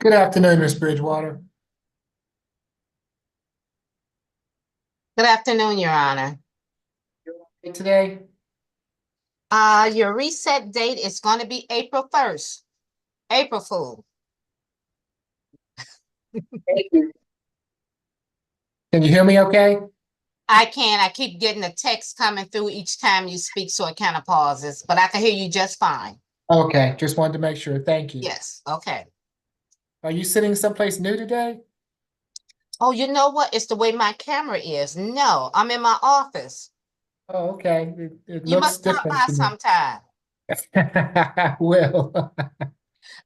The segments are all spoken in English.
Good afternoon, Miss Bridgewater. Good afternoon, Your Honor. Today, Your reset date is going to be April 1st. April Fool. can you hear me okay? I can. I keep getting a text coming through each time you speak, so it kind of pauses, but I can hear you just fine. Okay, just wanted to make sure. Thank you. Yes. Okay. Are you sitting someplace new today? Oh, you know what? It's the way my camera is. No, I'm in my office. Oh, okay. It You looks must stop different by to me. sometime. Will.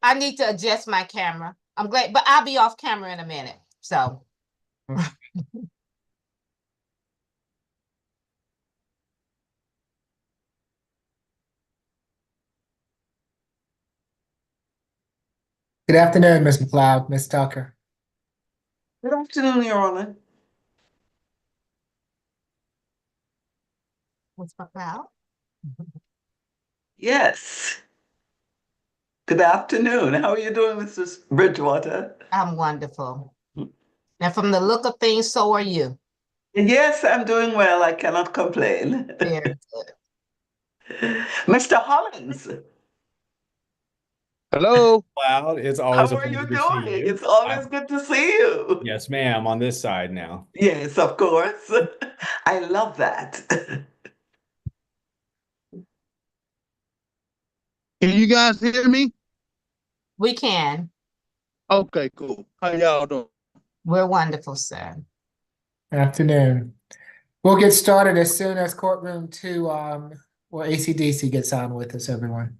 I need to adjust my camera. I'm glad, but I'll be off camera in a minute. So, Good afternoon, Miss McLeod, Miss Tucker. Good afternoon, Your Honor. what's my cloud? Yes. Good afternoon. How are you doing, Mrs. Bridgewater? I'm wonderful. And from the look of things, so are you. Yes, I'm doing well. I cannot complain. Very good. Mr. Hollins, Hello. Cloud. It's how always a are you pleasure to see doing? you. It's always good to see you. Yes, ma'am, on this side now. Yes, of course. I love that. Can you guys hear me? We can. Okay, cool. How y'all doing? We're wonderful, sir. Afternoon. We'll get started as soon as courtroom two, or ACDC gets on with us, everyone.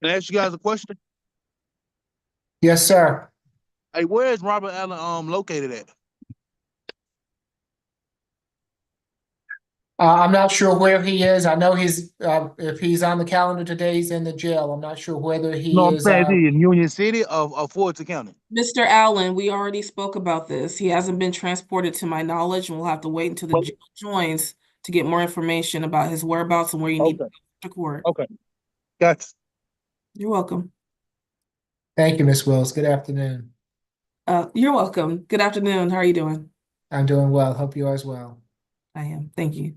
Can I ask you guys a question? Yes, sir. Hey, where is Robert Allen located at? I'm not sure where he is. I know if he's on the calendar today, he's in the jail. I'm not sure whether he No, I'm is, saying is he in Union City of Fulton County. Mr. Allen, we already spoke about this. He hasn't been transported to my knowledge, and we'll have to wait until the Well, judge joins to get more information about his whereabouts and where you need to okay, go to court. okay, gotcha. You're welcome. thank you, Miss Wills. Good afternoon. You're welcome. Good afternoon. How are you doing? I'm doing well. Hope you are as well. I am. Thank you.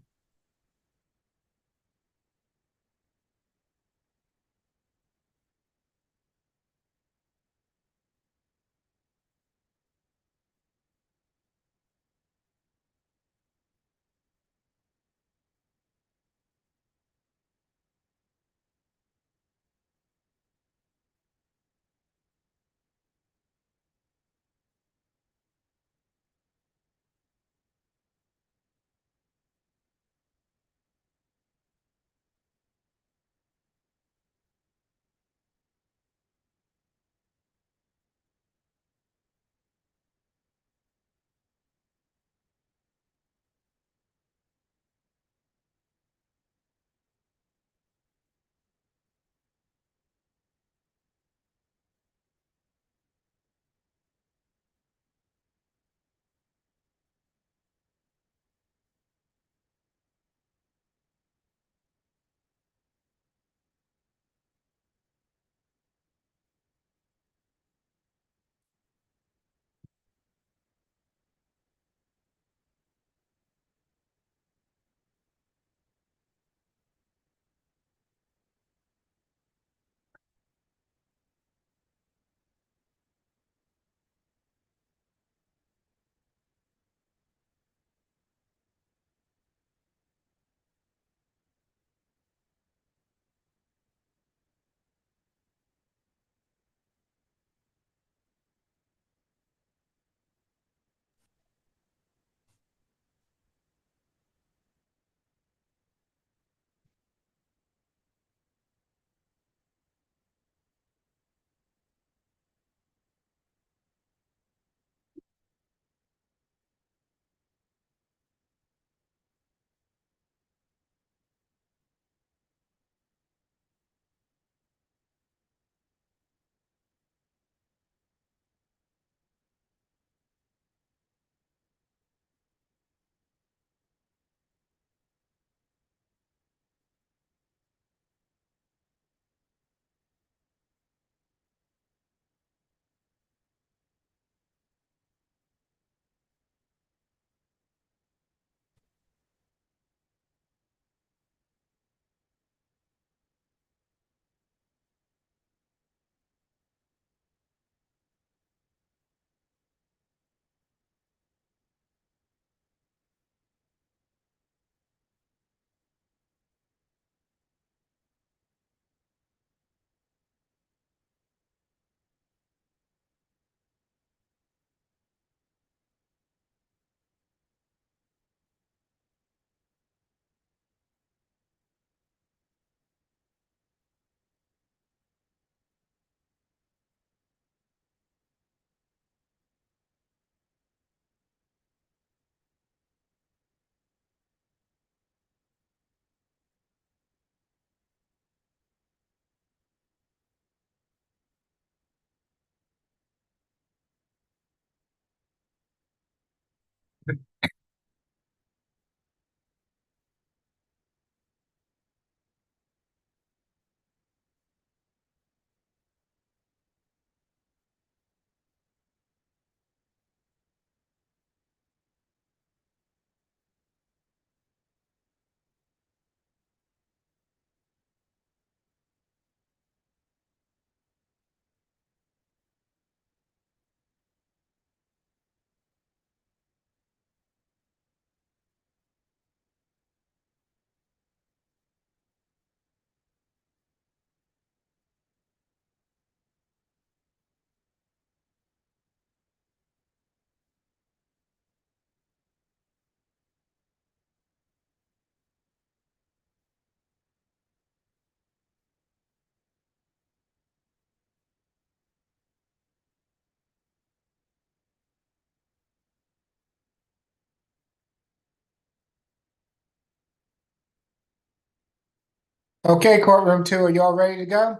Okay, courtroom 2, are y'all ready to go?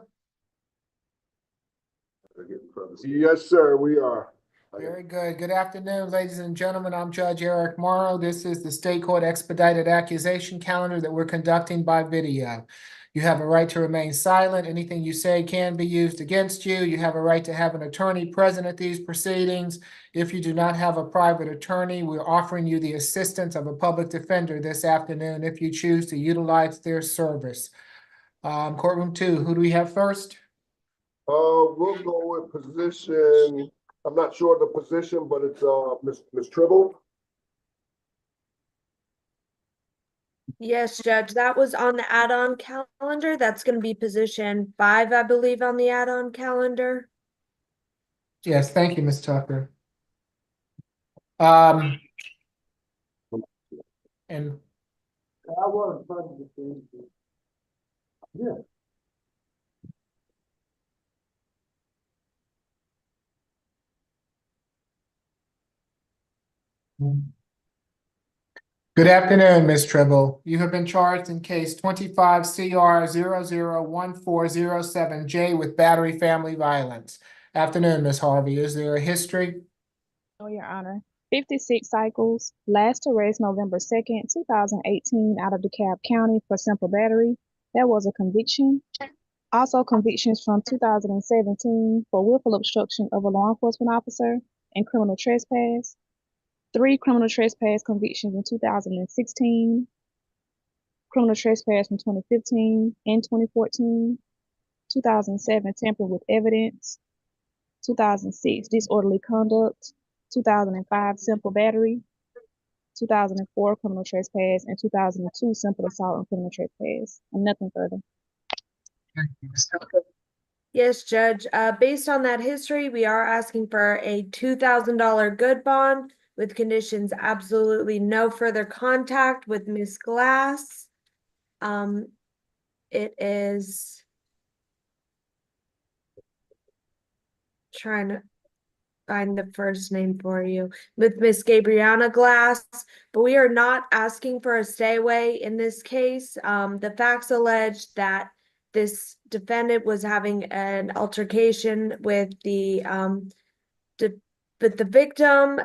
Yes, sir, we are. Very good. Good afternoon, ladies and gentlemen. I'm Judge Eric Morrow. This is the State Court Expedited Accusation Calendar that we're conducting by video. You have a right to remain silent. Anything you say can be used against you. You have a right to have an attorney present at these proceedings. If you do not have a private attorney, we're offering you the assistance of a public defender this afternoon if you choose to utilize their service. Courtroom 2, who do we have first? We'll go with position, I'm not sure of the position, but it's, Ms. Trible. Yes, Judge, that was on the add-on calendar. That's gonna be position 5, I believe, on the add-on calendar. Yes, thank you, Ms. Tucker. And I was trying to yeah. good afternoon, Ms. Trible. You have been charged in case 25 CR 001407J with battery family violence. Afternoon, Ms. Harvey. Is there a history? Oh, Your Honor. 56 cycles, last arrest November 2nd, 2018 out of DeKalb County for simple battery. That was a conviction. Also convictions from 2017 for willful obstruction of a law enforcement officer and criminal trespass. 3 criminal trespass convictions in 2016. Criminal trespass from 2015 and 2014. 2007 tampering with evidence. 2006 disorderly conduct. 2005 simple battery, 2004 criminal trespass, and 2002 simple assault and criminal trespass, and nothing further. Yes, Judge, based on that history, we are asking for a $2,000 good bond with conditions absolutely no further contact with Miss Glass. It is trying to find the first name for you, with Miss Gabriana Glass, but we are not asking for a stay away in this case. The facts allege that this defendant was having an altercation with the victim.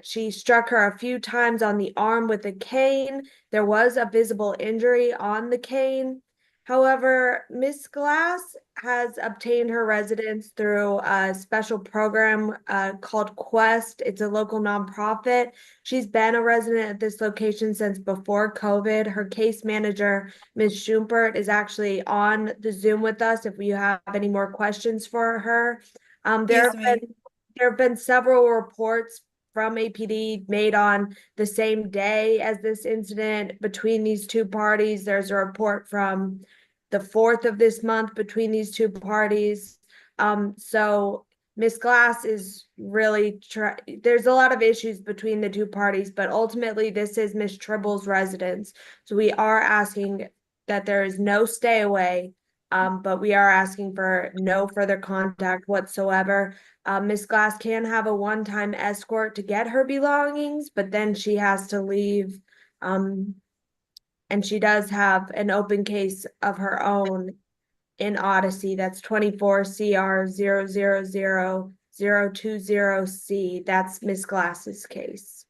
She struck her a few times on the arm with a cane. There was a visible injury on the cane. However, Miss Glass has obtained her residence through a special program called Quest. It's a local nonprofit. She's been a resident at this location since before COVID. Her case manager, Ms. Schumpert, is actually on the Zoom with us if you have any more questions for her. There have been several reports from APD made on the same day as this incident between these two parties. There's a report from the 4th of this month between these two parties. So Miss Glass is really there's a lot of issues between the two parties, but ultimately this is Miss Trible's residence. So we are asking that there is no stay away, but we are asking for no further contact whatsoever. Miss Glass can have a one-time escort to get her belongings, but then she has to leave. And she does have an open case of her own in Odyssey. That's 24 CR 000020C. That's Miss Glass's case.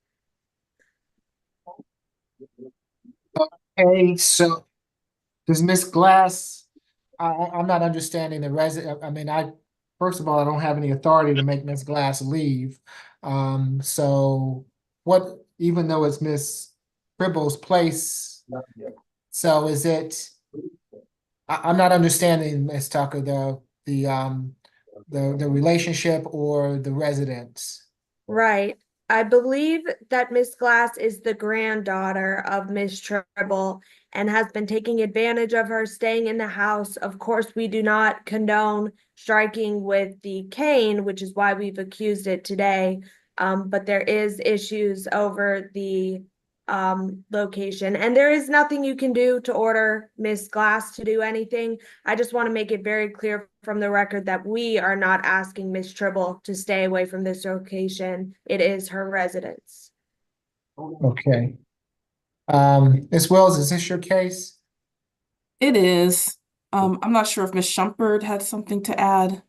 Okay, so does Miss Glass, I'm not understanding the resident, I mean, first of all, I don't have any authority to make Miss Glass leave. So what, even though it's Miss Trible's place, so is it, I'm not understanding, Miss Tucker, the relationship or the residence. Right. I believe that Miss Glass is the granddaughter of Miss Trible and has been taking advantage of her staying in the house. Of course, we do not condone striking with the cane, which is why we've accused it today. But there is issues over the location, and there is nothing you can do to order Miss Glass to do anything. I just want to make it very clear from the record that we are not asking Miss Trible to stay away from this location. It is her residence. Okay. Ms. Wells, is this your case? It is. I'm not sure if Ms. Shumpert had something to add.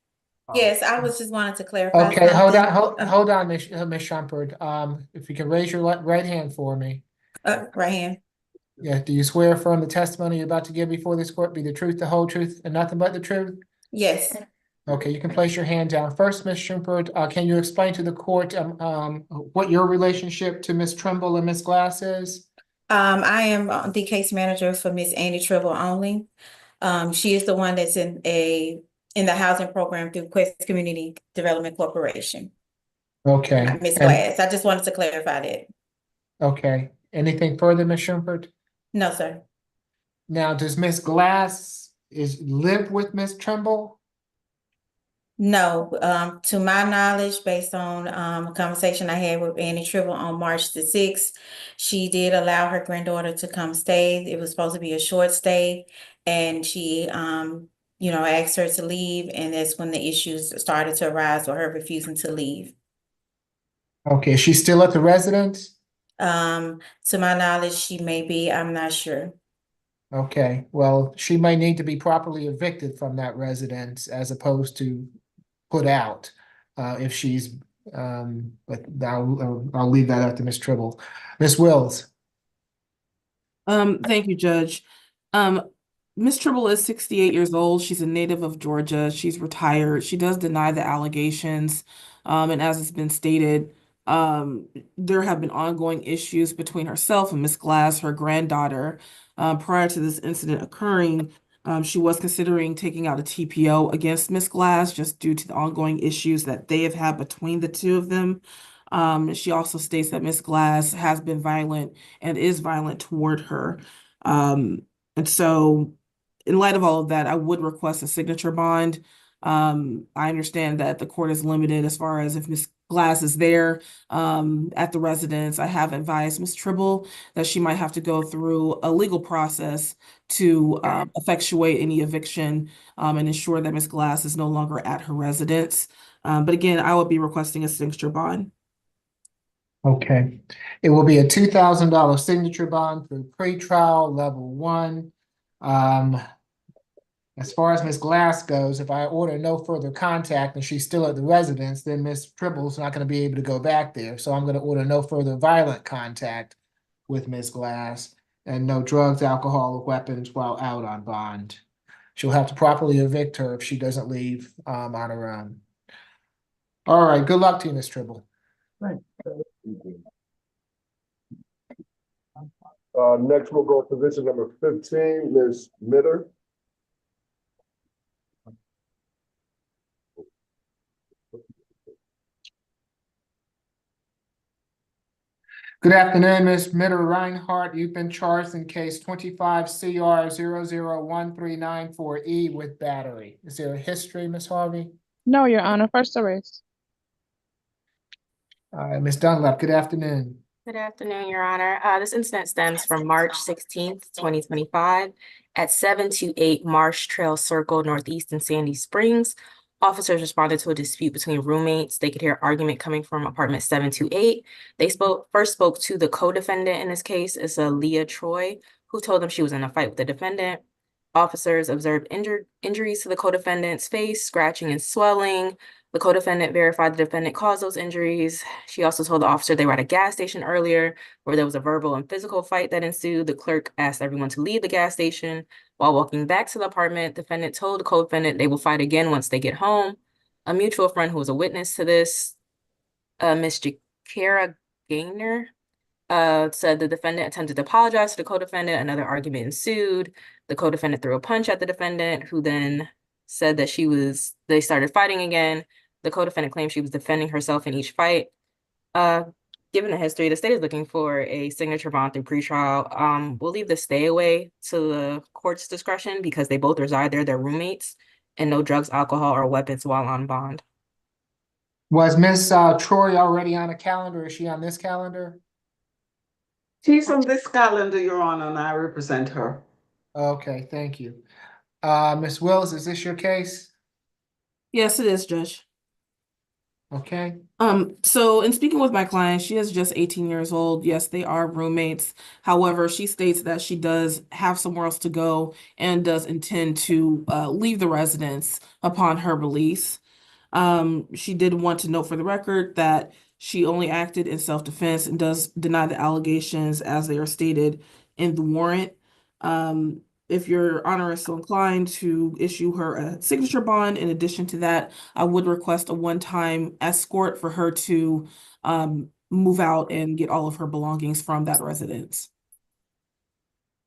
Yes, I was just wanting to clarify Okay, hold on, something. hold on, Ms. Shumpert. If you can raise your right hand for me. Right hand. Yeah, do you swear affirm the testimony you're about to give before this court be the truth, the whole truth, and nothing but the truth? Yes. Okay, you can place your hand down. First, Ms. Shumpert, can you explain to the court what your relationship to Ms. Trimble and Ms. Glass is? I am the case manager for Miss Annie Trible only. She is the one that's in the housing program through Quest Community Development Corporation. Okay. Miss and- Glass, I just wanted to clarify that. Okay, anything further, Ms. Shumpert? No, sir. Now, does Ms. Glass live with Ms. Trimble? No, to my knowledge, based on a conversation I had with Annie Trible on March the 6th, she did allow her granddaughter to come stay. It was supposed to be a short stay, and she asked her to leave, and that's when the issues started to arise with her refusing to leave. Okay, she's still at the residence? To my knowledge, she may be, I'm not sure. Okay, well, she may need to be properly evicted from that residence as opposed to put out, if she's, but I'll leave that up to Ms. Tribble. Ms. Wills? Thank you, Judge. Ms. Trible is 68 years old. She's a native of Georgia. She's retired. She does deny the allegations. And as it's been stated, there have been ongoing issues between herself and Ms. Glass, her granddaughter. Prior to this incident occurring, she was considering taking out a TPO against Ms. Glass just due to the ongoing issues that they have had between the two of them. She also states that Ms. Glass has been violent and is violent toward her. And so in light of all of that, I would request a signature bond. I understand that the court is limited as far as if Ms. Glass is there at the residence. I have advised Ms. Trible that she might have to go through a legal process to effectuate any eviction and ensure that Ms. Glass is no longer at her residence. But again, I will be requesting a signature bond. Okay, it will be a $2,000 signature bond for pretrial level 1. As far as Ms. Glass goes, if I order no further contact and she's still at the residence, then Ms. Tribble's not going to be able to go back there. So I'm going to order no further violent contact with Ms. Glass and no drugs, alcohol, or weapons while out on bond. She'll have to properly evict her if she doesn't leave on her own. All right, good luck to you, Ms. Tribble. Next we'll go to position number 15, Ms. Mitter. Good afternoon, Ms. Mitter Reinhardt. You've been charged in case 25 CR 001394E with battery. Is there a history, Ms. Harvey? No, Your Honor, first arrest. Ms. Dunlap, good afternoon. Good afternoon, Your Honor. This incident stems from March 16th, 2025 at 728 Marsh Trail Circle, Northeast in Sandy Springs. Officers responded to a dispute between roommates. They could hear argument coming from apartment 728. They first spoke to the co-defendant in this case. It's Leah Troy, who told them she was in a fight with the defendant. Officers observed injuries to the co-defendant's face, scratching and swelling. The co-defendant verified the defendant caused those injuries. She also told the officer they were at a gas station earlier where there was a verbal and physical fight that ensued. The clerk asked everyone to leave the gas station. While walking back to the apartment, the defendant told the co-defendant they will fight again once they get home. A mutual friend who was a witness to this, Ms. Jakara Gaynor, said the defendant attempted to apologize to the co-defendant. Another argument ensued. The co-defendant threw a punch at the defendant, who then said that they started fighting again. The co-defendant claimed she was defending herself in each fight. Given the history, the state is looking for a signature bond through pretrial. We'll leave the stay away to the court's discretion because they both reside there, they're roommates, and no drugs, alcohol, or weapons while on bond. Was Ms. Troy already on a calendar? Is she on this calendar? She's on this calendar, Your Honor, and I represent her. Okay, thank you. Ms. Wills, is this your case? Yes, it is, Judge. Okay, So in speaking with my client, she is just 18 years old. Yes, they are roommates. However, she states that she does have somewhere else to go and does intend to leave the residence upon her release. She did want to note for the record that she only acted in self-defense and does deny the allegations as they are stated in the warrant. If your honor is so inclined to issue her a signature bond, in addition to that, I would request a one-time escort for her to move out and get all of her belongings from that residence.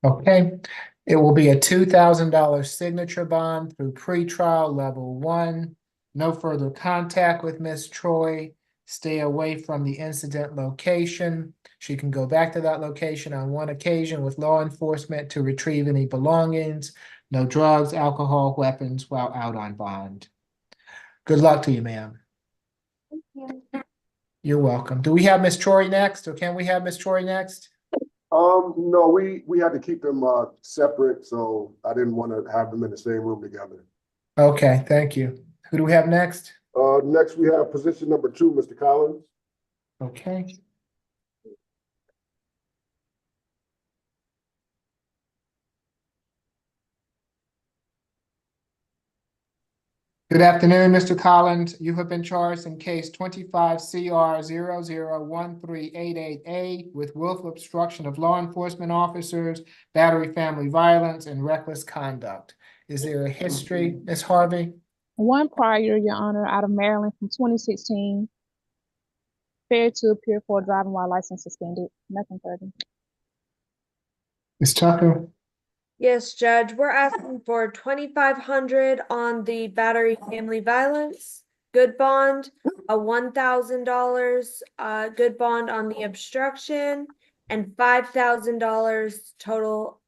okay. It will be a $2,000 signature bond through pretrial level 1. No further contact with Miss Troy. Stay away from the incident location. She can go back to that location on one occasion with law enforcement to retrieve any belongings. No drugs, alcohol, weapons while out on bond. Good luck to you, ma'am. Thank you. You're welcome. Do we have Miss Troy next, or can we have Miss Troy next? No, we had to keep them separate, so I didn't want to have them in the same room together. Okay, thank you. Who do we have next? Next we have position number 2, Mr. Collins. Okay. Good afternoon, Mr. Collins. You have been charged in case 25 CR 001388A with willful obstruction of law enforcement officers, battery, family violence, and reckless conduct. Is there a history, Ms. Harvey? One prior, Your Honor, out of Maryland from 2016. Failure to appear for a driving while license suspended. Nothing further. Ms. Tucker? Yes, Judge, we're asking for 2,500 on the battery family violence, good bond, a $1,000 good bond on the obstruction, and $5,000 total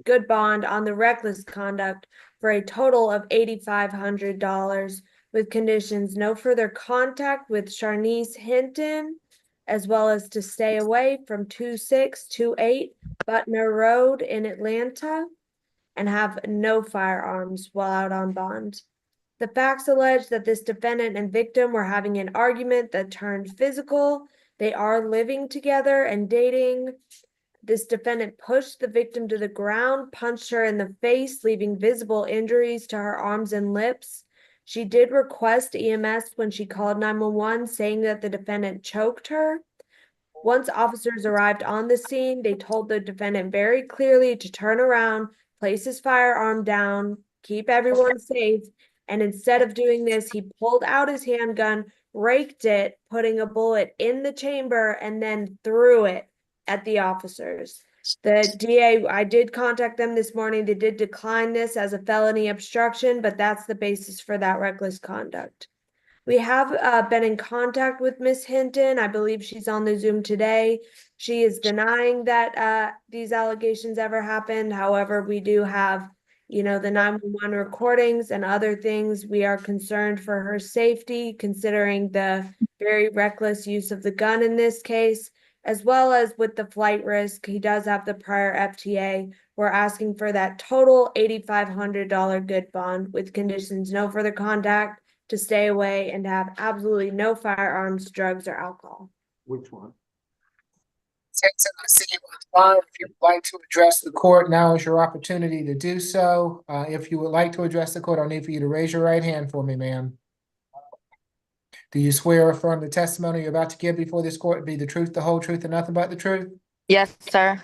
good bond on the reckless conduct for a total of $8,500 with conditions no further contact with Charnice Hinton, as well as to stay away from 2628 Butner Road in Atlanta and have no firearms while out on bond. The facts allege that this defendant and victim were having an argument that turned physical. They are living together and dating. This defendant pushed the victim to the ground, punched her in the face, leaving visible injuries to her arms and lips. She did request EMS when she called 911, saying that the defendant choked her. Once officers arrived on the scene, they told the defendant very clearly to turn around, place his firearm down, keep everyone safe. And instead of doing this, he pulled out his handgun, raked it, putting a bullet in the chamber, and then threw it at the officers. The DA, I did contact them this morning. They did decline this as a felony obstruction, but that's the basis for that reckless conduct. We have been in contact with Miss Hinton. I believe she's on the Zoom today. She is denying that these allegations ever happened. However, we do have, the 911 recordings and other things. We are concerned for her safety, considering the very reckless use of the gun in this case, as well as with the flight risk. He does have the prior FTA. We're asking for that total $8,500 good bond with conditions no further contact, to stay away, and to have absolutely no firearms, drugs, or alcohol. Which one? If you would like to address the court, now is your opportunity to do so. If you would like to address the court, I'll need for you to raise your right hand for me, ma'am. Do you swear or affirm the testimony you're about to give before this court be the truth, the whole truth, and nothing but the truth? Yes, sir.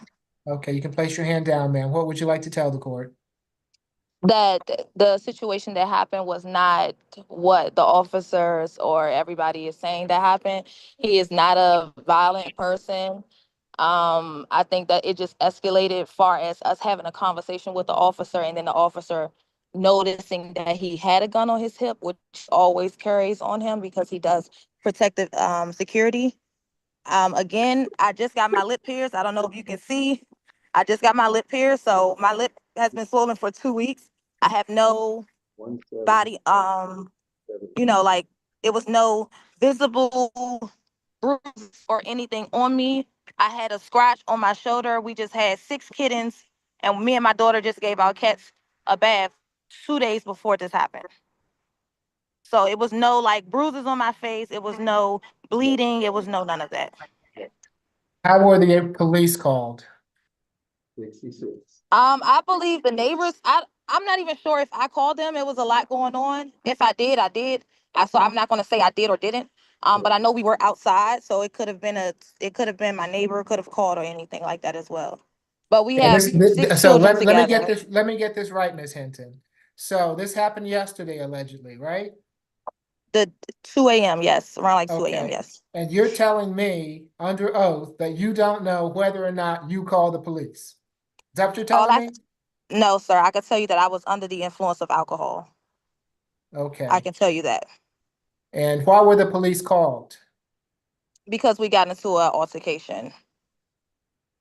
Okay, you can place your hand down, ma'am. What would you like to tell the court? That the situation that happened was not what the officers or everybody is saying that happened. He is not a violent person. I think that it just escalated far as us having a conversation with the officer and then the officer noticing that he had a gun on his hip, which always carries on him because he does protective security. Again, I just got my lip pierced. I don't know if you can see. I just got my lip pierced, so my lip has been swollen for 2 weeks. I have no body, like it was no visible bruise or anything on me. I had a scratch on my shoulder. We just had 6 kittens, and me and my daughter just gave our cats a bath 2 days before this happened. So it was no like bruises on my face. It was no bleeding. It was no none of that. How were the police called? 66. I believe the neighbors. I'm not even sure if I called them. It was a lot going on. If I did, I did. So I'm not gonna say I did or didn't. But I know we were outside, so it could have been my neighbor could have called or anything like that as well. But we And have this- 6 so children let me get together. this, let me get this right, Ms. Hinton. So this happened yesterday allegedly, right? The 2 a.m. Yes, around like 2 a.m. Okay. Yes. And you're telling me under oath that you don't know whether or not you called the police. Is that what you're All telling I me? No, sir. I can tell you that I was under the influence of alcohol. I Okay. can tell you that And why were the police called? because we got into an altercation.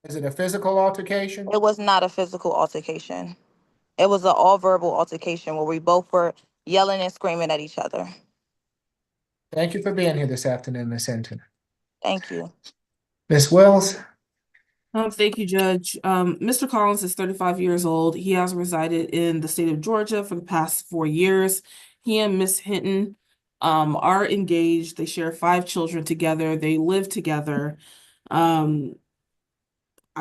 Is it a physical altercation? It was not a physical altercation. It was an all verbal altercation where we both were yelling and screaming at each other. Thank you for being here this afternoon, Ms. Hinton. Thank you. Ms. Wells? Thank you, Judge. Mr. Collins is 35 years old. He has resided in the state of Georgia for the past 4 years. He and Miss Hinton are engaged. They share 5 children together. They live together. I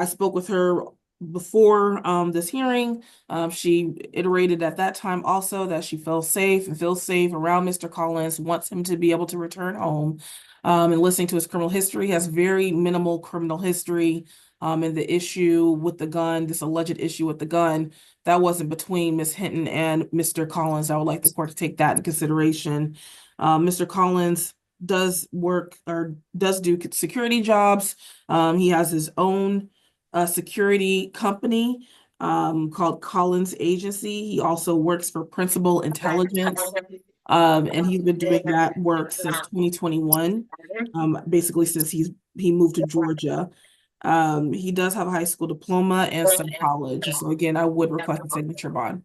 spoke with her before this hearing. She iterated at that time also that she feels safe around Mr. Collins, wants him to be able to return home. And listening to his criminal history, has very minimal criminal history. And the issue with the gun, this alleged issue with the gun, that wasn't between Ms. Hinton and Mr. Collins. I would like the court to take that into consideration. Mr. Collins does work or does do security jobs. He has his own security company called Collins Agency. He also works for Principal Intelligence. And he's been doing that work since 2021, basically since he moved to Georgia. He does have a high school diploma and some college. So again, I would request a signature bond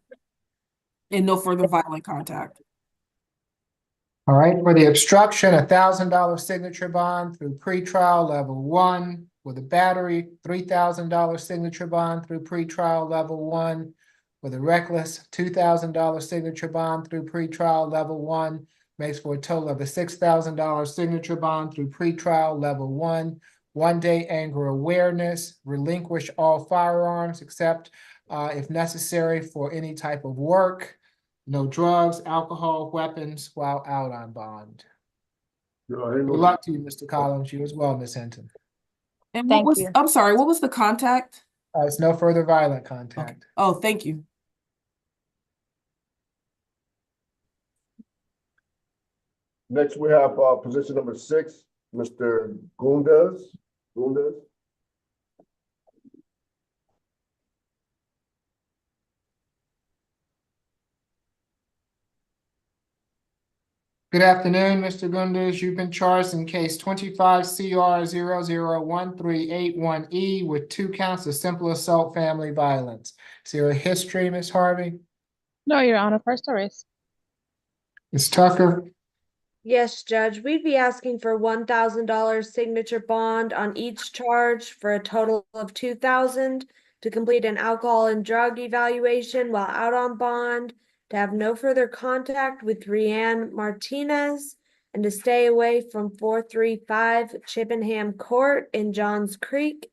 and no further violent contact. All right, for the obstruction, $1,000 signature bond through pretrial level 1. For the battery, $3,000 signature bond through pretrial level 1. For the reckless, $2,000 signature bond through pretrial level 1. Makes for a total of a $6,000 signature bond through pretrial level 1. 1-day anger awareness, relinquish all firearms except if necessary for any type of work. No drugs, alcohol, weapons while out on bond. Good luck to you, Mr. Collins. You as well, Ms. Hinton. And Thank you. I'm sorry, what was the contact? It's no further violent Okay. contact. Oh, thank you. Next, we have position number 6, Mr. Gundas. Good afternoon, Mr. Gundas. You've been charged in case 25 CR 001381E with 2 counts of simple assault family violence. Is there a history, Ms. Harvey? No, Your Honor, first arrest. Ms. Tucker? Yes, Judge, we'd be asking for $1,000 signature bond on each charge for a total of $2,000 to complete an alcohol and drug evaluation while out on bond, to have no further contact with Rianne Martinez, and to stay away from 435 Chippenham Court in Johns Creek.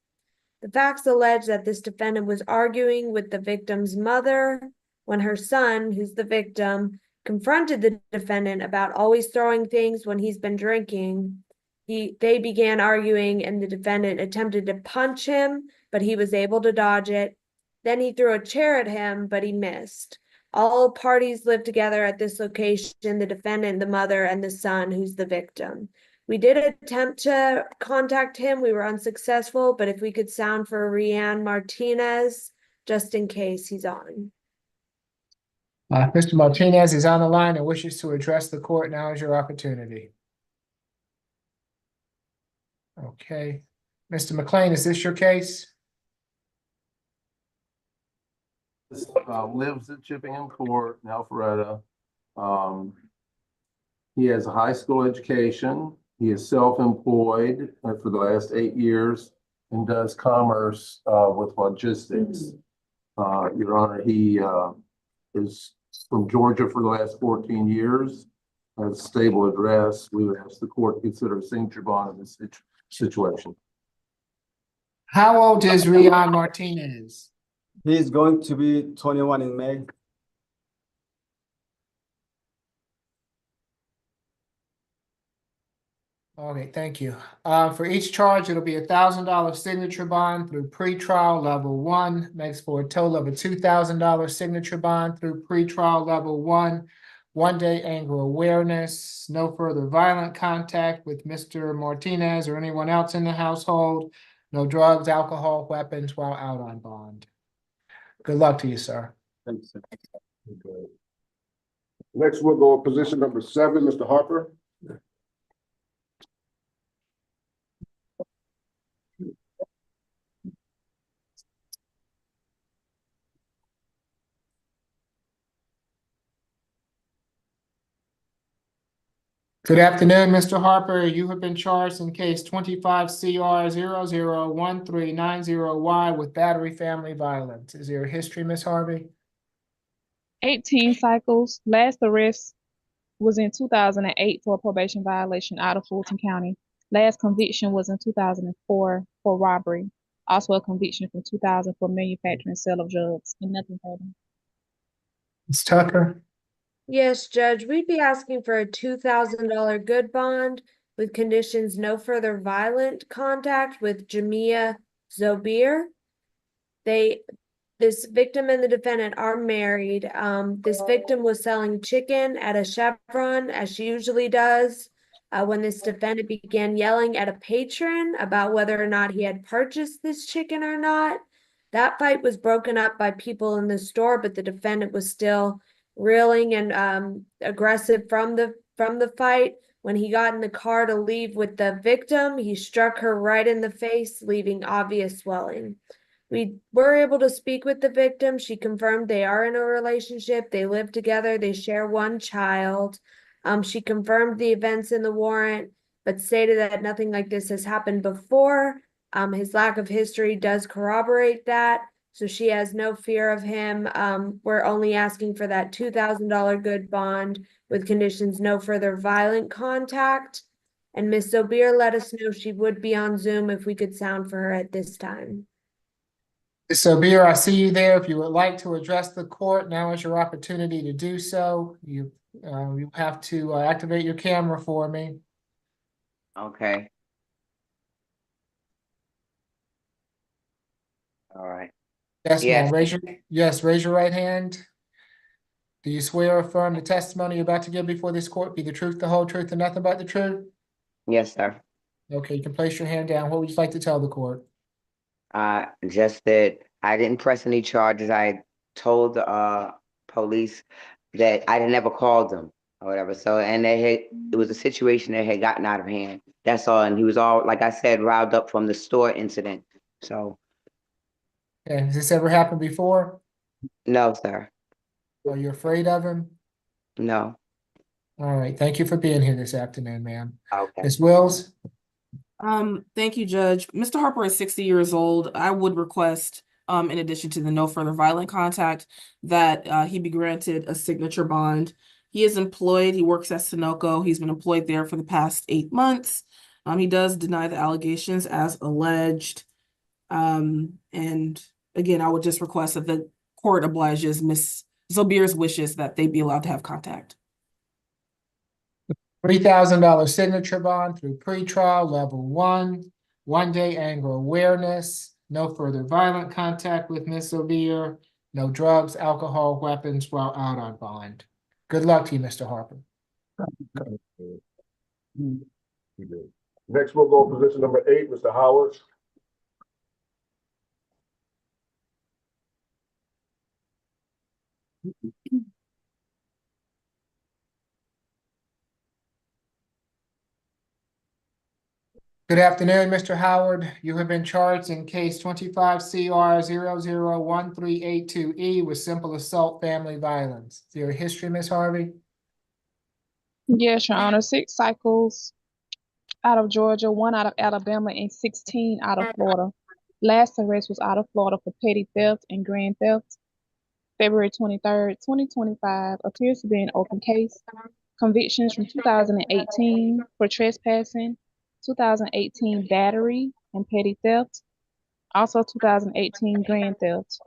The facts allege that this defendant was arguing with the victim's mother when her son, who's the victim, confronted the defendant about always throwing things when he's been drinking. They began arguing and the defendant attempted to punch him, but he was able to dodge it. Then he threw a chair at him, but he missed. All parties lived together at this location, the defendant, the mother, and the son, who's the victim. We did attempt to contact him. We were unsuccessful, but if we could sound for Rianne Martinez, just in case he's on. Mr. Martinez is on the line and wishes to address the court. Now is your opportunity. Okay. Mr. McLean, is this your case? Lives at Chippenham Court in Alpharetta. He has a high school education. He is self-employed for the last 8 years and does commerce with logistics. Your Honor, he is from Georgia for the last 14 years. a stable address, we would ask the court to consider a signature bond in this situation. How old is Rion Martinez? He's going to be 21 in May. Okay, thank you. For each charge, it'll be $1,000 signature bond through pretrial level 1, makes for a total of a $2,000 signature bond through pretrial level 1. 1-day anger awareness, no further violent contact with Mr. Martinez or anyone else in the household, no drugs, alcohol, weapons while out on bond. Good luck to you, sir. Thanks, sir. Okay. Next, we'll go with position number 7, Mr. Harper. Good afternoon, Mr. Harper. You have been charged in case 25 CR 001390Y with battery family violence. Is there a history, Ms. Harvey? 18 cycles. Last arrest was in 2008 for a probation violation out of Fulton County. Last conviction was in 2004 for robbery. Also a conviction from 2000 for manufacturing and sale of drugs, and nothing further. Ms. Tucker? Yes, Judge, we'd be asking for a $2,000 good bond with conditions no further violent contact with Jamia Zobir. This victim and the defendant are married. This victim was selling chicken at a Chevron, as she usually does, when this defendant began yelling at a patron about whether or not he had purchased this chicken or not. That fight was broken up by people in the store, but the defendant was still reeling and aggressive from the fight. When he got in the car to leave with the victim, he struck her right in the face, leaving obvious swelling. We were able to speak with the victim. She confirmed they are in a relationship. They live together. They share one child. She confirmed the events in the warrant, but stated that nothing like this has happened before. His lack of history does corroborate that. So she has no fear of him. We're only asking for that $2,000 good bond with conditions no further violent contact. And Ms. Zobir let us know she would be on Zoom if we could sound for her at this time. Ms. Zobir, I see you there. If you would like to address the court, now is your opportunity to do so. You have to activate your camera for me. Okay. All right. Yes, Yes. ma'am. Raise your right hand. Do you swear or affirm the testimony you're about to give before this court be the truth, the whole truth, and nothing but the truth? Yes, sir. Okay, you can place your hand down. What would you like to tell the court? Just that I didn't press any charges. I told the police that I never called them or whatever. So, and it was a situation that had gotten out of hand. That's all. And he was all, like I said, riled up from the store incident. So, Okay, has this ever happened before? no, sir. Are you afraid of him? No. All right, thank you for being here this afternoon, ma'am. Okay. Ms. Wills? Thank you, Judge. Mr. Harper is 60 years old. I would request, in addition to the no further violent contact, that he be granted a signature bond. He is employed. He works at Sunoco. He's been employed there for the past 8 months. He does deny the allegations as alleged. And again, I would just request that the court obliges Ms. Zobir's wishes that they be allowed to have contact. $3,000 signature bond through pretrial level 1, 1-day anger awareness, no further violent contact with Ms. Zobir, no drugs, alcohol, weapons while out on bond. Good luck to you, Mr. Harper. Next, we'll go with position number 8, Mr. Howard. Good afternoon, Mr. Howard. You have been charged in case 25 CR 001382E with simple assault family violence. Is there a history, Ms. Harvey? Yes, Your Honor. 6 cycles out of Georgia, 1 out of Alabama, and 16 out of Florida. Last arrest was out of Florida for petty theft and grand theft. February 23rd, 2025, appears to be an open case. Convictions from 2018 for trespassing, 2018 battery and petty theft, also 2018 grand theft.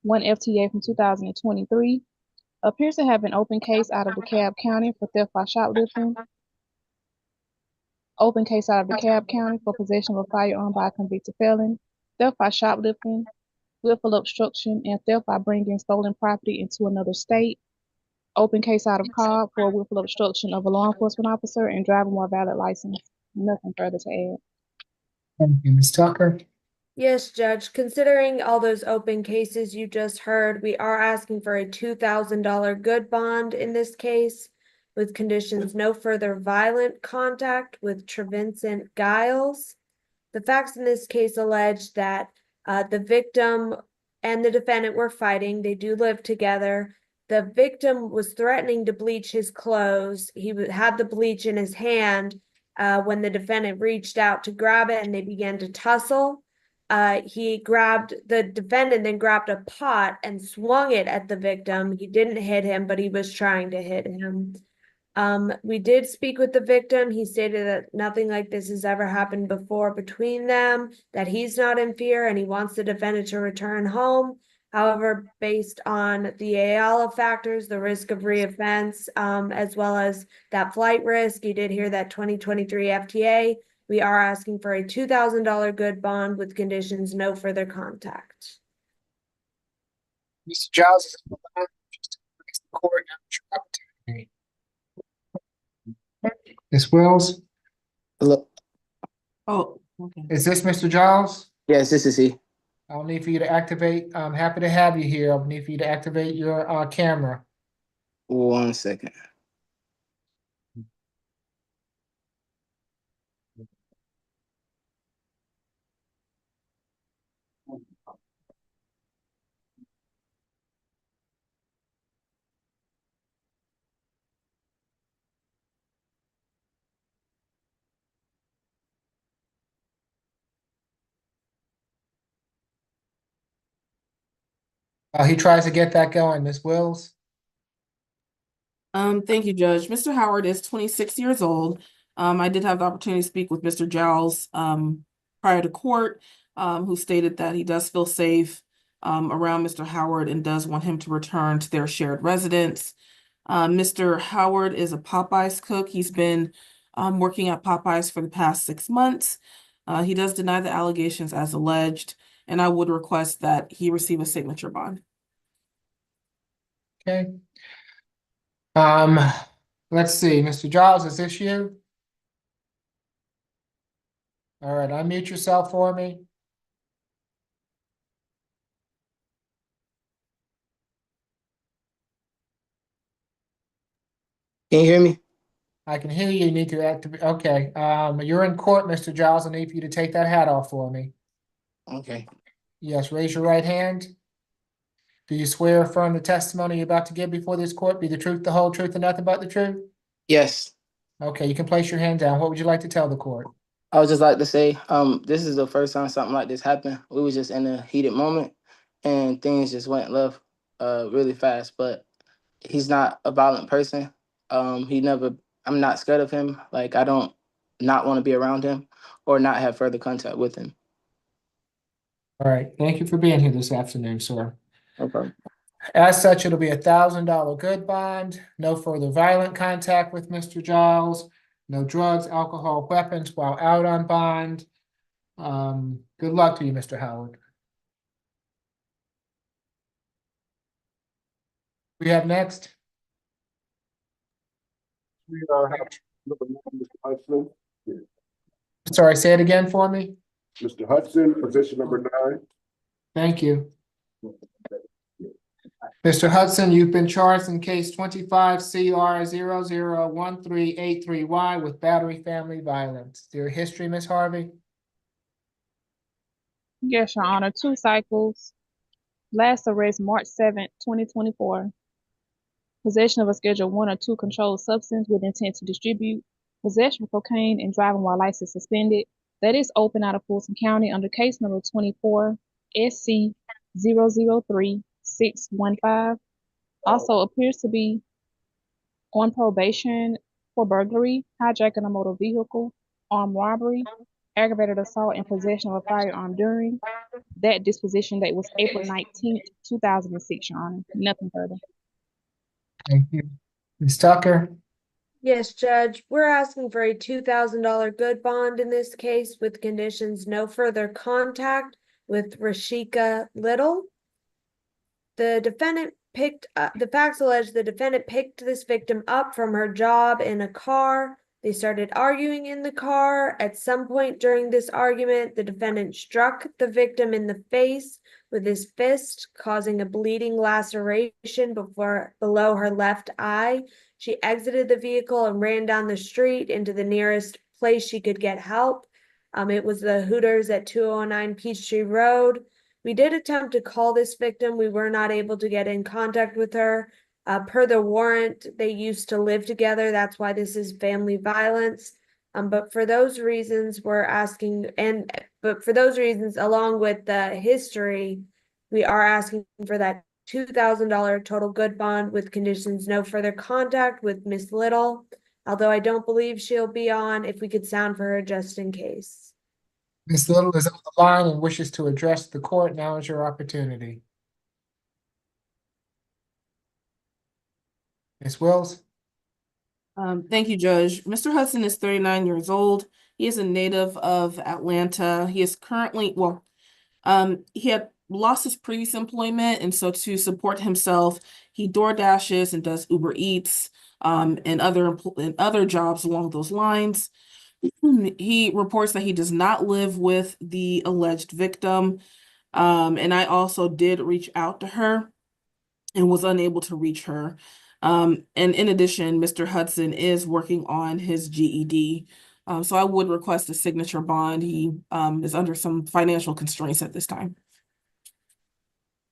1 FTA from 2023. Appears to have an open case out of DeKalb County for theft by shoplifting. Open case out of DeKalb County for possession of a firearm by a convicted felon. Theft by shoplifting, willful obstruction, and theft by bringing stolen property into another state. Open case out of Cobb for willful obstruction of a law enforcement officer and driving while valid license. Nothing further to add. Thank you, Ms. Tucker. Yes, Judge, considering all those open cases you just heard, we are asking for a $2,000 good bond in this case with conditions no further violent contact with Trevincent Giles. The facts in this case allege that the victim and the defendant were fighting. They do live together. The victim was threatening to bleach his clothes. He had the bleach in his hand when the defendant reached out to grab it and they began to tussle. The defendant then grabbed a pot and swung it at the victim. He didn't hit him, but he was trying to hit him. We did speak with the victim. He stated that nothing like this has ever happened before between them, that he's not in fear and he wants the defendant to return home. However, based on the AALA factors, the risk of reoffense, as well as that flight risk, you did hear that 2023 FTA. We are asking for a $2,000 good bond with conditions no further contact. Mr. Giles is on the line. Just to raise the court and opportunity. Ms. Wells, Hello. Oh, okay. is this Mr. Giles? Yes, this is he. I'll need for you to activate. I'm happy to have you here. I'll need for you to activate your camera. 1 second. He tries to get that going, Ms. Wells. Thank you, Judge. Mr. Howard is 26 years old. I did have the opportunity to speak with Mr. Giles prior to court, who stated that he does feel safe around Mr. Howard and does want him to return to their shared residence. Mr. Howard is a Popeyes cook. He's been working at Popeyes for the past 6 months. He does deny the allegations as alleged, and I would request that he receive a signature bond. Okay. Let's see, Mr. Giles, is this you? All right, unmute yourself for me. Can you hear me? I can hear you. You need to activate. Okay. You're in court, Mr. Giles. I need for you to take that hat off for me. Okay. Yes, raise your right hand. Do you swear or affirm the testimony you're about to give before this court be the truth, the whole truth, and nothing but the truth? Yes. Okay, you can place your hand down. What would you like to tell the court? I would just like to say, this is the first time something like this happened. We was just in a heated moment and things just went left really fast. But he's not a violent person. I'm not scared of him. Like, I don't not want to be around him or not have further contact with him. All right, thank you for being here this afternoon, sir. No problem. As such, it'll be $1,000 good bond, no further violent contact with Mr. Giles, no drugs, alcohol, weapons while out on bond. Good luck to you, Mr. Howard. We have next. We have Mr. Hudson. Sorry, say it again for me. Mr. Hudson, position number 9. Thank you. Mr. Hudson, you've been charged in case 25 CR 001383Y with battery family violence. Is there a history, Ms. Harvey? Yes, Your Honor. 2 cycles. Last arrest March 7th, 2024. Possession of a Schedule 1 or 2 controlled substance with intent to distribute. Possession of cocaine and driving while license suspended. That is open out of Fulton County under case number 24 SC 003615. Also appears to be on probation for burglary, hijacking a motor vehicle, armed robbery, aggravated assault, and possession of a firearm during. That disposition date was April 19th, 2006, Your Honor. Nothing further. Thank you. Ms. Tucker? Yes, Judge, we're asking for a $2,000 good bond in this case with conditions no further contact with Rashika Little. The facts allege the defendant picked this victim up from her job in a car. They started arguing in the car. At some point during this argument, the defendant struck the victim in the face with his fist, causing a bleeding laceration below her left eye. She exited the vehicle and ran down the street into the nearest place she could get help. It was the Hooters at 209 Peachtree Road. We did attempt to call this victim. We were not able to get in contact with her. Per the warrant, they used to live together. That's why this is family violence. But for those reasons, along with the history, we are asking for that $2,000 total good bond with conditions no further contact with Miss Little. Although I don't believe she'll be on, if we could sound for her just in case. Ms. Little is on the line and wishes to address the court. Now is your opportunity. Ms. Wills? Thank you, Judge. Mr. Hudson is 39 years old. He is a native of Atlanta. He is currently, he had lost his previous employment, and so to support himself, he door dashes and does Uber Eats, and other jobs along those lines. He reports that he does not live with the alleged victim, and I also did reach out to her and was unable to reach her. And in addition, Mr. Hudson is working on his GED. So I would request a signature bond. He is under some financial constraints at this time.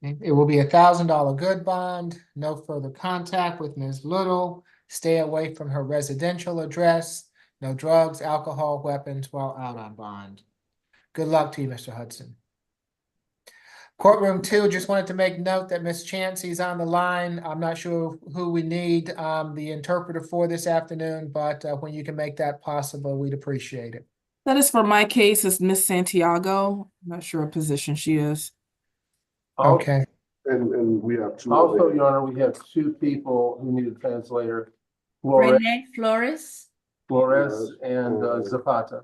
It will be $1,000 good bond, no further contact with Ms. Little, stay away from her residential address, no drugs, alcohol, weapons while out on bond. Good luck to you, Mr. Hudson. Courtroom 2, just wanted to make note that Ms. Chancey's on the line. I'm not sure who we need the interpreter for this afternoon, but when you can make that possible, we'd appreciate it. That is for my case, is Miss Santiago. I'm not sure what position she is. Okay. And we have two. Also, Your Honor, we have two people who need a translator. Flores and Zapata.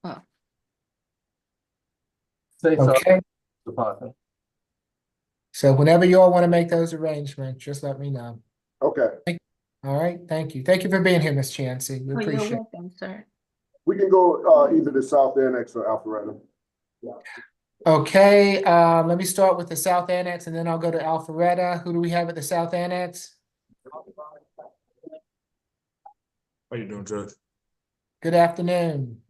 Oh. Say so, Okay. Zapata. So whenever you all want to make those arrangements, just let me know. Okay. All right. Thank you. Thank you for being here, Ms. Chancey. We You're appreciate it. welcome, sir. We can go either the South Annex or Alpharetta. Yeah. Okay, let me start with the South Annex and then I'll go to Alpharetta. Who do we have at the South Annex? How you doing, Judge? Good afternoon.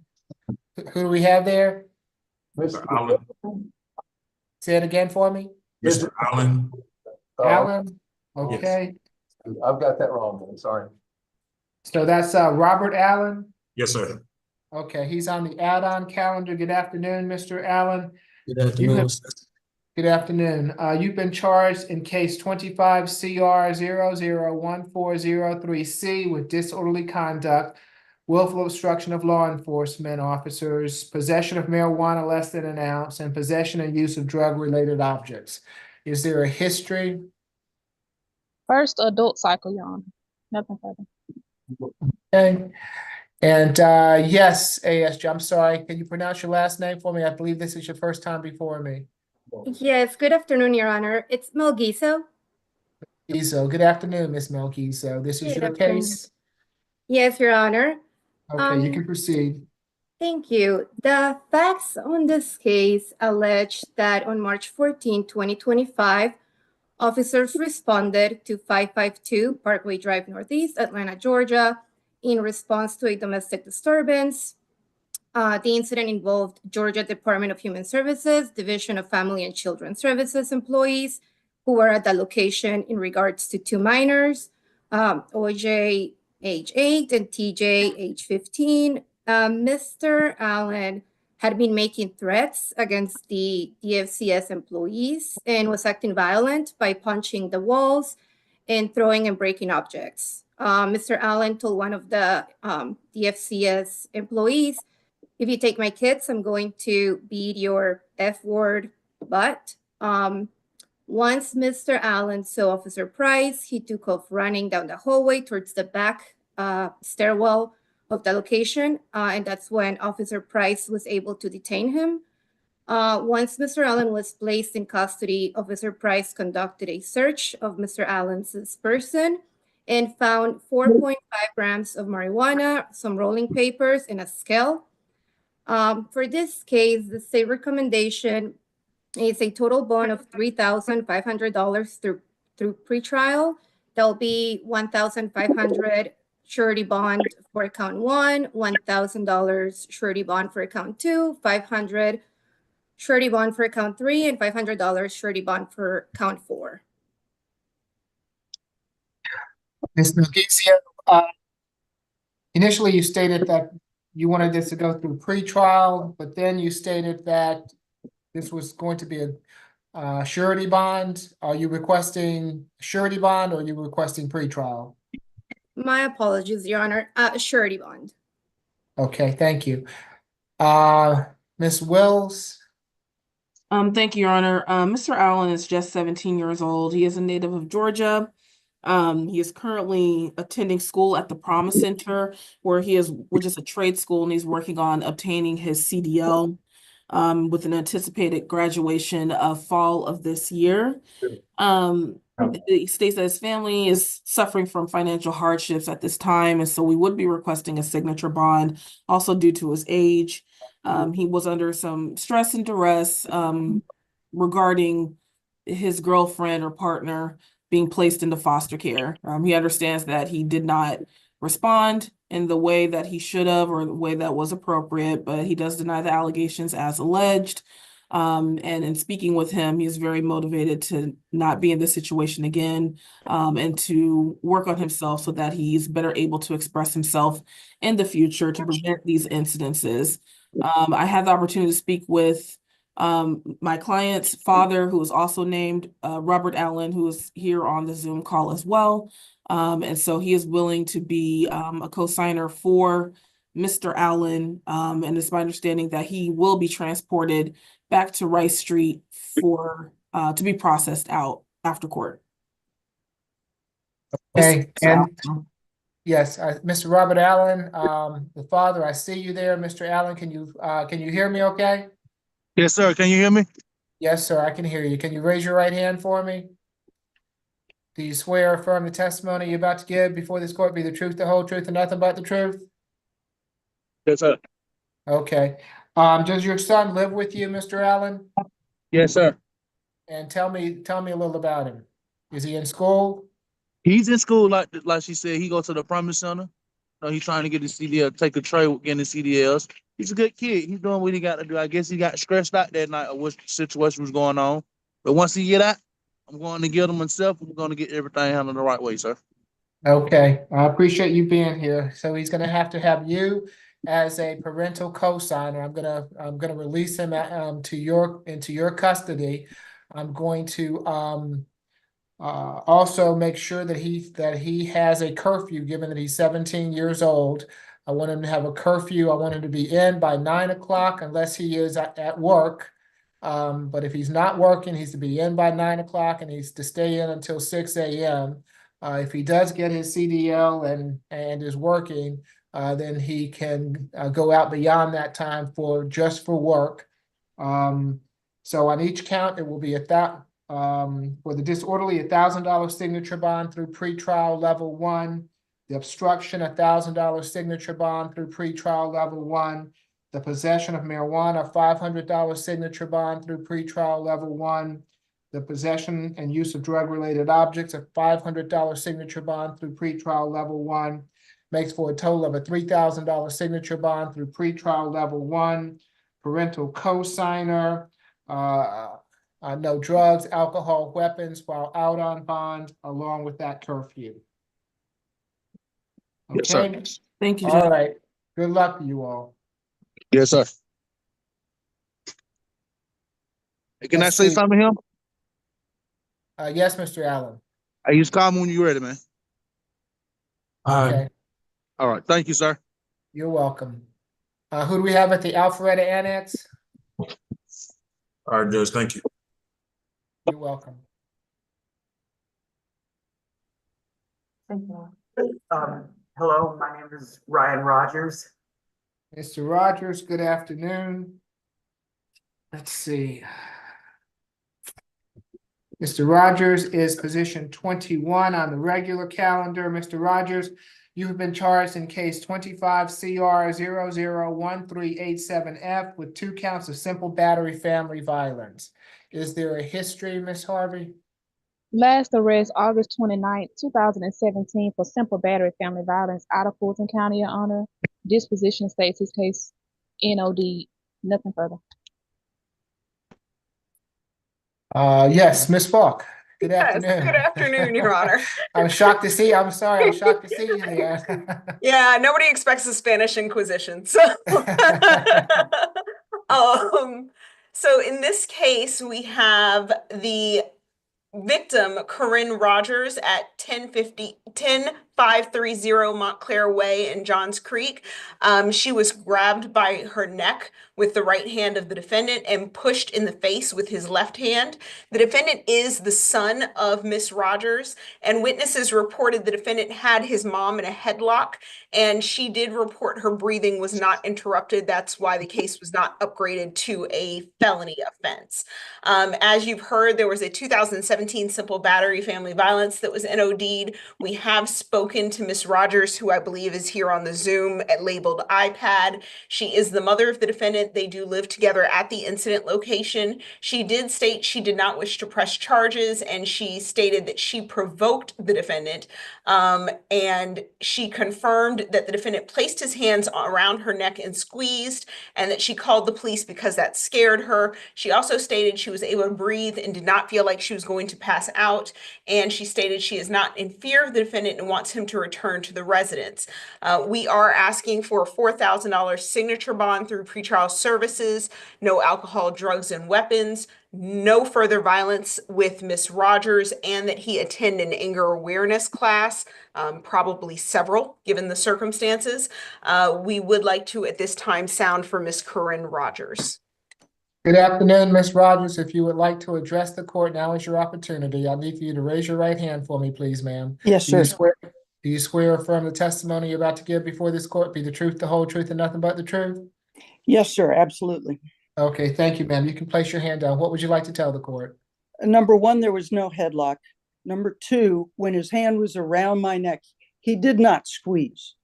Who do we have there? Mr. Allen. Say it again for me. Mr. Allen. Allen? Okay. I've got that wrong, man. Sorry. So that's Robert Allen? Yes, sir. Okay, he's on the add-on calendar. Good afternoon, Mr. Allen. Good afternoon. Good afternoon. You've been charged in case 25 CR 001403C with disorderly conduct, willful obstruction of law enforcement officers, possession of marijuana less than an ounce, and possession and use of drug-related objects. Is there a history? First adult cycle, Your Honor. Nothing further. Okay. And yes, ASJ, I'm sorry. Can you pronounce your last name for me? I believe this is your first time before me. Yes, good afternoon, Your Honor. It's Melgiso. Melgiso. Good afternoon, Miss Melgiso. This is Good your afternoon. case? Yes, Your Honor. Okay, you can proceed. Thank you. The facts on this case allege that on March 14, 2025, officers responded to 552 Parkway Drive Northeast, Atlanta, Georgia, in response to a domestic disturbance. The incident involved Georgia Department of Human Services, Division of Family and Children Services employees who were at the location in regards to two minors, OJ, age 8, and TJ, age 15. Mr. Allen had been making threats against the DFCS employees and was acting violent by punching the walls and throwing and breaking objects. Mr. Allen told one of the DFCS employees, "If you take my kids, I'm going to beat your F word butt." Once Mr. Allen saw Officer Price, he took off running down the hallway towards the back stairwell of the location, and that's when Officer Price was able to detain him. Once Mr. Allen was placed in custody, Officer Price conducted a search of Mr. Allen's person and found 4.5 grams of marijuana, some rolling papers, and a scale. For this case, the state recommendation is a total bond of $3,500 through pretrial. There'll be $1,500 surety bond for count 1, $1,000 surety bond for count 2, $500 surety bond for count 3, and $500 surety bond for count 4. Ms. Nabiev, initially you stated that you wanted this to go through pretrial, but then you stated that this was going to be a surety bond. Are you requesting surety bond or are you requesting pretrial? My apologies, Your Honor. Surety bond. Okay, thank you. Ms. Wills? Thank you, Your Honor. Mr. Allen is just 17 years old. He is a native of Georgia. He is currently attending school at the Promise Center, which is a trade school, and he's working on obtaining his CDL with an anticipated graduation of fall of this year. He states that his family is suffering from financial hardships at this time, and so we would be requesting a signature bond, also due to his age. He was under some stress and duress regarding his girlfriend or partner being placed into foster care. He understands that he did not respond in the way that he should have or the way that was appropriate, but he does deny the allegations as alleged. And in speaking with him, he's very motivated to not be in this situation again, and to work on himself so that he's better able to express himself in the future to prevent these incidences. I had the opportunity to speak with my client's father, who is also named Robert Allen, who is here on the Zoom call as well. And so he is willing to be a co-signer for Mr. Allen. And it's my understanding that he will be transported back to Rice Street for to be processed out after court. Okay, and yes, Mr. Robert Allen, the father, I see you there. Mr. Allen, can you hear me okay? Yes, sir. Can you hear me? Yes, sir, I can hear you. Can you raise your right hand for me? Do you swear or affirm the testimony you're about to give before this court be the truth, the whole truth, and nothing but the truth? Yes, sir. Okay. Does your son live with you, Mr. Allen? Yes, sir. And tell me a little about him. Is he in school? He's in school, like she said. He goes to the Promise Center. He's trying to get his CDL, take a trade with getting his CDLs. He's a good kid. He's doing what he got to do. I guess he got stressed out that night of what situation was going on. But once he get out, I'm going to get him himself. We're going to get everything handled the right way, sir. Okay, I appreciate you being here. So he's gonna have to have you as a parental co-signer. I'm gonna release him into your custody. I'm going to also make sure that he has a curfew, given that he's 17 years old. I want him to have a curfew. I want him to be in by 9 o'clock unless he is at work. But if he's not working, he's to be in by 9 o'clock and he's to stay in until 6 a.m. If he does get his CDL and is working, then he can go out beyond that time for work. So on each count, it will be for the disorderly, $1,000 signature bond through pretrial level 1. The obstruction, $1,000 signature bond through pretrial level 1. The possession of marijuana, $500 signature bond through pretrial level 1. The possession and use of drug-related objects, a $500 signature bond through pretrial level 1. Makes for a total of a $3,000 signature bond through pretrial level 1. Parental co-signer, no drugs, alcohol, weapons while out on bond, along with that curfew. Yes, sir. Okay. Thank you, All Judge. right. Good luck to you all. Yes, sir. Hey, can I say something to him? Yes, Mr. Allen. Hey, just call me when you're ready, man. Okay, All right. Thank you, sir. you're welcome. Who do we have at the Alpharetta Annex? All right, Judge, thank you. You're welcome. Hello, my name is Ryan Rogers. Mr. Rogers, good afternoon. Let's see. Mr. Rogers is position 21 on the regular calendar. Mr. Rogers, you have been charged in case 25 CR 001387F with 2 counts of simple battery family violence. Is there a history, Ms. Harvey? Last arrest August 29th, 2017 for simple battery family violence out of Fulton County, Your Honor. Disposition states his case NOD, nothing further. Yes, Ms. Falk. Good Yes, afternoon. good afternoon, Your Honor. I'm shocked to see, I'm sorry, I'm shocked to see you there. Yeah, nobody expects the Spanish Inquisition, so. So in this case, we have the victim, Corinne Rogers, at 10530 Montclair Way in Johns Creek. She was grabbed by her neck with the right hand of the defendant and pushed in the face with his left hand. The defendant is the son of Miss Rogers, and witnesses reported the defendant had his mom in a headlock, and she did report her breathing was not interrupted. That's why the case was not upgraded to a felony offense. As you've heard, there was a 2017 simple battery family violence that was NOD'd. We have spoken to Miss Rogers, who I believe is here on the Zoom labeled iPad. She is the mother of the defendant. They do live together at the incident location. She did state she did not wish to press charges, and she stated that she provoked the defendant. And she confirmed that the defendant placed his hands around her neck and squeezed, and that she called the police because that scared her. She also stated she was able to breathe and did not feel like she was going to pass out. And she stated she is not in fear of the defendant and wants him to return to the residence. We are asking for a $4,000 signature bond through pretrial services, no alcohol, drugs, and weapons, no further violence with Miss Rogers, and that he attend an anger awareness class, probably several, given the circumstances. We would like to, at this time, sound for Miss Corinne Rogers. Good afternoon, Ms. Rogers. If you would like to address the court, now is your opportunity. I'll need for you to raise your right hand for me, please, ma'am. Yes, Do you sir. do you swear or affirm the testimony you're about to give before this court be the truth, the whole truth, and nothing but the truth? Yes, sir, absolutely. Okay, thank you, ma'am. You can place your hand down. What would you like to tell the court? Number one, there was no headlock. Number two, when his hand was around my neck, he did not squeeze.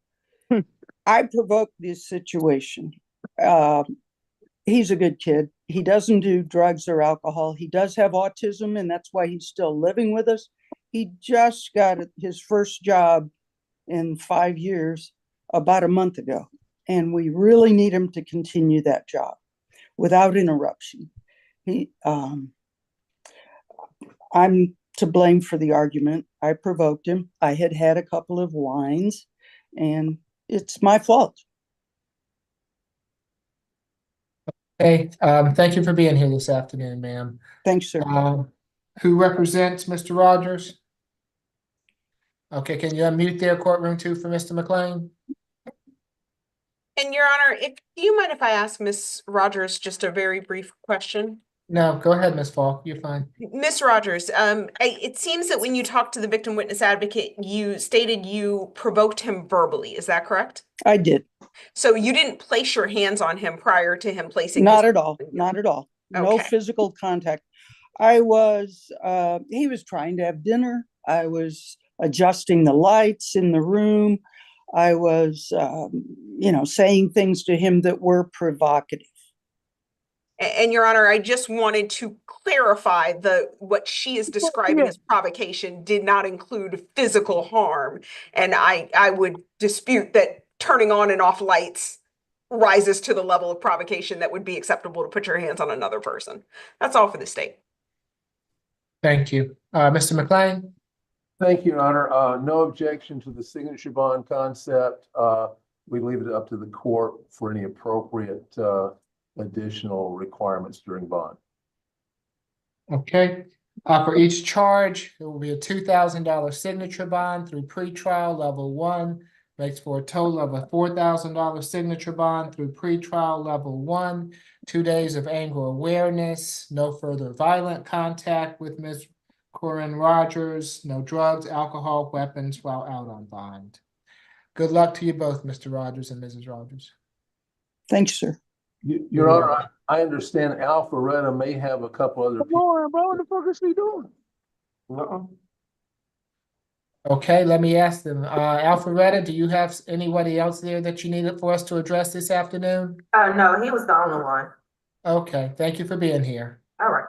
I provoked this situation. He's a good kid. He doesn't do drugs or alcohol. He does have autism, and that's why he's still living with us. He just got his first job in 5 years about a month ago, and we really need him to continue that job without interruption. I'm to blame for the argument. I provoked him. I had had a couple of wines, and it's my fault. Hey, thank you for being here this afternoon, ma'am. Thanks, sir. Who represents Mr. Rogers? Okay, can you unmute their courtroom too for Mr. McLean? And Your Honor, do you mind if I ask Miss Rogers just a very brief question? No, go ahead, Ms. Falk. You're fine. Miss Rogers, it seems that when you talked to the victim witness advocate, you stated you provoked him verbally. Is that correct? I did. So you didn't place your hands on him prior to him placing Not his at all. Not at all. No Okay. physical contact. He was trying to have dinner. I was adjusting the lights in the room. I was, saying things to him that were provocative. And Your Honor, I just wanted to clarify what she is describing as provocation did not include physical harm. And I would dispute that turning on and off lights rises to the level of provocation that would be acceptable to put your hands on another person. That's all for the state. Thank you. Mr. McLean? Thank you, Your Honor. No objection to the signature bond concept. We leave it up to the court for any appropriate additional requirements during bond. Okay. For each charge, there will be a $2,000 signature bond through pretrial level 1, makes for a total of a $4,000 signature bond through pretrial level 1, 2 days of anger awareness, no further violent contact with Ms. Corinne Rogers, no drugs, alcohol, weapons while out on bond. Good luck to you both, Mr. Rogers and Mrs. Rogers. Thank you, sir. Your Honor, I understand Alpharetta may have a couple other Come people. on, bro. What the fuck is she doing? Okay, let me ask them. Alpharetta, do you have anybody else there that you needed for us to address this afternoon? No, he was the only one. Okay, thank you for being here. All right.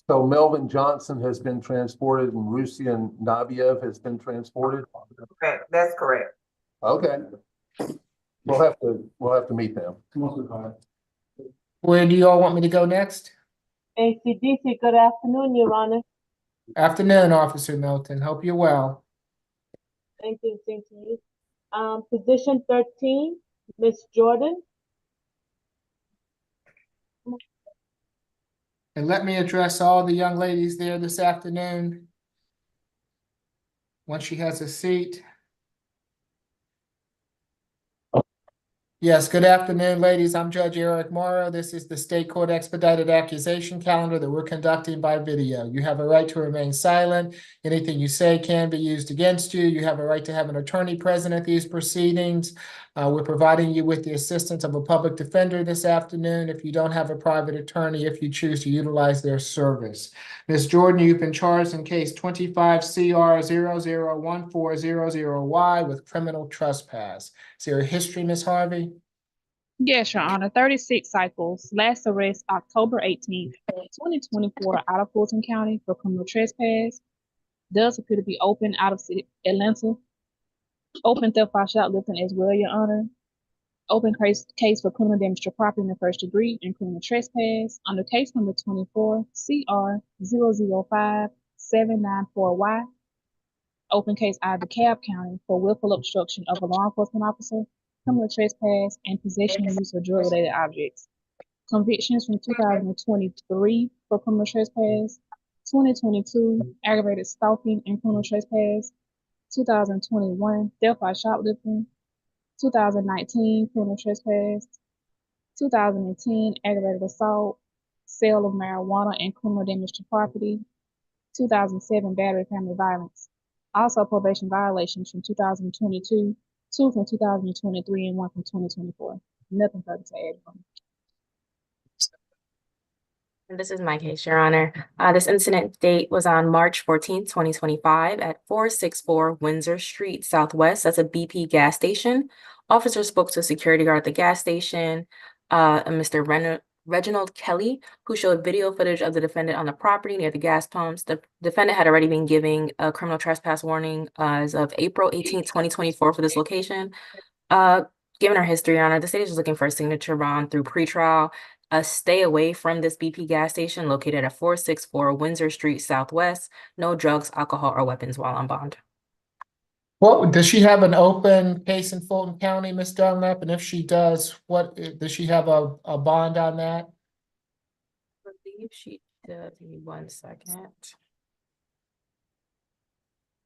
So Melvin Johnson has been transported and Rusian Nabiev has been transported? Okay, that's correct. Okay. We'll have to meet them. Where do you all want me to go next? ACDC, good afternoon, Your Honor. Afternoon, Officer Milton. Hope you're well. Thank you, same to you. Position 13, Miss Jordan. And let me address all the young ladies there this afternoon. Once she has a seat. Yes, good afternoon, ladies. I'm Judge Eric Morrow. This is the State Court Expedited Accusation Calendar that we're conducting by video. You have a right to remain silent. Anything you say can be used against you. You have a right to have an attorney present at these proceedings. We're providing you with the assistance of a public defender this afternoon if you don't have a private attorney, if you choose to utilize their service. Ms. Jordan, you've been charged in case 25 CR 001400Y with criminal trespass. Is there a history, Ms. Harvey? Yes, Your Honor. 36 cycles. Last arrest October 18th, 2024 out of Fulton County for criminal trespass. Does appear to be open out of Atlanta. Open theft by shoplifting as well, Your Honor. Open case for criminal damage to property in the first degree and criminal trespass under case number 24 CR 005-794Y. Open case out of DeKalb County for willful obstruction of a law enforcement officer, criminal trespass, and possession and use of drug-related objects. Convictions from 2023 for criminal trespass, 2022 aggravated stalking and criminal trespass, 2021 theft by shoplifting, 2019 criminal trespass, 2010 aggravated assault, sale of marijuana and criminal damage to property, 2007 battery family violence. Also probation violations from 2022, 2 from 2023, and 1 from 2024. Nothing further to add. This is my case, Your Honor. This incident date was on March 14th, 2025 at 464 Windsor Street Southwest. That's a BP gas station. Officer spoke to a security guard at the gas station, Mr. Reginald Kelly, who showed video footage of the defendant on the property near the gas pumps. The defendant had already been giving a criminal trespass warning as of April 18th, 2024 for this location. Given our history, Your Honor, the state is looking for a signature bond through pretrial. Stay away from this BP gas station located at 464 Windsor Street Southwest. No drugs, alcohol, or weapons while on bond. Well, does she have an open case in Fulton County, Ms. Dunlap? And if she does, what does she have a bond on that? I believe she did. Give me 1 second.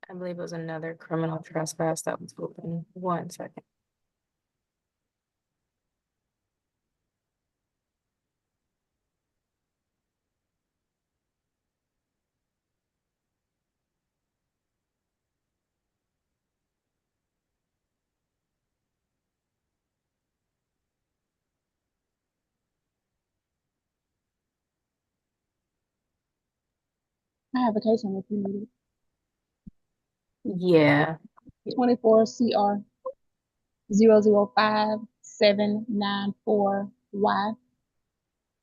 I believe it was another criminal trespass that was open. 1 second. I have a case on if you need it. Yeah. 24 CR 005-794Y.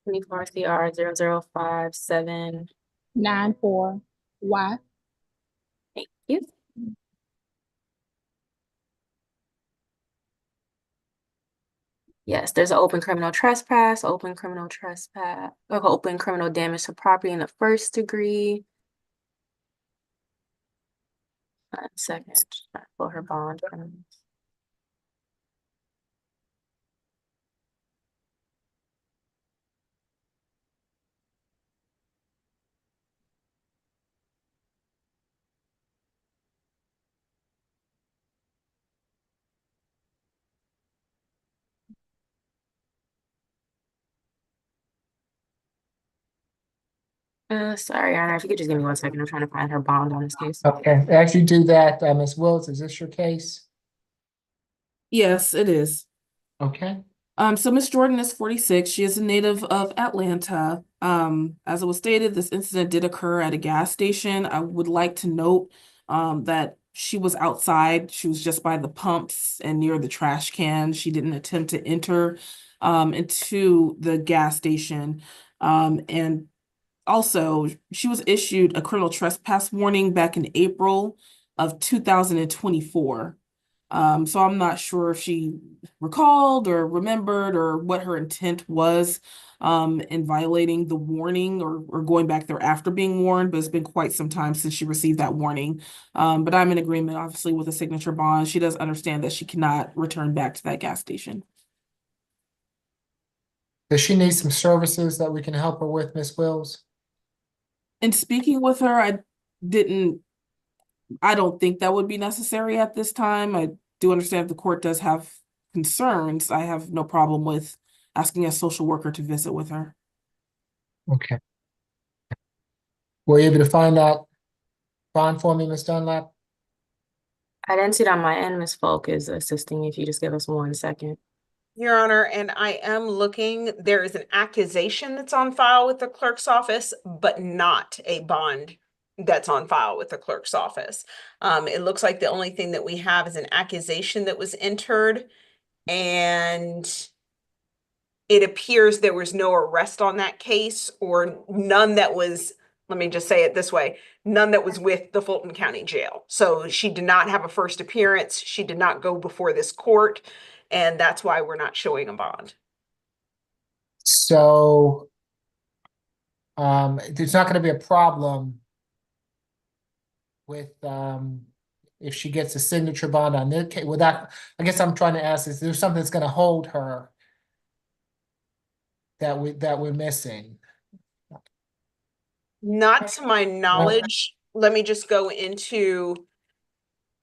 24 CR 005-7. 94Y. Thank you. Yes, there's an open criminal trespass, open criminal damage to property in the first degree. 1 second, trying to pull her bond. Sorry, Your Honor, if you could just give me 1 second, I'm trying to find her bond on this case. Okay, as you do that, Ms. Wills, is this your case? Yes, it is. Okay, So Miss Jordan is 46. She is a native of Atlanta. As it was stated, this incident did occur at a gas station. I would like to note that she was outside. She was just by the pumps and near the trash can. She didn't attempt to enter into the gas station. And also, she was issued a criminal trespass warning back in April of 2024. So I'm not sure if she recalled or remembered or what her intent was in violating the warning or going back there after being warned, but it's been quite some time since she received that warning. But I'm in agreement, obviously, with a signature bond. She does understand that she cannot return back to that gas station. does she need some services that we can help her with, Ms. Wills? In speaking with her, I don't think that would be necessary at this time. I do understand if the court does have concerns. I have no problem with asking a social worker to visit with her. Okay. Were you able to find that bond for me, Ms. Dunlap? I didn't see it on my end. Ms. Falk is assisting. If you just give us 1 second. Your Honor, and I am looking, there is an accusation that's on file with the clerk's office, but not a bond that's on file with the clerk's office. It looks like the only thing that we have is an accusation that was entered, and it appears there was no arrest on that case, or none that was, let me just say it this way, none that was with the Fulton County Jail. So she did not have a first appearance. She did not go before this court, and that's why we're not showing a bond. So there's not going to be a problem with if she gets a signature bond on this case. Without, I guess I'm trying to ask, is there something that's going to hold her that we're missing? Not to my knowledge. Let me just go into,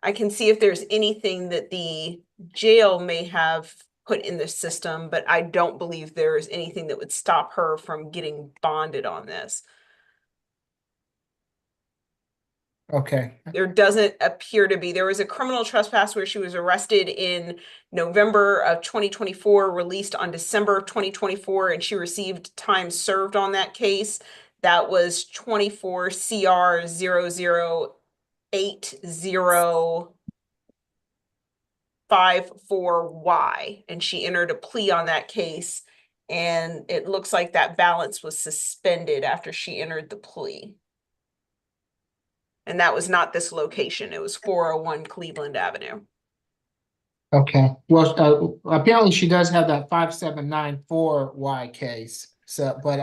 I can see if there's anything that the jail may have put in the system, but I don't believe there is anything that would stop her from getting bonded on this. Okay. There doesn't appear to be. There was a criminal trespass where she was arrested in November of 2024, released on December 2024, and she received time served on that case. That was 24 CR 008054Y, and she entered a plea on that case, and it looks like that balance was suspended after she entered the plea. And that was not this location. It was 401 Cleveland Avenue. Okay. Well, apparently she does have that 5794Y case. So, but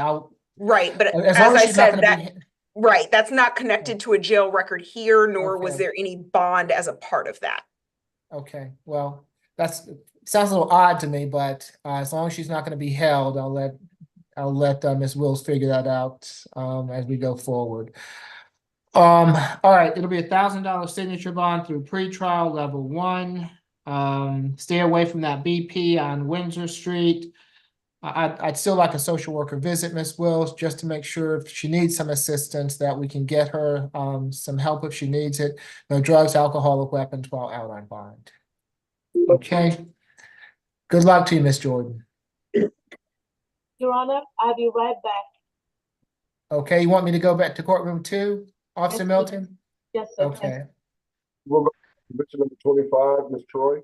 right. But as I she's not said, gonna right, that's not connected to a jail record here, nor was Okay. there any bond as a part of that. Okay. Well, sounds a little odd to me, but as long as she's not going to be held, I'll let Ms. Wills figure that out as we go forward. All right, it'll be $1,000 signature bond through pretrial level 1. Stay away from that BP on Windsor Street. I'd still like a social worker visit, Ms. Wills, just to make sure if she needs some assistance that we can get her some help if she needs it. No drugs, alcohol, or weapons while out on bond. Okay. Good luck to you, Miss Jordan. Your Honor, I'll be right back. Okay, you want me to go back to courtroom 2, Officer Yes, Milton? Yes, sir. Okay. We'll go to position number 25, Ms. Troy.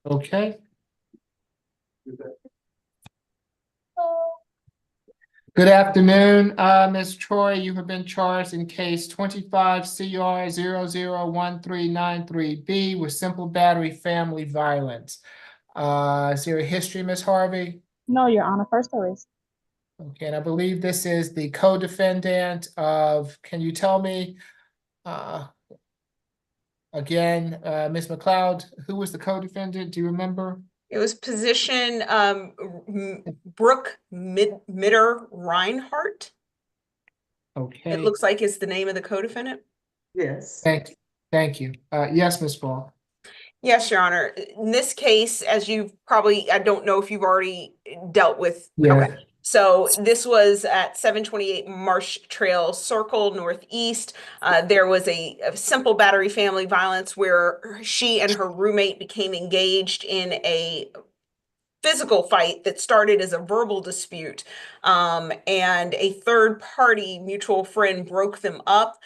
Okay. Good afternoon, Ms. Troy. You have been charged in case 25 CR 001393B with simple battery family violence. Is there a history, Ms. Harvey? No, Your Honor, first arrest. Okay, and I believe this is the co-defendant of, can you tell me, again, Ms. McLeod, who was the co-defendant? Do you remember? It was position Brooke Mitter Reinhardt. Okay. It looks like it's the name of the co-defendant. Yes. Thank you. Yes, Ms. Paul. Yes, Your Honor. In this case, as you've probably, I don't know if you've already dealt with. Yeah. Okay. So this was at 728 Marsh Trail Circle Northeast. There was a simple battery family violence where she and her roommate became engaged in a physical fight that started as a verbal dispute, and a third party mutual friend broke them up.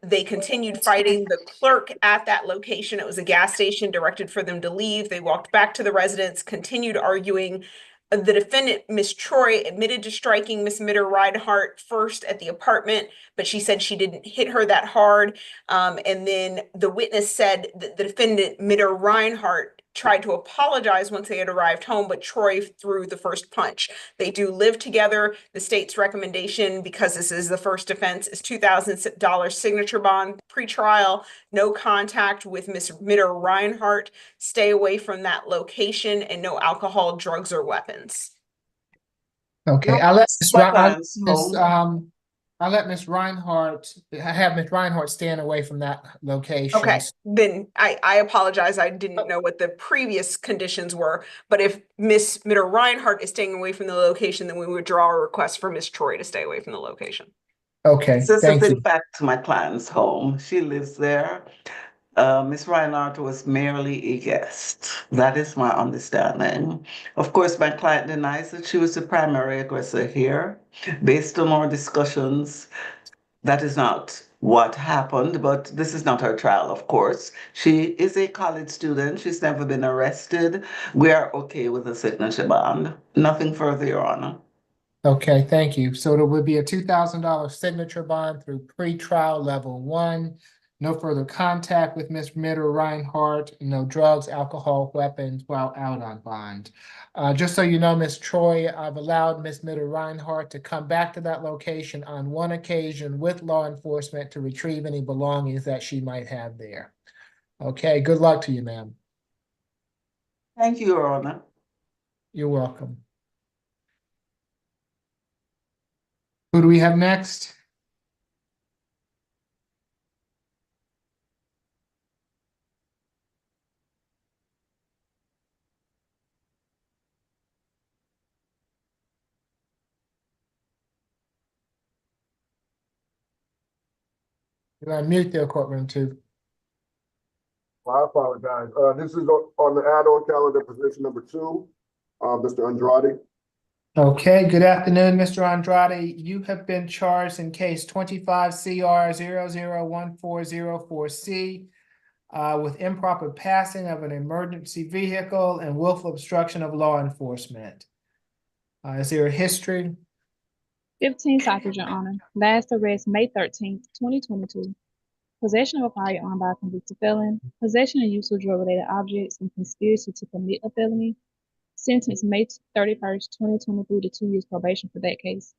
They continued fighting. The clerk at that location, it was a gas station, directed for them to leave. They walked back to the residence, continued arguing. The defendant, Miss Troy, admitted to striking Miss Reinhardt first at the apartment, but she said she didn't hit her that hard. And then the witness said that the defendant, Reinhardt, tried to apologize once they had arrived home, but Troy threw the first punch. They do live together. The state's recommendation, because this is the first offense, is $2,000 signature bond, pretrial, no contact with Miss Reinhardt, stay away from that location, and no alcohol, drugs, or weapons. Okay, I'll let Miss Reinhardt have Miss Reinhardt stand away from that location. Okay, then I apologize. I didn't know what the previous conditions were, but if Miss Reinhardt is staying away from the location, then we would draw a request for Miss Troy to stay away from the location. Okay, This thank is you. in fact my client's home. She lives there. Miss Reinhardt was merely a guest. That is my understanding. Of course, my client denies that she was the primary aggressor here. Based on our discussions, that is not what happened, but this is not her trial, of course. She is a college student. She's never been arrested. We are okay with a signature bond. Nothing further, Your Honor. Okay, thank you. So there would be a $2,000 signature bond through pre-trial level 1. No further contact with Ms. Reinhardt, no drugs, alcohol, weapons while out on bond. Just so you know, Ms. Troy, I've allowed Ms. Reinhardt to come back to that location on one occasion with law enforcement to retrieve any belongings that she might have there. Okay, good luck to you, ma'am. Thank you, Your Honor. You're welcome. Who do we have next? You're on mute there, courtroom 2. I apologize. This is on the add-on calendar, position number 2, Mr. Andrade. Okay, good afternoon, Mr. Andrade. You have been charged in case 25 CR 001404C with improper passing of an emergency vehicle and willful obstruction of law enforcement. Is there a history? 15 cycles, Your Honor. Last arrest May 13th, 2022. Possession of a firearm by a convicted felon, possession and use of drug-related objects, and conspiracy to commit a felony. Sentence May 31st, 2023 to 2 years probation for that case.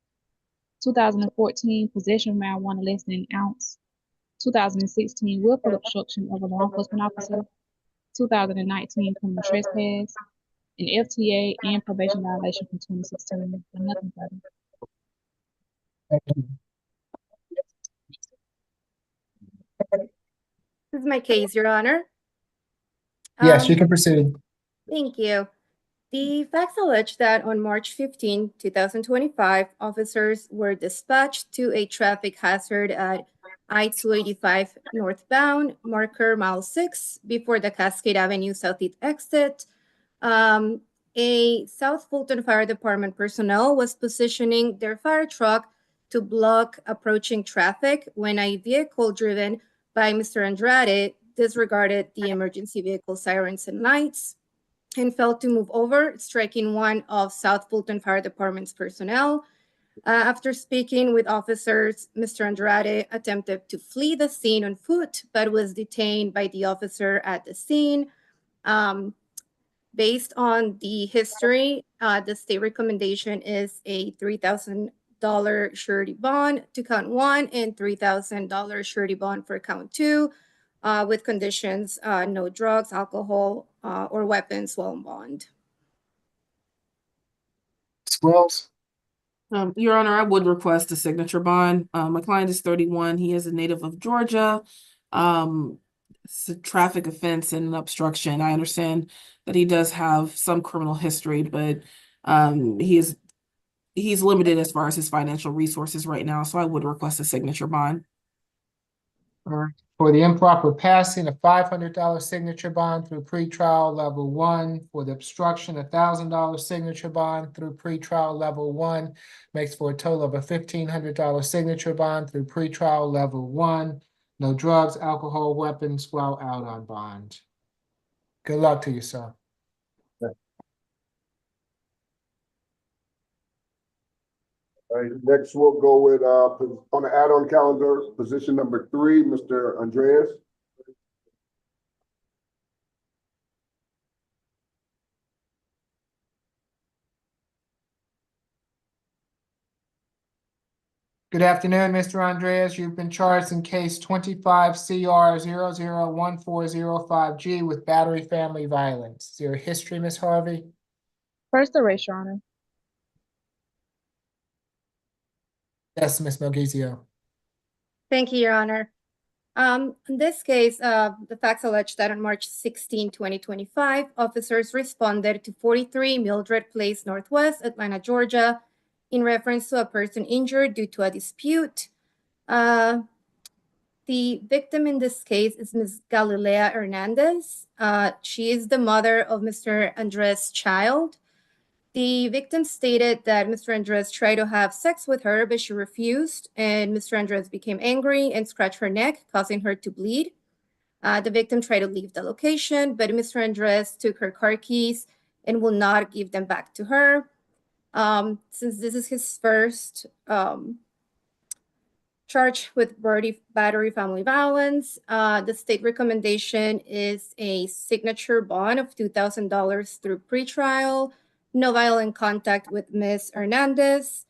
2014, possession of marijuana less than an ounce. 2016, willful obstruction of a law enforcement officer. 2019, criminal trespass. An FTA and probation violation from 2016, and nothing further. Thank you. This is my case, Your Honor. Yes, you can proceed. Thank you. The facts allege that on March 15, 2025, officers were dispatched to a traffic hazard at I-285 northbound, marker mile 6, before the Cascade Avenue Southeast exit. A South Fulton Fire Department personnel was positioning their fire truck to block approaching traffic when a vehicle driven by Mr. Andrade disregarded the emergency vehicle sirens and lights and failed to move over, striking one of South Fulton Fire Department's personnel. After speaking with officers, Mr. Andrade attempted to flee the scene on foot, but was detained by the officer at the scene. Based on the history, the state recommendation is a $3,000 surety bond to count 1 and $3,000 surety bond for count 2. With conditions, no drugs, alcohol, or weapons while on bond. Wells? Your Honor, I would request a signature bond. My client is 31. He is a native of Georgia. It's a traffic offense and an obstruction. I understand that he does have some criminal history, but he is he's limited as far as his financial resources right now, so I would request a signature bond. For the improper passing, a $500 signature bond through pretrial level 1. For the obstruction, a $1,000 signature bond through pretrial level 1. Makes for a total of a $1,500 signature bond through pretrial level 1. No drugs, alcohol, weapons while out on bond. Good luck to you, sir. All right, next we'll go with, on the add-on calendar, position number 3, Mr. Andreas. Good afternoon, Mr. Andreas. You've been charged in case 25 CR 001405G with battery family violence. Is there a history, Ms. Harvey? First arrest, Your Honor. Yes, Ms. Melgizio. Thank you, Your Honor. In this case, the facts allege that on March 16, 2025, officers responded to 43 Mildred Place Northwest, Atlanta, Georgia, in reference to a person injured due to a dispute. The victim in this case is Ms. Galilea Hernandez. She is the mother of Mr. Andres' child. The victim stated that Mr. Andres tried to have sex with her, but she refused, and Mr. Andres became angry and scratched her neck, causing her to bleed. The victim tried to leave the location, but Mr. Andres took her car keys and will not give them back to her. Since this is his first charge with battery family violence, the state recommendation is a signature bond of $2,000 through pretrial, no violent contact with Ms. Hernandez.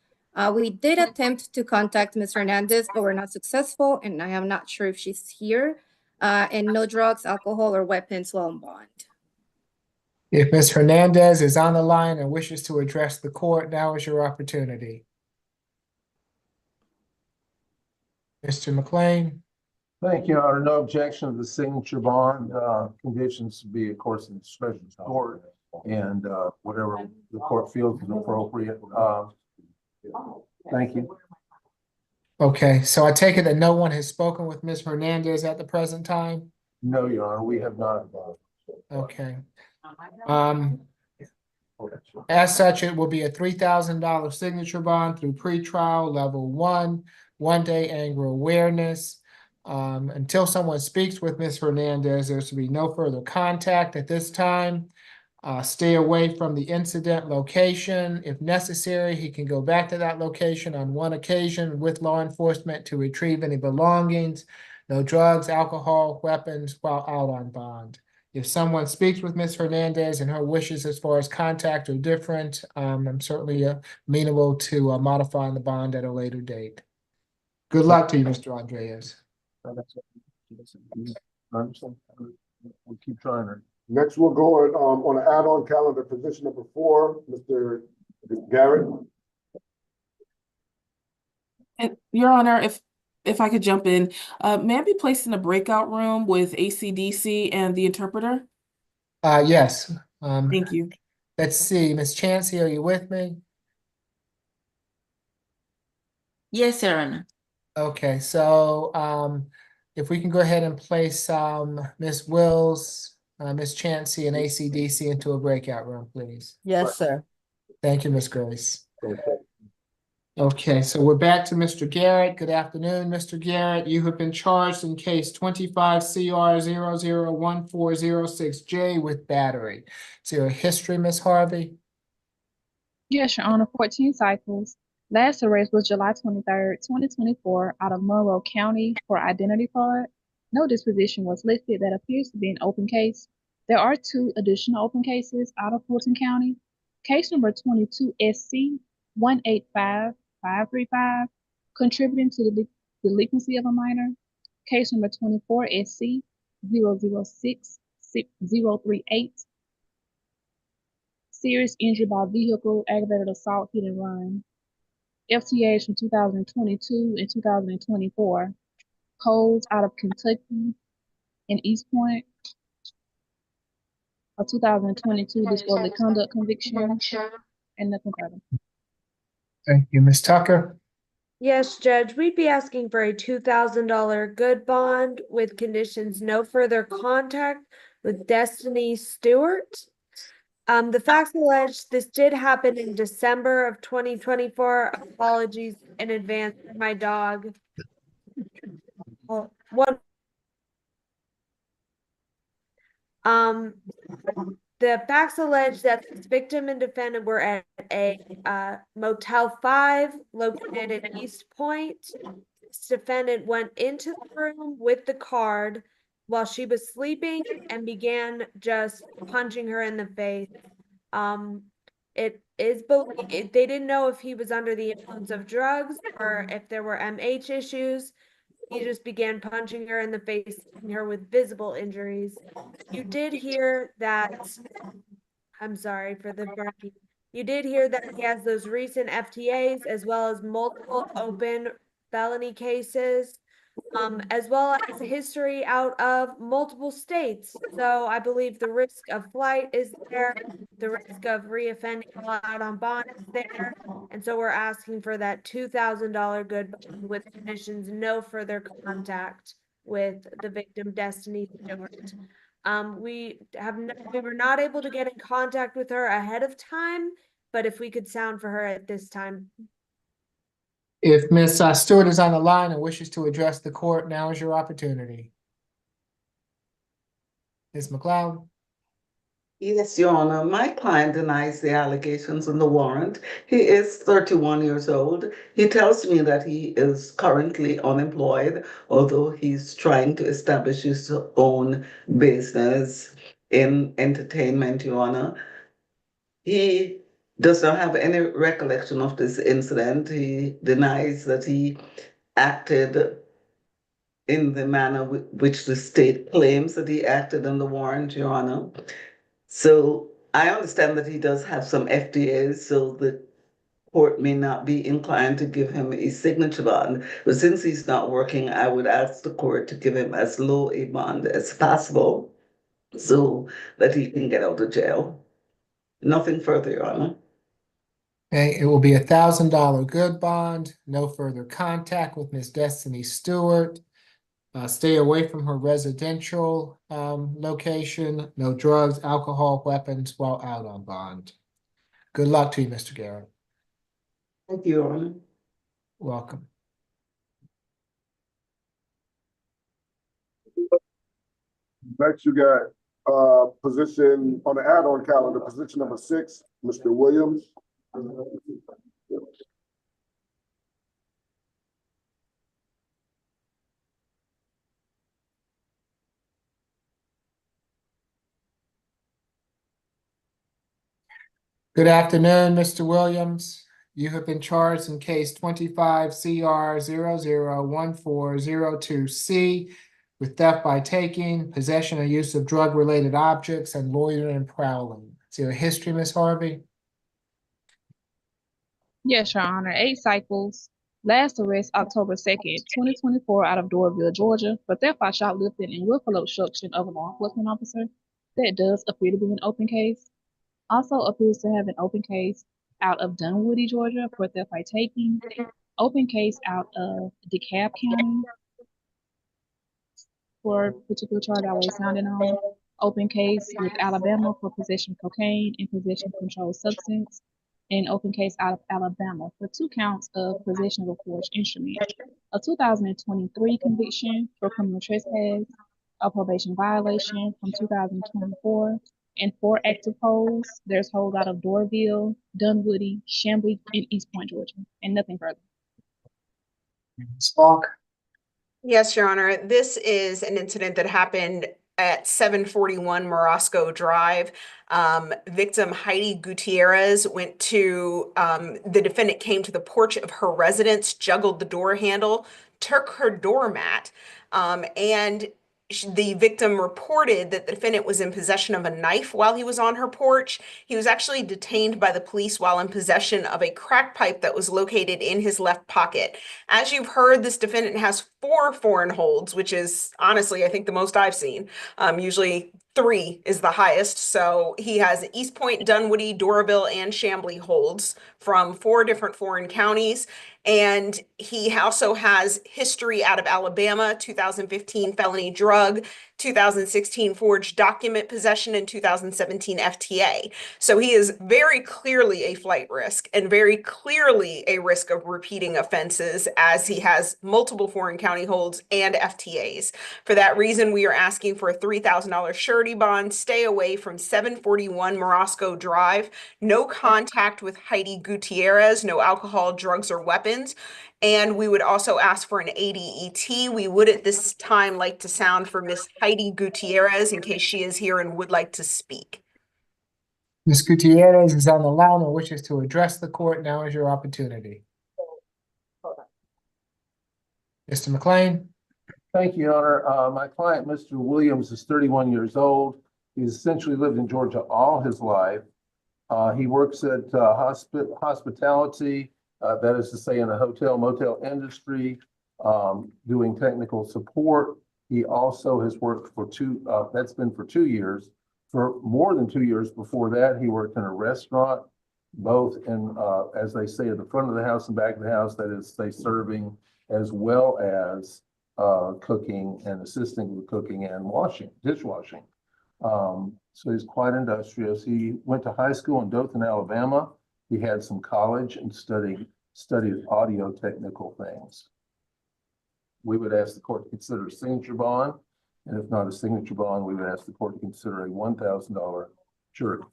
We did attempt to contact Ms. Hernandez, but we're not successful, and I am not sure if she's here. And no drugs, alcohol, or weapons while on bond. If Ms. Hernandez is on the line and wishes to address the court, now is your opportunity. Mr. McLean. Thank you, Your Honor. No objection to the signature bond. Conditions to be, of course, in discretion of the court and whatever the court feels is appropriate. Thank you. Okay, so I take it that no one has spoken with Ms. Hernandez at the present time? No, Your Honor, we have not. Okay. As such, it will be a $3,000 signature bond through pretrial level 1, 1-day anger awareness. Until someone speaks with Ms. Hernandez, there's to be no further contact at this time. Stay away from the incident location. If necessary, he can go back to that location on one occasion with law enforcement to retrieve any belongings. No drugs, alcohol, weapons while out on bond. If someone speaks with Ms. Hernandez and her wishes as far as contact are different, I'm certainly amenable to modifying the bond at a later date. Good luck to you, Mr. Andreas. We'll keep trying her. Next, we'll go on the add-on calendar, position number 4, Mr. Garrett. And Your Honor, if I could jump in, may I be placed in a breakout room with ACDC and the interpreter? Yes. Thank you. Let's see, Ms. Chancey, are you with me? Yes, Your Honor. Okay, so if we can go ahead and place Ms. Wills, Ms. Chancey, and ACDC into a breakout room, please. Yes, sir. Thank you, Ms. Grace. Okay, so we're back to Mr. Garrett. Good afternoon, Mr. Garrett. You have been charged in case 25 CR 001406J with battery. Is there a history, Ms. Harvey? Yes, Your Honor, 14 cycles. Last arrest was July 23rd, 2024, out of Monroe County for identity fraud. No disposition was listed. That appears to be an open case. There are 2 additional open cases out of Fulton County. Case number 22 SC 185535, contributing to the delinquency of a minor. Case number 24 SC 006038, serious injury by vehicle, aggravated assault, hit and run. FTAs from 2022 and 2024. Coles out of Kentucky and East Point. A 2022 disorderly conduct conviction and nothing further. Thank you, Ms. Tucker. Yes, Judge, we'd be asking for a $2,000 good bond with conditions no further contact with Destiny Stewart. The facts alleged this did happen in December of 2024. Apologies in advance for my dog. One. The facts allege that this victim and defendant were at a Motel 5 located in East Point. This defendant went into the room with the card while she was sleeping and began just punching her in the face. It is believed they didn't know if he was under the influence of drugs or if there were MH issues. He just began punching her in the face, leaving her with visible injuries. You did hear that. I'm sorry for the barking. You did hear that he has those recent FTAs as well as multiple open felony cases, as well as a history out of multiple states. So I believe the risk of flight is there, the risk of reoffending while out on bond is there. And so we're asking for that $2,000 good bond with conditions no further contact with the victim, Destiny Stewart. We were not able to get in contact with her ahead of time, but if we could sound for her at this time. If Ms. Stewart is on the line and wishes to address the court, now is your opportunity. Ms. McLeod? Yes, Your Honor. My client denies the allegations in the warrant. He is 31 years old. He tells me that he is currently unemployed, although he's trying to establish his own business in entertainment, Your Honor. He does not have any recollection of this incident. He denies that he acted in the manner which the state claims that he acted in the warrant, Your Honor. So I understand that he does have some FTAs, so the court may not be inclined to give him a signature bond. But since he's not working, I would ask the court to give him as low a bond as possible so that he can get out of jail. Nothing further, Your Honor. Okay, it will be $1,000 good bond, no further contact with Ms. Destiny Stewart. Stay away from her residential location, no drugs, alcohol, weapons while out on bond. Good luck to you, Mr. Garrett. Thank you, Your Honor. Welcome. Next, you got position on the add-on calendar, position number 6, Mr. Williams. Good afternoon, Mr. Williams. You have been charged in case 25 CR 001402C with theft by taking, possession or use of drug-related objects, and loitering and prowling. Is there a history, Ms. Harvey? Yes, Your Honor. 8 cycles. Last arrest October 2nd, 2024 out of Doraville, Georgia for theft by shoplifting and willful obstruction of a law enforcement officer. That does appear to be an open case. Also appears to have an open case out of Dunwoody, Georgia for theft by taking. Open case out of DeKalb County for a particular charge I was sounding on. Open case with Alabama for possession of cocaine and possession of controlled substance. And open case out of Alabama for 2 counts of possession of a forged instrument. A 2023 conviction for criminal trespass, a probation violation from 2024, and 4 active holds. There's holds out of Doraville, Dunwoody, Chamblee, and East Point, Georgia, and nothing further. Spock? Yes, Your Honor. This is an incident that happened at 741 Morosco Drive. Victim Heidi Gutierrez went to, the defendant came to the porch of her residence, juggled the door handle, took her doormat, and the victim reported that the defendant was in possession of a knife while he was on her porch. He was actually detained by the police while in possession of a crack pipe that was located in his left pocket. As you've heard, this defendant has 4 foreign holds, which is honestly, I think, the most I've seen. Usually 3 is the highest. So he has East Point, Dunwoody, Doraville, and Chambly holds from 4 different foreign counties. And he also has history out of Alabama, 2015 felony drug, 2016 forged document possession, and 2017 FTA. So he is very clearly a flight risk and very clearly a risk of repeating offenses, as he has multiple foreign county holds and FTAs. For that reason, we are asking for a $3,000 surety bond, stay away from 741 Morosco Drive, no contact with Heidi Gutierrez, no alcohol, drugs, or weapons. And we would also ask for an ADET. We would at this time like to sound for Miss Heidi Gutierrez in case she is here and would like to speak. Ms. Gutierrez is on the line and wishes to address the court. Now is your opportunity. Mr. McLean? Thank you, Your Honor. My client, Mr. Williams, is 31 years old. He's essentially lived in Georgia all his life. He works at hospitality, that is to say in the hotel motel industry, doing technical support. He also has worked for that's been for 2 years. For more than 2 years before that, he worked in a restaurant, both in, as they say, at the front of the house and back of the house, that is, say, serving, as well as cooking and assisting with cooking and dishwashing. So he's quite industrious. He went to high school in Dothan, Alabama. He had some college and studied audio technical things. We would ask the court to consider a signature bond, and if not a signature bond, we would ask the court to consider a $1,000 surety.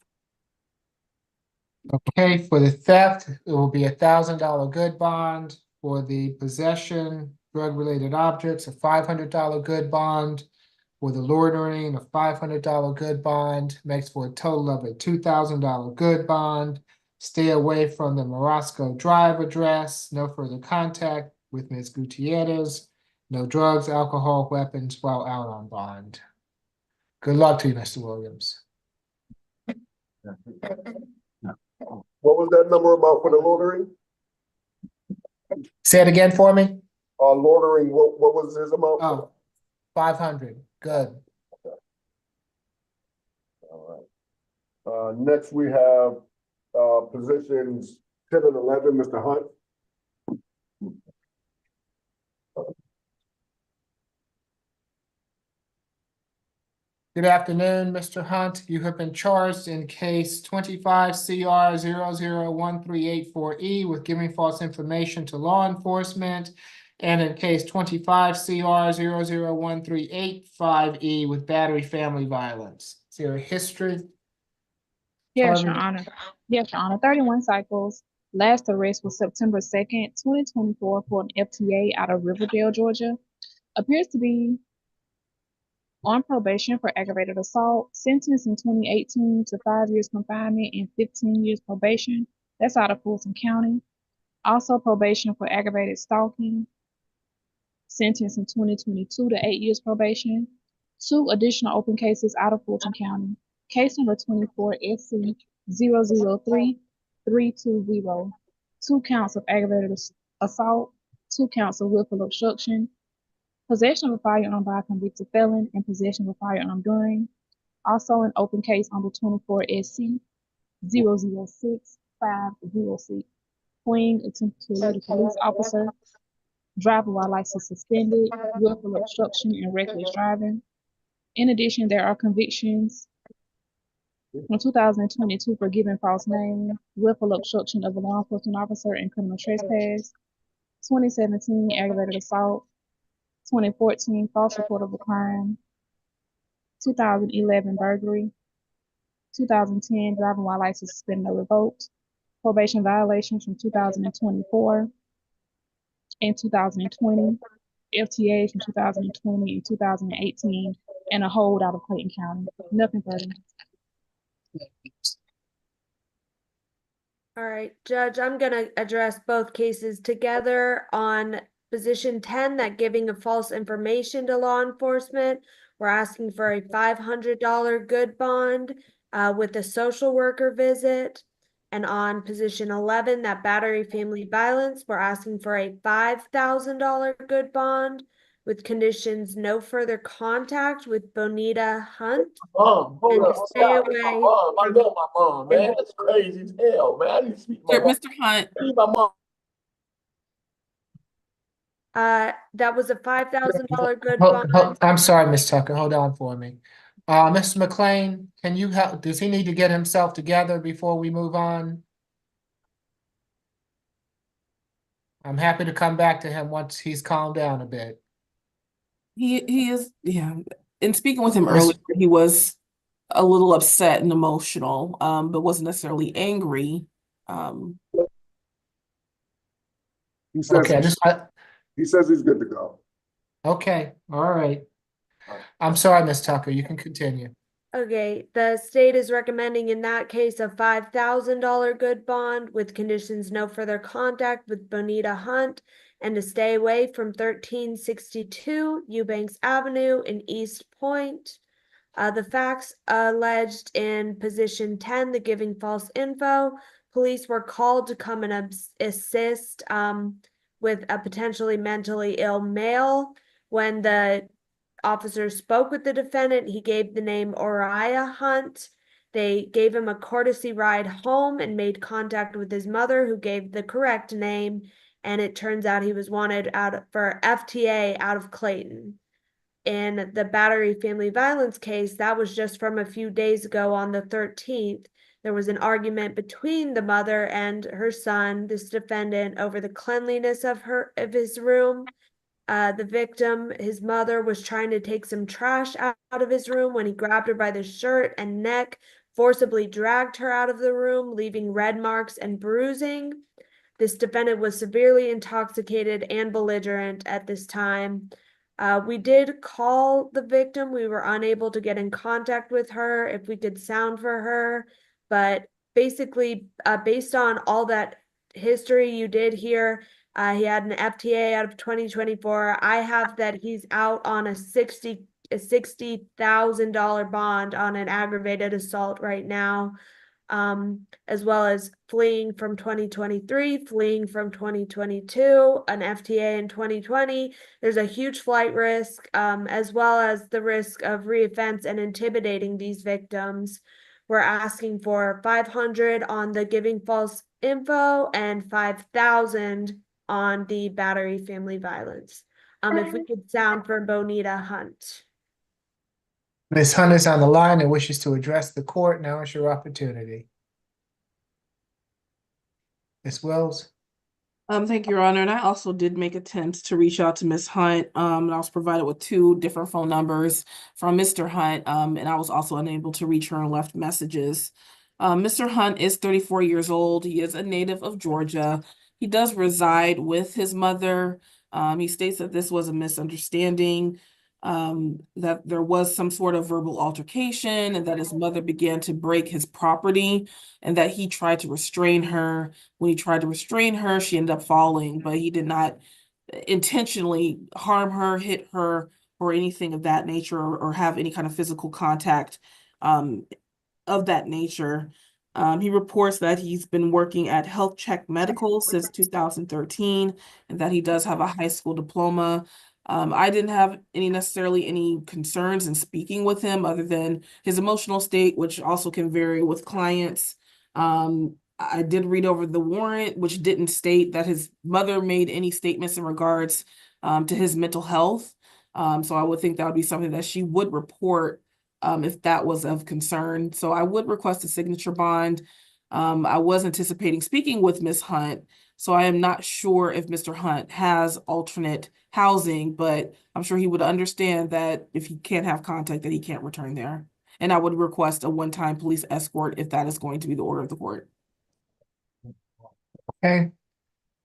Okay, for the theft, it will be $1,000 good bond. For the possession, drug-related objects, a $500 good bond. For the loitering, a $500 good bond, makes for a total of a $2,000 good bond. Stay away from the Morosco Drive address. No further contact with Ms. Gutierrez. No drugs, alcohol, weapons while out on bond. Good luck to you, Mr. Williams. What was that number about for the loitering? Say it again for me. Loitering, what was his amount? Oh, 500. Good. All right. Next we have positions 10 and 11, Mr. Hunt. Good afternoon, Mr. Hunt. You have been charged in case 25 CR 001384E with giving false information to law enforcement, and in case 25 CR 001385E with battery family violence. Is there a history? Yes, Your Honor. Yes, Your Honor. 31 cycles. Last arrest was September 2nd, 2024 for an FTA out of Riverdale, Georgia. Appears to be on probation for aggravated assault, sentenced in 2018 to 5 years confinement and 15 years probation. That's out of Fulton County. Also probation for aggravated stalking, sentenced in 2022 to 8 years probation. 2 additional open cases out of Fulton County. Case number 24 SC 003320. 2 counts of aggravated assault, 2 counts of willful obstruction, possession of a firearm by a convicted felon, and possession of a firearm during. Also an open case under 24 SC 006506. Fleeing, attempt to elude a police officer, driver while license suspended, willful obstruction, and reckless driving. In addition, there are convictions from 2022 for giving false name, willful obstruction of a law enforcement officer, and criminal trespass. 2017 aggravated assault. 2014 false report of a crime. 2011 burglary. 2010 driving while license suspended or revoked. Probation violations from 2024 and 2020. FTAs from 2020 and 2018, and a hold out of Clayton County. Nothing further. All right, Judge, I'm gonna address both cases together. On position 10, that giving of false information to law enforcement, we're asking for a $500 good bond with a social worker visit. And on position 11, that battery family violence, we're asking for a $5,000 good bond with conditions no further contact with Bonita Hunt. Mom, hold And up. to Stop. stay That's my away mom. I from- love my mom, man. That's crazy as hell, man. I need to speak to my mom. Mr. Hunt, I need my mom. That was a $5,000 good Hold, bond. I'm sorry, Ms. Tucker, hold on for me. Mr. McLean, can you help, does he need to get himself together before we move on? I'm happy to come back to him once he's calmed down a bit. he is, yeah. In speaking with him earlier, he was a little upset and emotional, but wasn't necessarily angry. He says, Okay, he says he's good to go. okay, all right. I'm sorry, Ms. Tucker, you can continue. Okay, the state is recommending in that case a $5,000 good bond with conditions no further contact with Bonita Hunt and to stay away from 1362 Eubanks Avenue in East Point. The facts alleged in position 10, the giving false info, police were called to come and assist with a potentially mentally ill male. When the officers spoke with the defendant, he gave the name Uriah Hunt. They gave him a courtesy ride home and made contact with his mother, who gave the correct name. And it turns out he was wanted for FTA out of Clayton. In the battery family violence case, that was just from a few days ago on the 13th. There was an argument between the mother and her son, this defendant, over the cleanliness of his room. The victim, his mother, was trying to take some trash out of his room when he grabbed her by the shirt and neck, forcibly dragged her out of the room, leaving red marks and bruising. This defendant was severely intoxicated and belligerent at this time. We did call the victim. We were unable to get in contact with her if we could sound for her. But basically, based on all that history you did hear, he had an FTA out of 2024. I have that he's out on a $60,000 bond on an aggravated assault right now. As well as fleeing from 2023, fleeing from 2022, an FTA in 2020. There's a huge flight risk, as well as the risk of reoffense and intimidating these victims. We're asking for 500 on the giving false info and 5,000 on the battery family violence. If we could sound for Bonita Hunt. Ms. Hunt is on the line and wishes to address the court. Now is your opportunity. Ms. Wells? Thank you, Your Honor. And I also did make attempts to reach out to Ms. Hunt. And I was provided with 2 different phone numbers from Mr. Hunt. And I was also unable to reach her and left messages. Mr. Hunt is 34 years old. He is a native of Georgia. He does reside with his mother. He states that this was a misunderstanding, that there was some sort of verbal altercation and that his mother began to break his property and that he tried to restrain her. When he tried to restrain her, she ended up falling, but he did not intentionally harm her, hit her, or anything of that nature, or have any kind of physical contact of that nature. He reports that he's been working at Health Check Medical since 2013 and that he does have a high school diploma. I didn't have necessarily any concerns in speaking with him other than his emotional state, which also can vary with clients. I did read over the warrant, which didn't state that his mother made any statements in regards to his mental health. So I would think that would be something that she would report if that was of concern. So I would request a signature bond. I was anticipating speaking with Ms. Hunt, so I am not sure if Mr. Hunt has alternate housing, but I'm sure he would understand that if he can't have contact, that he can't return there. And I would request a one-time police escort if that is going to be the order of the court. Okay.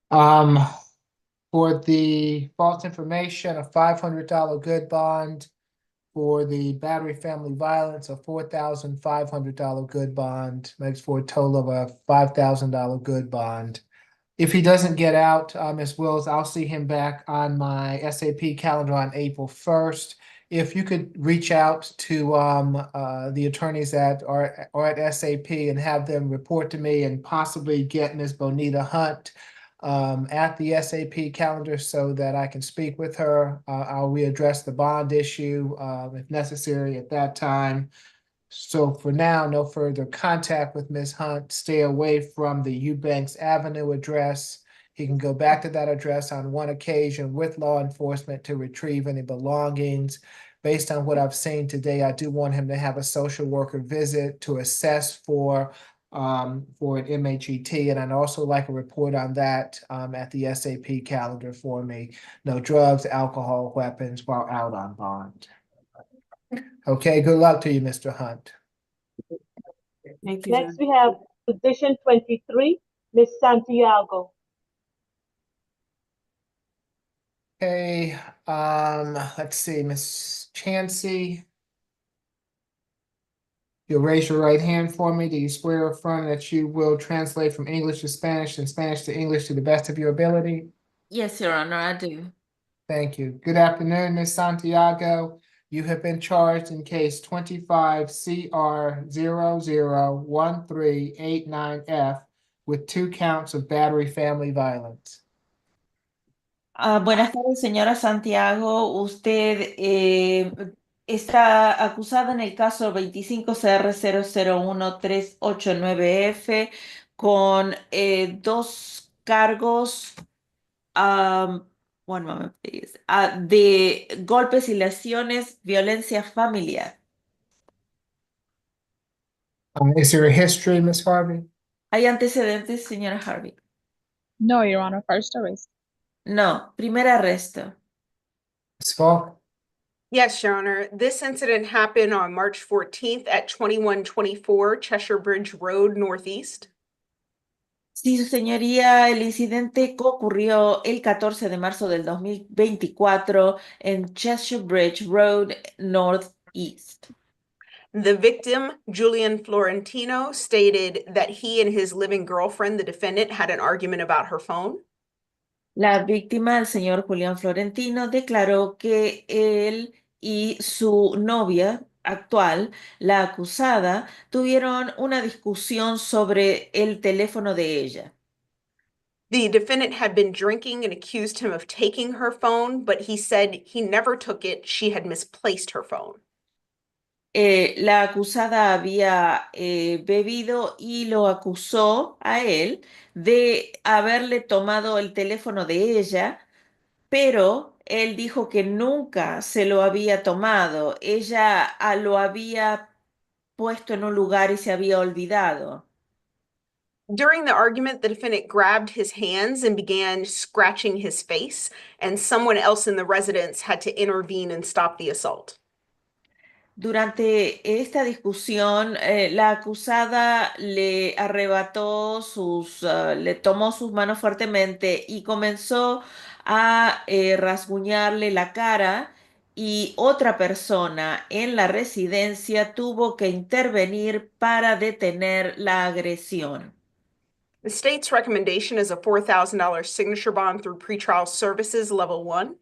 For the false information, a $500 good bond. For the battery family violence, a $4,500 good bond, makes for a total of a $5,000 good bond. If he doesn't get out, Ms. Wills, I'll see him back on my SAP calendar on April 1st. If you could reach out to the attorneys that are at SAP and have them report to me and possibly get Ms. Bonita Hunt at the SAP calendar so that I can speak with her. I'll readdress the bond issue, if necessary at that time. So for now, no further contact with Ms. Hunt. Stay away from the Eubanks Avenue address. He can go back to that address on one occasion with law enforcement to retrieve any belongings. Based on what I've seen today, I do want him to have a social worker visit to assess for an MHET, and I'd also like a report on that at the SAP calendar for me. No drugs, alcohol, weapons while out on bond. Okay, good luck to you, Mr. Hunt. Thank you, Next, Judge. we have position 23, Ms. Santiago. Okay, let's see, Miss Chansey. You'll raise your right hand for me. Do you swear or affirm that you will translate from English to Spanish and Spanish to English to the best of your ability? Yes, Your Honor, I do. Thank you. Good afternoon, Ms. Santiago. You have been charged in case 25 CR 001389F with 2 counts of battery family violence. Buenas tardes, señora Santiago. Usted está acusada en el caso 25CR001389F con 2 cargos, one moment, please, de golpes y lesiones, violencia familiar. Is there a history, Ms. Harvey? ¿Hay antecedentes, señora Harvey? No, Your Honor, first arrest. No, primer arresto. Ms. Falk? Yes, Your Honor. This incident happened on March 14th at 2124 Cheshire Bridge Road, Northeast. Sí, su señoría, el incidente ocurrió el 14 de marzo del 2024 en Cheshire Bridge Road, Northeast. The victim, Julian Florentino, stated that he and his living girlfriend, the defendant, had an argument about her phone. La víctima, el señor Julián Florentino, declaró que él y su novia actual, la acusada, tuvieron una discusión sobre el teléfono de ella. The defendant had been drinking and accused him of taking her phone, but he said he never took it. She had misplaced her phone. La acusada había bebido y lo acusó a él de haberle tomado el teléfono de ella, pero él dijo que nunca se lo había tomado. Ella lo había puesto en un lugar y se había olvidado. During the argument, the defendant grabbed his hands and began scratching his face, and someone else in the residence had to intervene and stop the assault. Durante esta discusión, la acusada le arrebató le tomó sus manos fuertemente y comenzó a rasguñarle la cara, y otra persona en la residencia tuvo que intervenir para detener la agresión. The state's recommendation is a $4,000 signature bond through pretrial services level 1.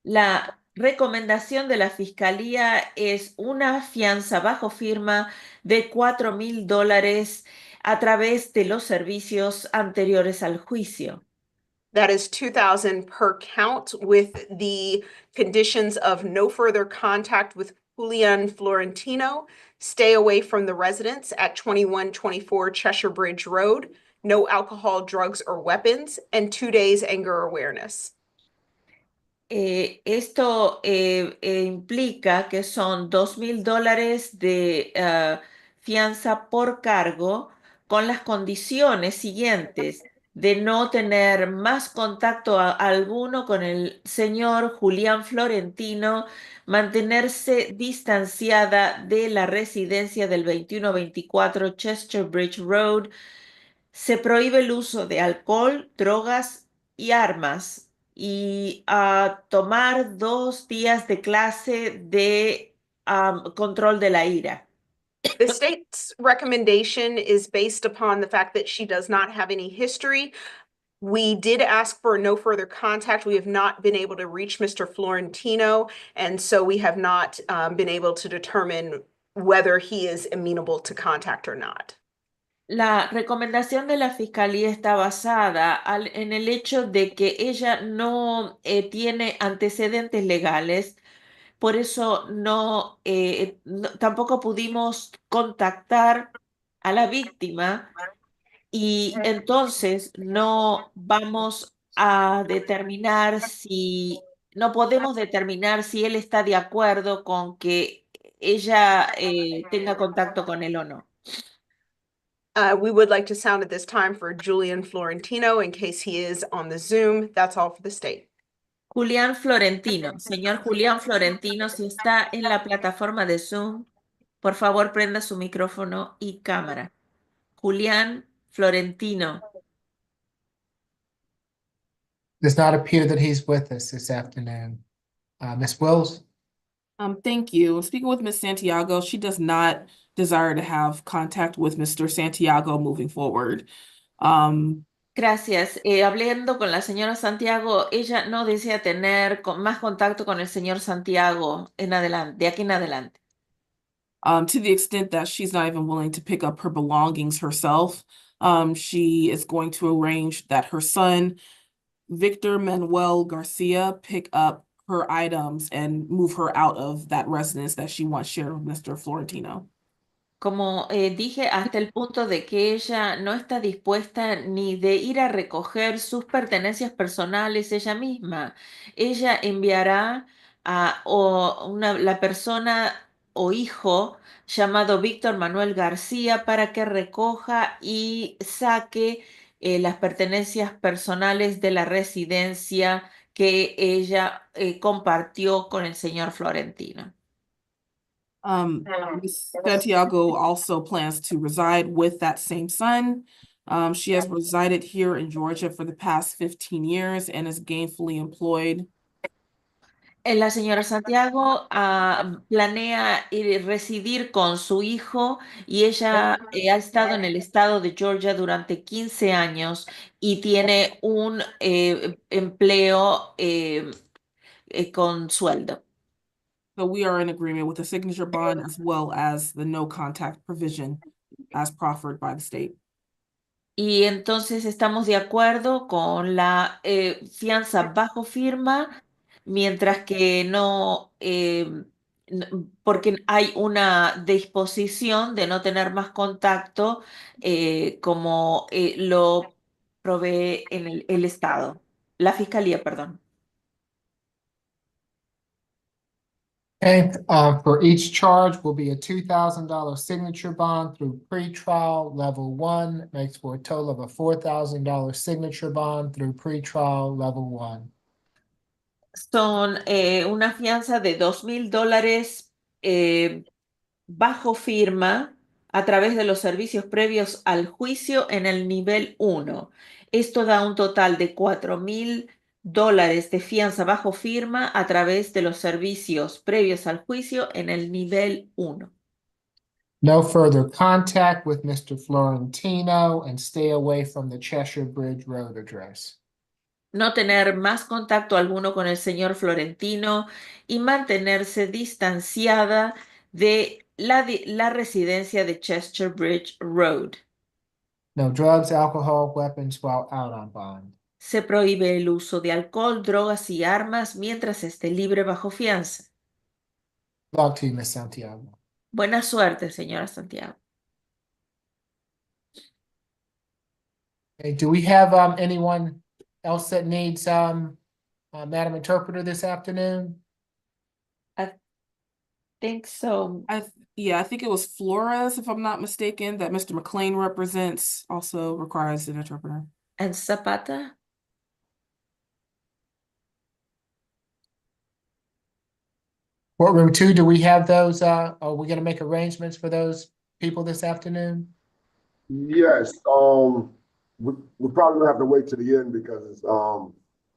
La recomendación de la Fiscalía es una fianza bajo firma de $4,000 a través de los servicios anteriores al juicio. That is $2,000 per count, with the conditions of no further contact with Julian Florentino, stay away from the residence at 2124 Cheshire Bridge Road, no alcohol, drugs, or weapons, and 2 days anger awareness. Esto implica que son $2,000 de fianza por cargo, con las condiciones siguientes: de no tener más contacto alguno con el señor Julián Florentino, mantenerse distanciada de la residencia del 2124 Chester Bridge Road. Se prohíbe el uso de alcohol, drogas y armas, y tomar 2 días de clase de control de la ira. The state's recommendation is based upon the fact that she does not have any history. We did ask for no further contact. We have not been able to reach Mr. Florentino, and so we have not been able to determine whether he is amenable to contact or not. La recomendación de la fiscalía está basada en el hecho de que ella no tiene antecedentes legales, por eso tampoco pudimos contactar a la víctima y entonces no vamos a determinar no podemos determinar si él está de acuerdo con que ella tenga contacto con él o no. We would like to sound at this time for Julian Florentino in case he is on the Zoom. That's all for the state. Julián Florentino, señor Julián Florentino, si está en la plataforma de Zoom, por favor prenda su micrófono y cámara. Julián Florentino. Does not appear that he's with us this afternoon. Ms. Wills? Thank you. Speaking with Ms. Santiago, she does not desire to have contact with Mr. Santiago moving forward. Gracias. Hablando con la señora Santiago, ella no desea tener más contacto con el señor Santiago de aquí en adelante. To the extent that she's not even willing to pick up her belongings herself, she is going to arrange that her son, Victor Manuel Garcia, pick up her items and move her out of that residence that she once shared with Mr. Florentino. Como dije, hasta el punto de que ella no está dispuesta ni de ir a recoger sus pertenencias personales ella misma. Ella enviará a la persona o hijo llamado Víctor Manuel García para que recoja y saque las pertenencias personales de la residencia que ella compartió con el señor Florentino. Ms. Santiago also plans to reside with that same son. She has resided here in Georgia for the past 15 years and is gainfully employed. La señora Santiago planea residir con su hijo y ella ha estado en el estado de Georgia durante 15 años y tiene un empleo con sueldo. So we are in agreement with the signature bond as well as the no contact provision as proffered by the state. Y entonces estamos de acuerdo con la fianza bajo firma, mientras que porque hay una disposición de no tener más contacto como lo provee en el Estado, la Fiscalía, perdón. Okay, for each charge will be a $2,000 signature bond through pretrial level 1, makes for a total of a $4,000 signature bond through pretrial level 1. Son una fianza de $2,000 bajo firma a través de los servicios previos al juicio en el nivel 1. Esto da un total de $4,000 de fianza bajo firma a través de los servicios previos al juicio en el nivel 1. No further contact with Mr. Florentino and stay away from the Cheshire Bridge Road address. No tener más contacto alguno con el señor Florentino y mantenerse distanciada de la residencia de Chester Bridge Road. No drugs, alcohol, weapons while out on bond. Se prohíbe el uso de alcohol, drogas y armas mientras esté libre bajo fianza. Luck to you, Ms. Santiago. Buena suerte, señora Santiago. Okay, do we have anyone else that needs Madam Interpreter this afternoon? I think so. Yeah, I think it was Flores, if I'm not mistaken, that Mr. McLean represents, also requires an interpreter. And Zapata? Courtroom 2, do we have those? Are we going to make arrangements for those people this afternoon? Yes, we're probably gonna have to wait to the end because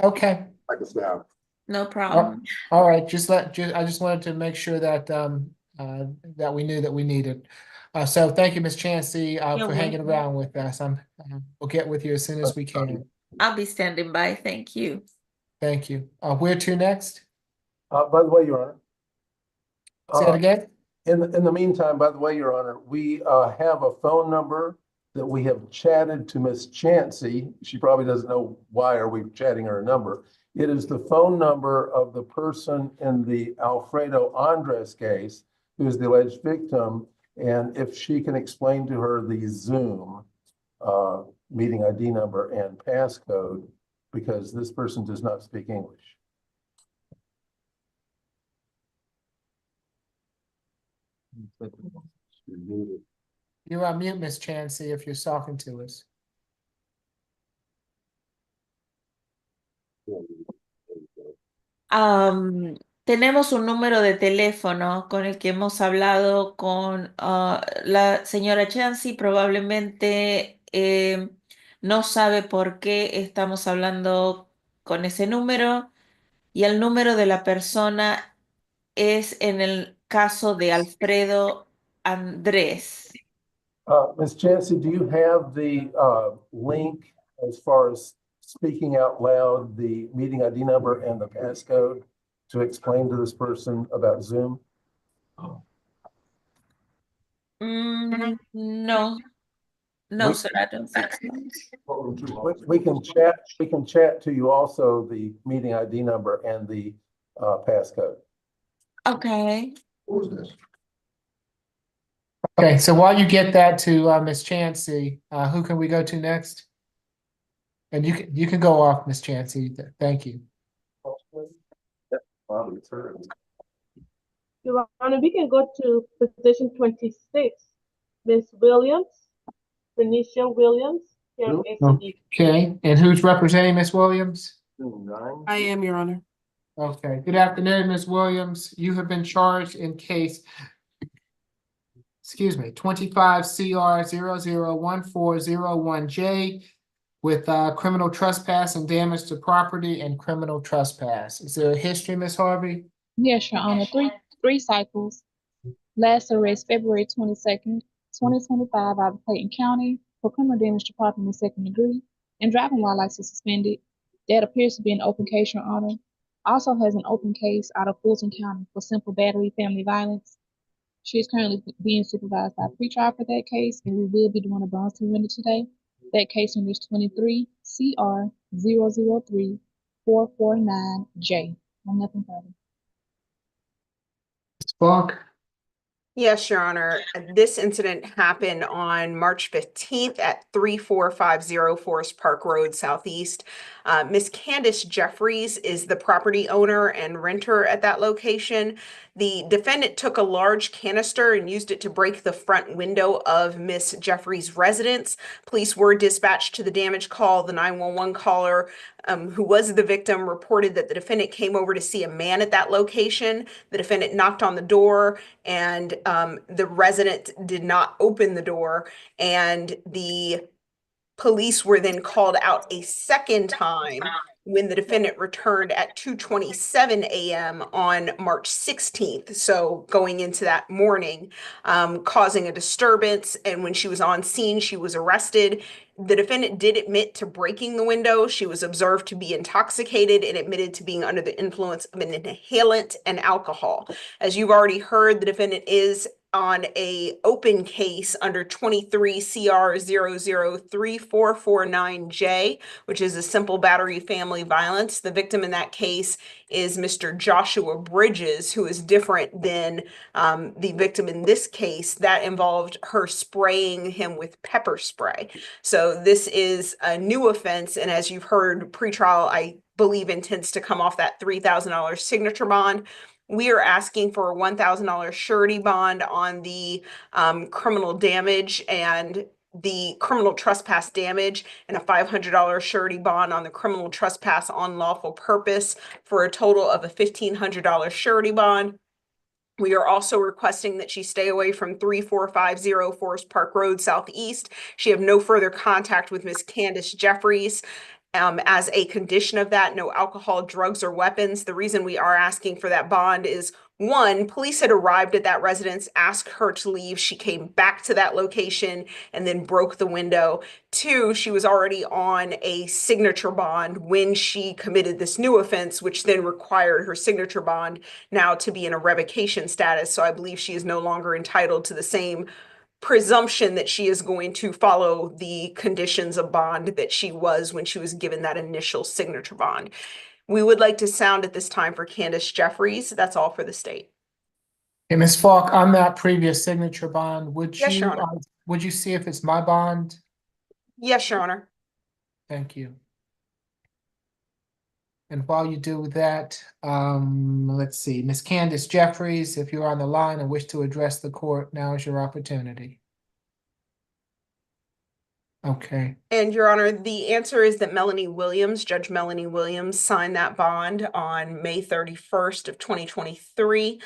Okay. like a staff. No problem. All right, I just wanted to make sure that that we knew that we needed. So thank you, Ms. Chancey, for hanging around with us. We'll get with you as soon as we can. I'll be standing by. Thank you. Thank you. Where to next? By the way, Your Honor. Say it again? In the meantime, by the way, Your Honor, we have a phone number that we have chatted to Miss Chansey. She probably doesn't know why are we chatting her number. It is the phone number of the person in the Alfredo Andres case, who is the alleged victim. And if she can explain to her the Zoom meeting ID number and passcode, because this person does not speak English. You're on mute, Miss Chansey, if you're talking to us. Tenemos un número de teléfono con el que hemos hablado con la señora Chansey. Probablemente no sabe por qué estamos hablando con ese número, y el número de la persona es en el caso de Alfredo Andrés. Ms. Chansey, do you have the link as far as speaking out loud, the meeting ID number and the passcode to explain to this person about Zoom? No, sir, I don't think so. We can chat to you also the meeting ID number and the passcode. Okay. Who's this? Okay, so while you get that to Miss Chansey, who can we go to next? And you can go off, Miss Chansey. Thank you. Your Honor, we can go to position 26, Ms. Williams, Renisha Williams. Here in Expedited. Okay, and who's representing Miss Williams? I am, Your Honor. Okay, good afternoon, Ms. Williams. You have been charged in case, 25 CR 001401J with criminal trespass and damage to property and criminal trespass. Is there a history, Ms. Harvey? Yes, Your Honor. Three cycles. Last arrest February 22nd, 2025 out of Clayton County for criminal damage to property in the second degree and driving while license suspended. That appears to be an open case, Your Honor. Also has an open case out of Fulton County for simple battery, family violence. She is currently being supervised by pretrial for that case, and we will be doing a bond surrender today. That case number is 23 CR 003449J. Nothing further. Spark. Yes, Your Honor. This incident happened on March 15th at 3450 Forest Park Road Southeast. Miss Candace Jeffries is the property owner and renter at that location. The defendant took a large canister and used it to break the front window of Miss Jeffries' residence. Police were dispatched to the damage call. The 911 caller, who was the victim, reported that the defendant came over to see a man at that location. The defendant knocked on the door, and the resident did not open the door, and the police were then called out a second time when the defendant returned at 2:27 a.m. on March 16th. So going into that morning, causing a disturbance. And when she was on scene, she was arrested. The defendant did admit to breaking the window. She was observed to be intoxicated and admitted to being under the influence of an inhalant and alcohol. As you've already heard, the defendant is on a open case under 23 CR 003449J, which is a simple battery family violence. The victim in that case is Mr. Joshua Bridges, who is different than the victim in this case. That involved her spraying him with pepper spray. So this is a new offense, and as you've heard, pretrial, I believe, intends to come off that $3,000 signature bond. We are asking for a $1,000 surety bond on the criminal damage and the criminal trespass damage, and a $500 surety bond on the criminal trespass on lawful purpose, for a total of a $1,500 surety bond. We are also requesting that she stay away from 3450 Forest Park Road Southeast. She have no further contact with Miss Candace Jeffries. As a condition of that, no alcohol, drugs, or weapons. The reason we are asking for that bond is, one, police had arrived at that residence, asked her to leave. She came back to that location and then broke the window. Two, she was already on a signature bond when she committed this new offense, which then required her signature bond now to be in a revocation status. So I believe she is no longer entitled to the same presumption that she is going to follow the conditions of bond that she was when she was given that initial signature bond. We would like to sound at this time for Candace Jeffries. That's all for the state. Hey, Ms. Falk, on that previous signature bond, Yes, Your Honor. would you see if it's my bond? Yes, Your Honor. Thank you. And while you do that, let's see, Ms. Candace Jeffries, if you're on the line and wish to address the court, now is your opportunity. Okay. And Your Honor, the answer is that Melanie Williams, Judge Melanie Williams, signed that bond on May 31st of 2023.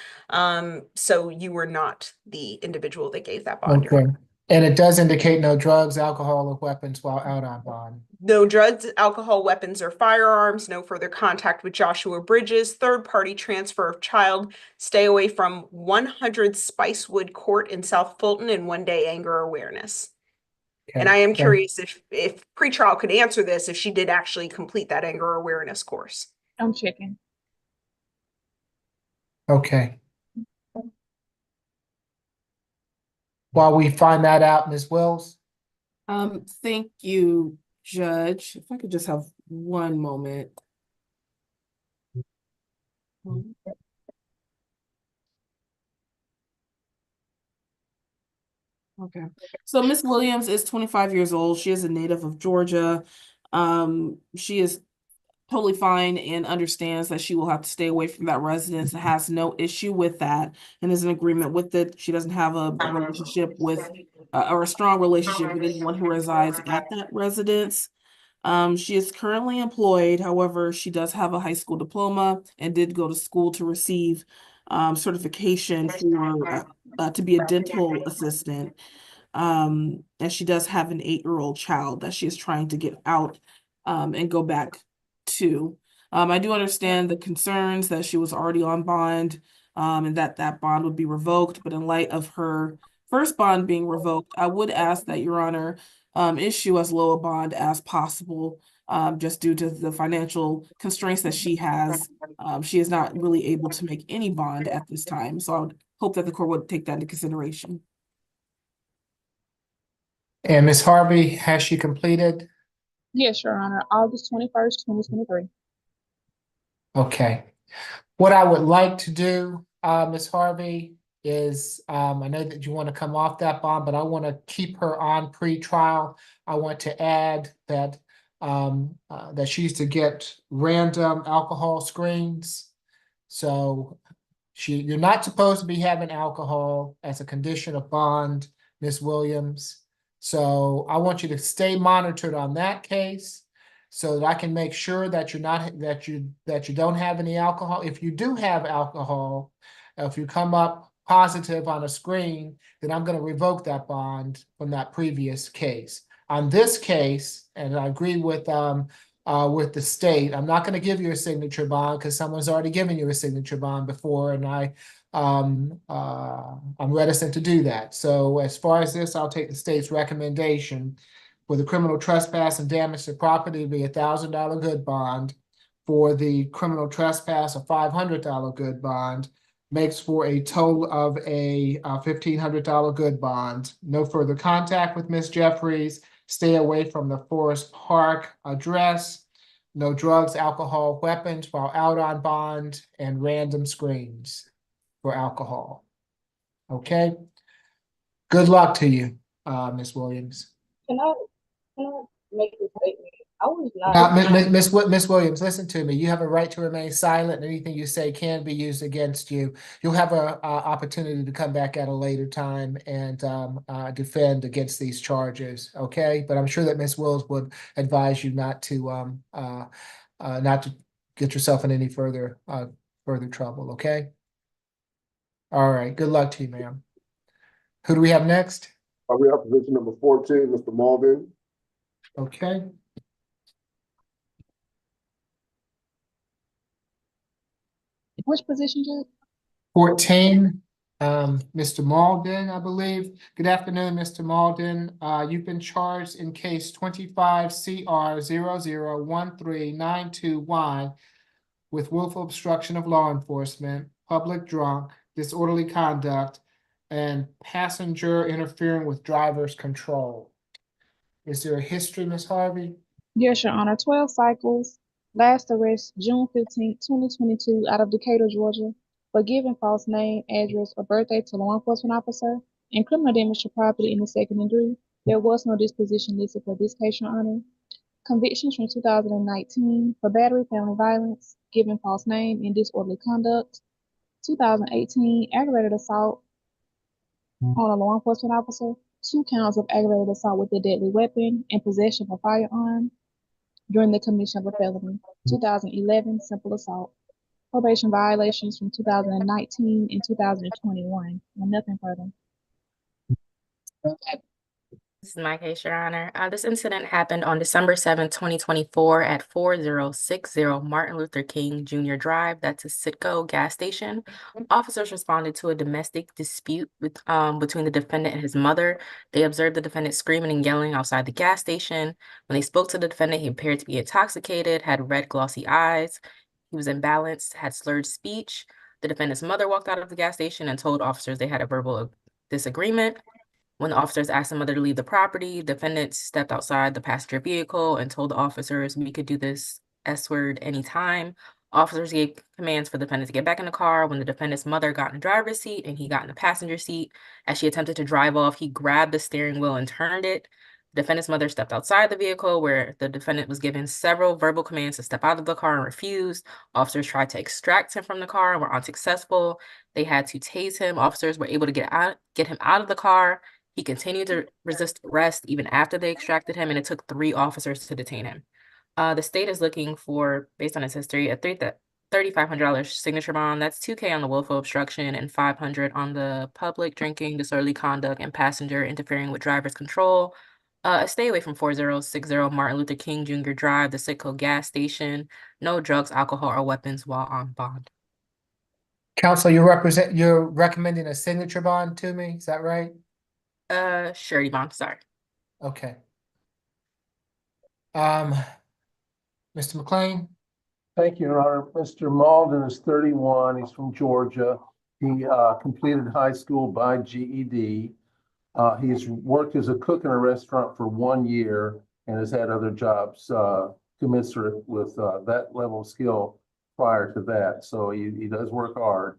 So you were not the individual that gave that bond, Your Okay. Honor. And it does indicate no drugs, alcohol, or weapons while out on bond. No drugs, alcohol, weapons, or firearms, no further contact with Joshua Bridges, third-party transfer of child, stay away from 100 Spicewood Court in South Fulton, and 1-day anger awareness. And I am curious if pretrial could answer this, if she did actually complete that anger awareness course. I'm checking. Okay. While we find that out, Ms. Wells? Thank you, Judge. If I could just have one moment. Okay. So Miss Williams is 25 years old. She is a native of Georgia. She is totally fine and understands that she will have to stay away from that residence and has no issue with that and is in agreement with it. She doesn't have a relationship with or a strong relationship with anyone who resides at that residence. She is currently employed. However, she does have a high school diploma and did go to school to receive certification for to be a dental assistant. And she does have an 8-year-old child that she is trying to get out and go back to. I do understand the concerns that she was already on bond and that bond would be revoked, but in light of her first bond being revoked, I would ask that Your Honor issue as low a bond as possible, just due to the financial constraints that she has. She is not really able to make any bond at this time, so I would hope that the court would take that into consideration. And Ms. Harvey, has she completed? Yes, Your Honor, August 21st, 2023. Okay. What I would like to do, Ms. Harvey, is I know that you want to come off that bond, but I want to keep her on pre-trial. I want to add that that she's to get random alcohol screens. So you're not supposed to be having alcohol as a condition of bond, Ms. Williams. So I want you to stay monitored on that case so that I can make sure that you're not that you don't have any alcohol. If you do have alcohol, if you come up positive on a screen, then I'm going to revoke that bond from that previous case. On this case, and I agree with the state, I'm not going to give you a signature bond because someone's already given you a signature bond before, and I'm reticent to do that. So as far as this, I'll take the state's recommendation for the criminal trespass and damage to property to be $1,000 good bond. For the criminal trespass, a $500 good bond, makes for a total of a $1,500 good bond. No further contact with Ms. Jeffries. Stay away from the Forest Park address. No drugs, alcohol, weapons while out on bond, and random screens for alcohol. Okay. Good luck to you, Ms. Williams. Can I make a statement? I was not. Miss Williams, listen to me. You have a right to remain silent. Anything you say can be used against you. You'll have an opportunity to come back at a later time and defend against these charges. Okay, but I'm sure that Miss Wills would advise you not to get yourself in any further trouble. Okay. All right. Good luck to you, ma'am. Who do we have next? We have position number 14, Mr. Malden. Okay. Which position, Judge? 14, Mr. Malden, I believe. Good afternoon, Mr. Malden. You've been charged in case 25 CR 001392Y with willful obstruction of law enforcement, public drunk, disorderly conduct, and passenger interfering with driver's control. Is there a history, Ms. Harvey? Yes, Your Honor. 12 cycles. Last arrest June 15, 2022, out of Decatur, Georgia, for giving false name, address, or birthday to law enforcement officer and criminal damage to property in the second degree. There was no disposition listed for this case, Your Honor. Convictions from 2019 for battery, family violence, giving false name, and disorderly conduct. 2018, aggravated assault on a law enforcement officer. 2 counts of aggravated assault with a deadly weapon and possession of a firearm during the commission of a felony. 2011, simple assault. Probation violations from 2019 and 2021, and nothing further. This is my case, Your Honor. This incident happened on December 7th, 2024 at 4060 Martin Luther King Jr. Drive. That's a Citgo gas station. Officers responded to a domestic dispute between the defendant and his mother. They observed the defendant screaming and yelling outside the gas station. When they spoke to the defendant, he appeared to be intoxicated, had red glossy eyes. He was imbalanced, had slurred speech. The defendant's mother walked out of the gas station and told officers they had a verbal disagreement. When the officers asked the mother to leave the property, defendant stepped outside the passenger vehicle and told the officers, "We could do this S word anytime." Officers gave commands for the defendant to get back in the car. When the defendant's mother got in the driver's seat and he got in the passenger seat, as she attempted to drive off, he grabbed the steering wheel and turned it. The defendant's mother stepped outside the vehicle where the defendant was given several verbal commands to step out of the car and refused. Officers tried to extract him from the car and were unsuccessful. They had to tase him. Officers were able to get him out of the car. He continued to resist arrest even after they extracted him, and it took 3 officers to detain him. The state is looking for, based on his history, a $3,500 signature bond. That's $2K on the willful obstruction and $500 on the public drinking, disorderly conduct, and passenger interfering with driver's control. Stay away from 4060 Martin Luther King Jr. Drive, the Citgo gas station. No drugs, alcohol, or weapons while on bond. Counsel, you're recommending a signature bond to me, is that right? Surety bond, sorry. Okay. Mr. McLean? Thank you, Your Honor. Mr. Malden is 31. He's from Georgia. He completed high school by GED. He's worked as a cook in a restaurant for 1 year and has had other jobs commensurate with that level of skill prior to that. So he does work hard.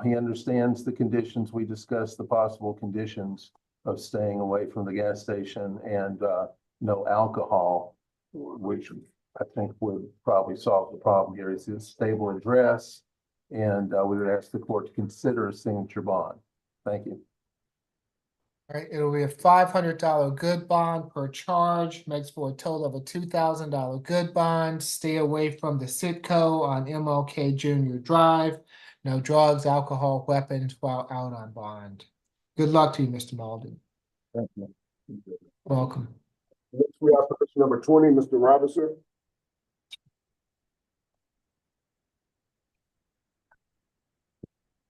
He understands the conditions. We discussed the possible conditions of staying away from the gas station and no alcohol, which I think would probably solve the problem here. It's a stable address, and we would ask the court to consider a signature bond. Thank you. All right, it'll be a $500 good bond per charge, makes for a total of a $2,000 good bond. Stay away from the Citgo on MLK Junior Drive. No drugs, alcohol, weapons while out on bond. Good luck to you, Mr. Malden. Thank you. Welcome. Next, we have petition number 20, Mr. Robinson.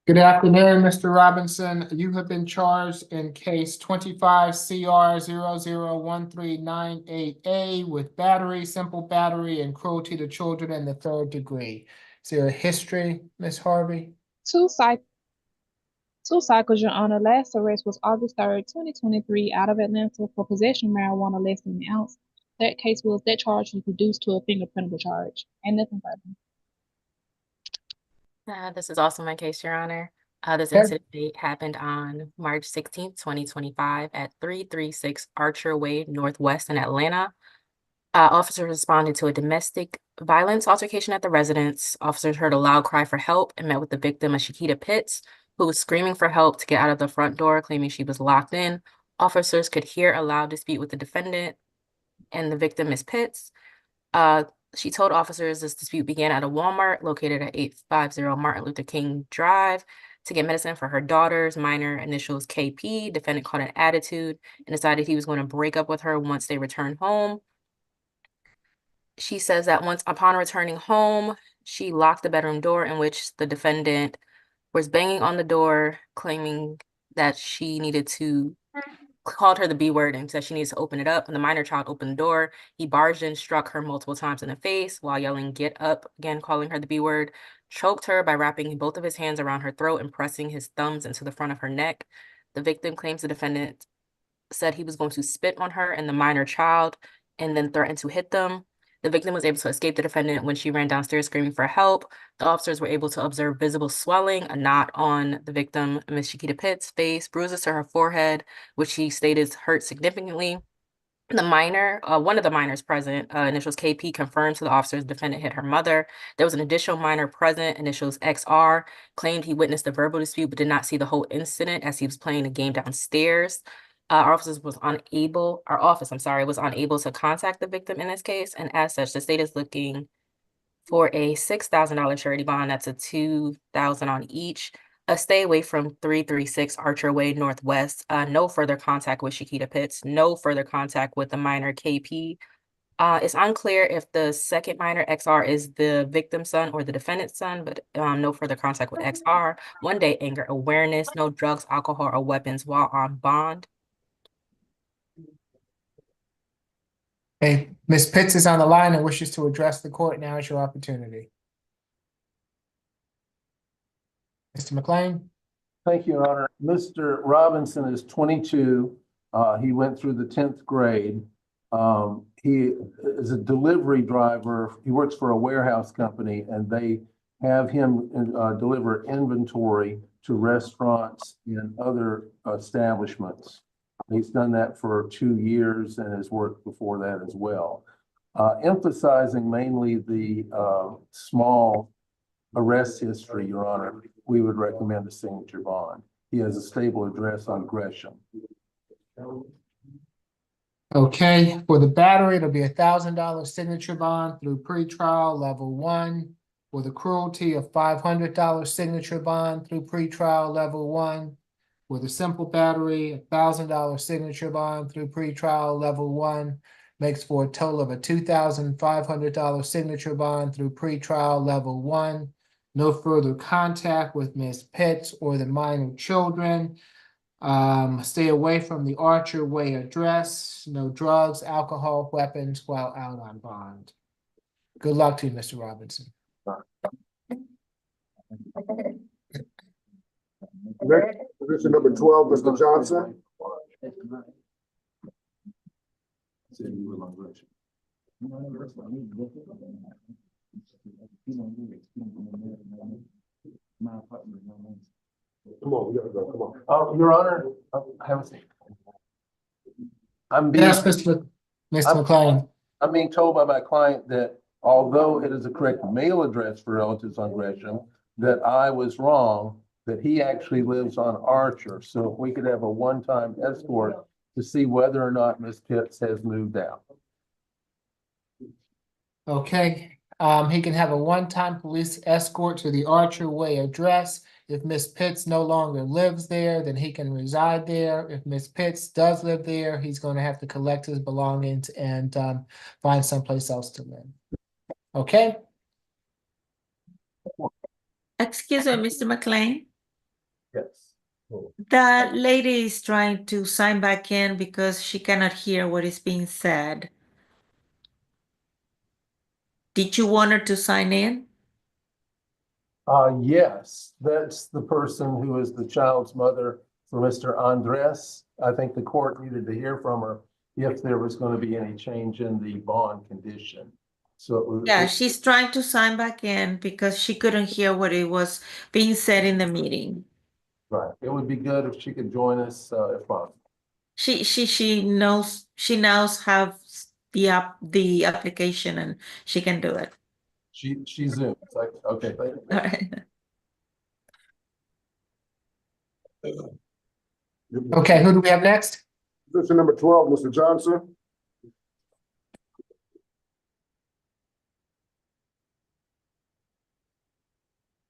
Good afternoon, Mr. Robinson. You have been charged in case 25 CR 001398A with battery, simple battery, and cruelty to children in the 3rd degree. Is there a history, Ms. Harvey? 2 cycles, Your Honor. Last arrest was August 3rd, 2023, out of Atlanta for possession of marijuana less than an ounce. That charge was reduced to a fingerprintable charge, and nothing further. This is also my case, Your Honor. This Okay. incident happened on March 16th, 2025 at 336 Archer Way Northwest in Atlanta. Officers responded to a domestic violence altercation at the residence. Officers heard a loud cry for help and met with the victim, a Shakita Pitts, who was screaming for help to get out of the front door, claiming she was locked in. Officers could hear a loud dispute with the defendant and the victim, Ms. Pitts. She told officers this dispute began at a Walmart located at 850 Martin Luther King Drive to get medicine for her daughter's minor initials KP. Defendant caught an attitude and decided he was going to break up with her once they returned home. She says that upon returning home, she locked the bedroom door, in which the defendant was banging on the door, claiming that she called her the B word and said she needs to open it up. When the minor child opened the door, he barged in, struck her multiple times in the face while yelling, "Get up," again, calling her the B word. choked her by wrapping both of his hands around her throat and pressing his thumbs into the front of her neck. The victim claims the defendant said he was going to spit on her and the minor child and then threatened to hit them. The victim was able to escape the defendant when she ran downstairs screaming for help. The officers were able to observe visible swelling, a knot on the victim, Ms. Chiquita Pitt's face, bruises to her forehead, which she stated hurt significantly. The minor, one of the minors present, initials KP, confirmed to the officers the defendant hit her mother. There was an additional minor present, initials XR, claimed he witnessed a verbal dispute but did not see the whole incident as he was playing a game downstairs. Our office, was unable to contact the victim in this case, and as such, the state is looking for a $6,000 surety bond. That's a $2,000 on each. A stay away from 336 Archer Way Northwest. No further contact with Chiquita Pitts. No further contact with the minor KP. It's unclear if the second minor XR is the victim's son or the defendant's son, but no further contact with XR. 1 day anger awareness. No drugs, alcohol, or weapons while on bond. Hey, Ms. Pitts is on the line and wishes to address the court. Now is your opportunity. Mr. McLean? Thank you, Your Honor. Mr. Robinson is 22. He went through the 10th grade. He is a delivery driver. He works for a warehouse company, and they have him deliver inventory to restaurants and other establishments. He's done that for 2 years and has worked before that as well. Emphasizing mainly the small arrest history, Your Honor, we would recommend a signature bond. He has a stable address on Gresham. Okay, for the battery, it'll be $1,000 signature bond through pretrial level 1. For the cruelty, a $500 signature bond through pretrial level 1. For the simple battery, $1,000 signature bond through pretrial level 1 makes for a total of a $2,500 signature bond through pretrial level 1. No further contact with Ms. Pitts or the minor children. Stay away from the Archer Way address. No drugs, alcohol, weapons while out on bond. Good luck to you, Mr. Robinson. Next, position number 12, Mr. Johnson. Come on, we gotta go, come on. Your Honor, have a seat. Yes, Mr. McLean. I'm being told by my client that although it is a correct mail address for relatives on Gresham, that I was wrong, that he actually lives on Archer. So if we could have a one-time escort to see whether or not Ms. Pitts has moved out. Okay, he can have a one-time police escort to the Archer Way address. If Ms. Pitts no longer lives there, then he can reside there. If Ms. Pitts does live there, he's going to have to collect his belongings and find someplace else to live. Okay? Excuse me, Mr. McLean. Yes. The lady is trying to sign back in because she cannot hear what is being said. Did you want her to sign in? Yes, that's the person who is the child's mother for Mr. Andreas. I think the court needed to hear from her if there was going to be any change in the bond condition. So it was. Yeah, she's trying to sign back in because she couldn't hear what it was being said in the meeting. Right. It would be good if she could join us if possible. She knows how the application and she can do it. She zooms. Like, okay, thank you. All right. Okay, who do we have next? Position number 12, Mr. Johnson.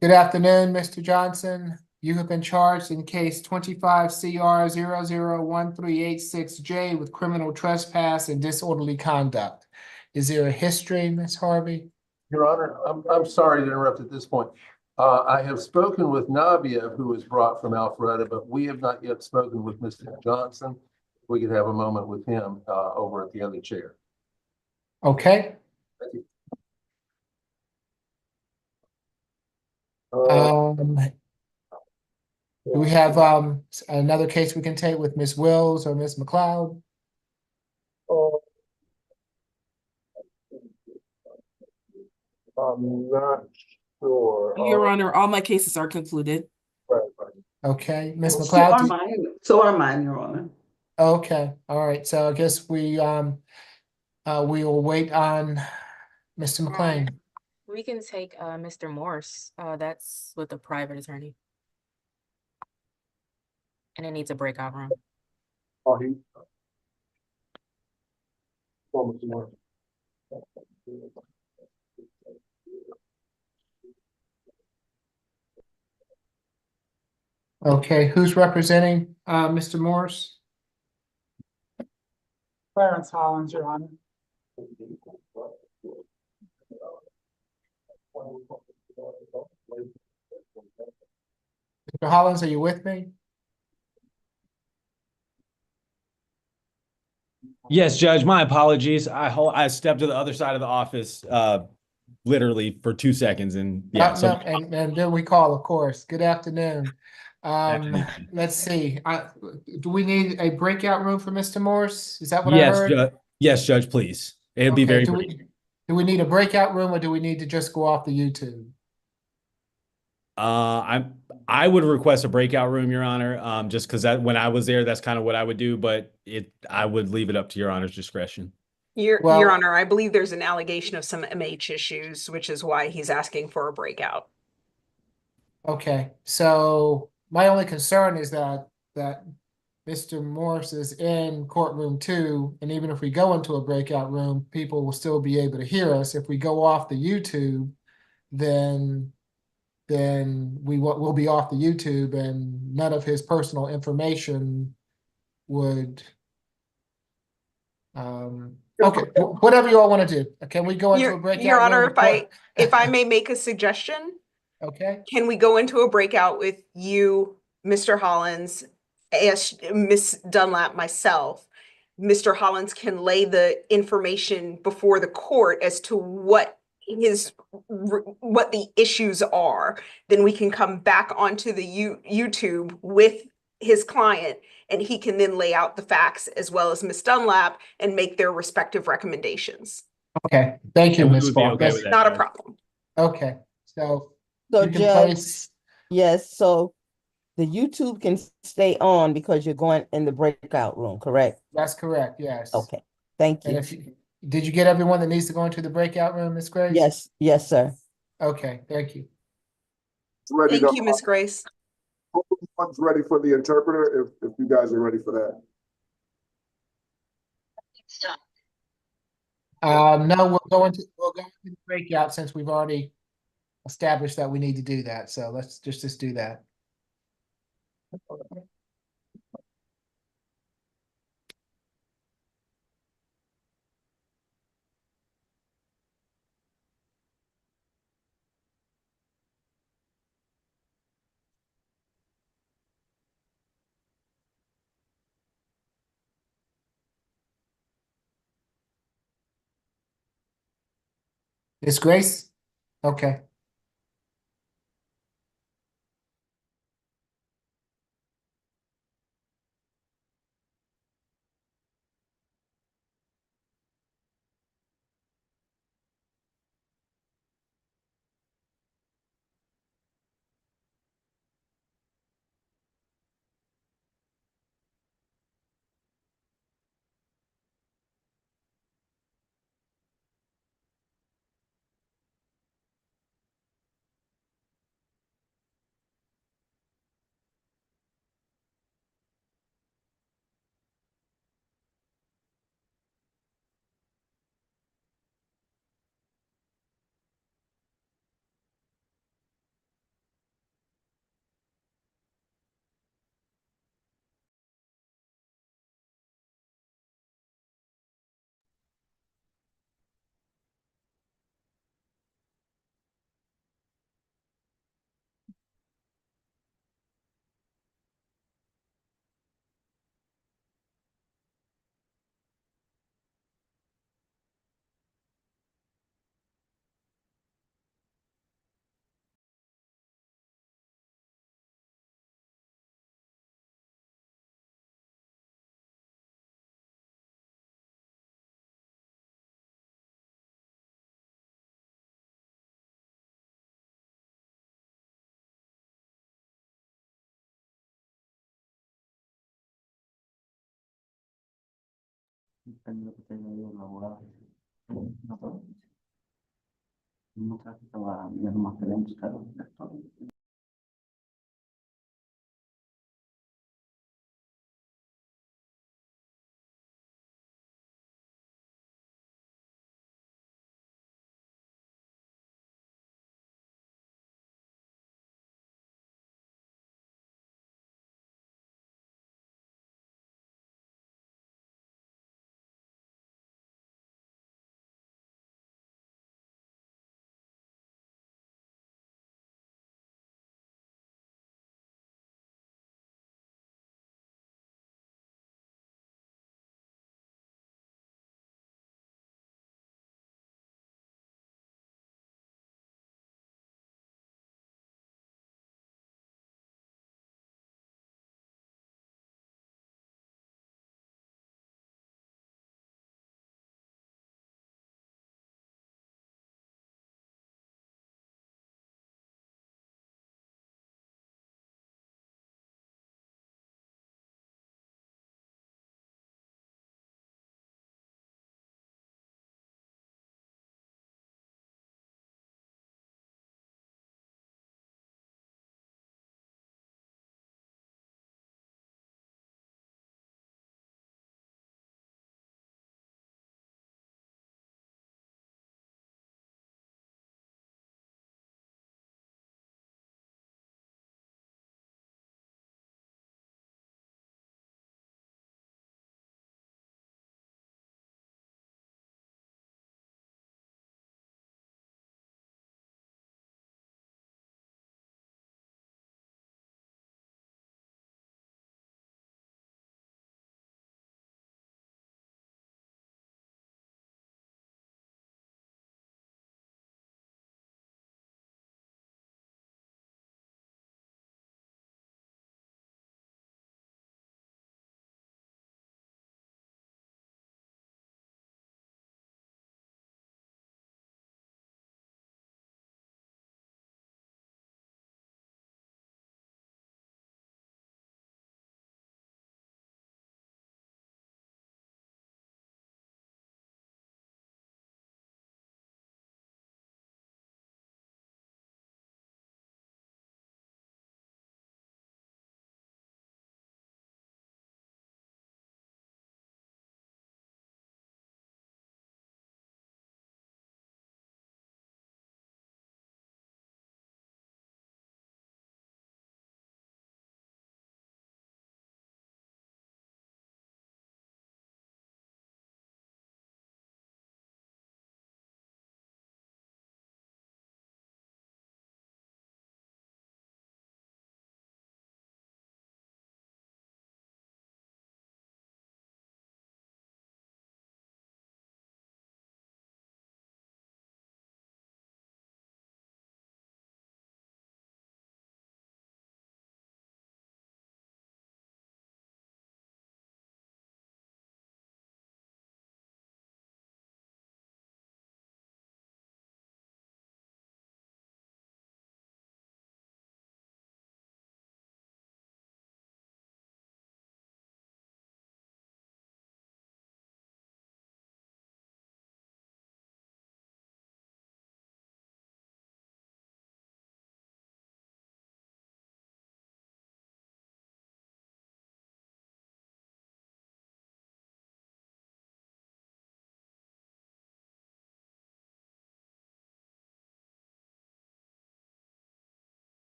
Good afternoon, Mr. Johnson. You have been charged in case 25 CR 001386J with criminal trespass and disorderly conduct. Is there a history, Ms. Harvey? Your Honor, I'm sorry to interrupt at this point. I have spoken with Nabiev, who was brought from Alpharetta, but we have not yet spoken with Mr. Johnson. We could have a moment with him over at the other chair. Okay. Thank you. Do we have another case we can take with Miss Wills or Miss McLeod? I'm not sure. Your Honor, all my cases are concluded. Okay, Miss So are McLeod? mine, so are mine, Your Honor. Okay, all right, so I guess we will wait on Mr. McLean. We can take Mr. Morse. That's with a private attorney. And it needs a breakout room. Oh, he. Oh, Mr. Morris. Okay, who's representing Mr. Morse? Clarence Hollins, Your Honor. Mr. Hollins, are you with me? Yes, Judge, my apologies. I stepped to the other side of the office literally for 2 seconds and yeah. No, and then we call, of course. Good afternoon. Afternoon. Let's see. Do we need a breakout room for Mr. Morse? Is that what I Yes, heard? yes, Judge, please. It'll be Okay, very do brief. we need a breakout room or do we need to just go off the YouTube? I would request a breakout room, Your Honor, just because that when I was there, that's kind of what I would do, but I would leave it up to Your Honor's discretion. Your Honor, I believe there's an allegation of some MH issues, which is why he's asking for a breakout. Okay, so my only concern is that Mr. Morse is in courtroom 2, and even if we go into a breakout room, people will still be able to hear us. If we go off the YouTube, then we'll be off the YouTube, and none of his personal information would. Okay, whatever you all want to do. Can we go into a breakout Your room? Honor, if I may make a suggestion. Okay. Can we go into a breakout with you, Mr. Hollins, Miss Dunlap, myself? Mr. Hollins can lay the information before the court as to what the issues are. Then we can come back onto the YouTube with his client, and he can then lay out the facts as well as Miss Dunlap and make their respective recommendations. Okay, thank you, And we Ms. would be Falk. okay with that, Not a Judge. problem. Okay, so So you can Judge, place. yes, so the YouTube can stay on because you're going in the breakout room, correct? That's correct, yes. Okay, thank And you. did you get everyone that needs to go into the breakout room, Ms. Grace? Yes, yes, sir. Okay, thank you. Ready Thank to- you, Miss Grace. One's ready for the interpreter, if you guys are ready for that. No, we'll go into the breakout since we've already established that we need to do that. So let's just do that. Ms. Grace? Okay.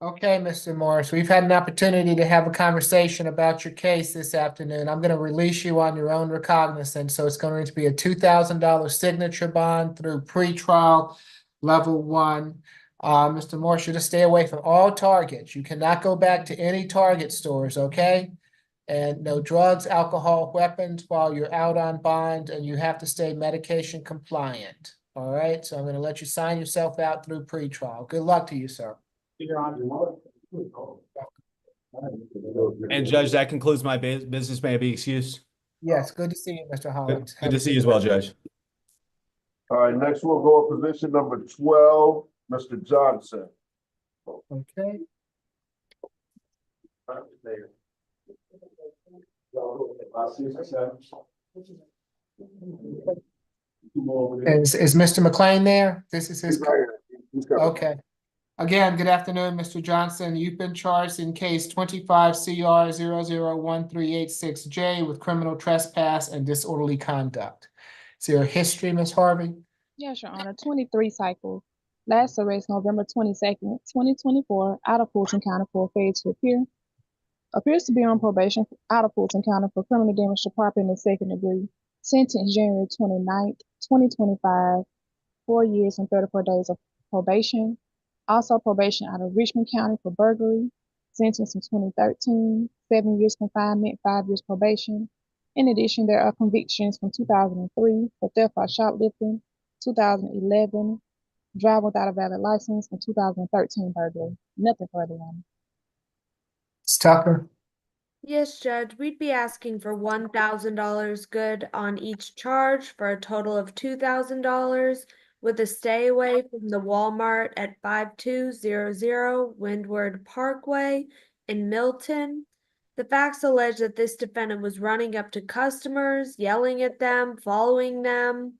Okay, Mr. Morris, we've had an opportunity to have a conversation about your case this afternoon. I'm going to release you on your own recognizance. So it's going to be a $2,000 signature bond through pretrial level 1. Mr. Morris, you to stay away from all Targets. You cannot go back to any Target stores, okay? And no drugs, alcohol, weapons while you're out on bond, and you have to stay medication compliant. All right, so I'm going to let you sign yourself out through pretrial. Good luck to you, sir. Your Honor. And Judge, that concludes my business. May I be excused? Yes, good to see you, Mr. Hollins. Good to see you as well, Judge. All right, next we'll go to position number 12, Mr. Johnson. Okay. Is Mr. McLean there? This is his. Okay. Again, good afternoon, Mr. Johnson. You've been charged in case 25 CR 001386J with criminal trespass and disorderly conduct. Is there a history, Ms. Harvey? Yes, Your Honor. 23 cycles. Last arrest November 22nd, 2024, out of Fulton County for failure to appear. Appears to be on probation out of Fulton County for criminal damage to property in the second degree. Sentenced January 29th, 2025, 4 years and 34 days of probation. Also probation out of Richmond County for burglary. Sentenced in 2013, 7 years confinement, 5 years probation. In addition, there are convictions from 2003 for theft by shoplifting, 2011, drive without a valid license, and 2013 burglary. Nothing further on. Ms. Tucker? Yes, Judge, we'd be asking for $1,000 good on each charge for a total of $2,000 with a stay away from the Walmart at 5200 Windward Parkway in Milton. The facts allege that this defendant was running up to customers, yelling at them, following them,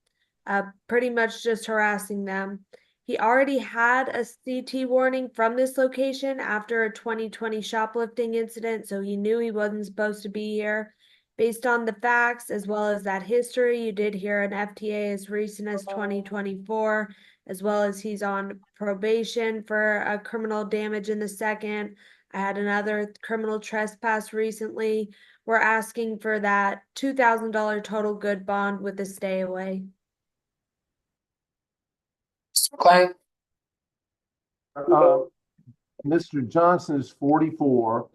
pretty much just harassing them. He already had a CT warning from this location after a 2020 shoplifting incident, so he knew he wasn't supposed to be here. Based on the facts, as well as that history, you did hear an FTA as recent as 2024, as well as he's on probation for a criminal damage in the second. I had another criminal trespass recently. We're asking for that $2,000 total good bond with a stay away. Mr. McLean? Mr. Johnson is 44.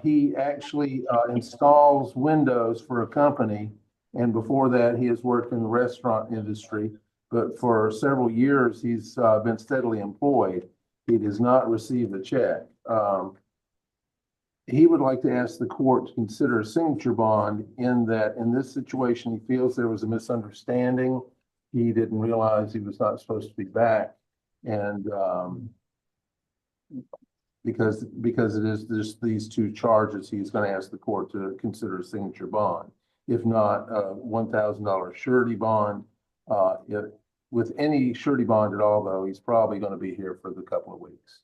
He actually installs windows for a company, and before that, he has worked in the restaurant industry. But for several years, he's been steadily employed. He does not receive a check. He would like to ask the court to consider a signature bond in that in this situation, he feels there was a misunderstanding. He didn't realize he was not supposed to be back. And because it is just these two charges, he's going to ask the court to consider a signature bond. If not, $1,000 surety bond. With any surety bond at all, though, he's probably going to be here for the couple of weeks.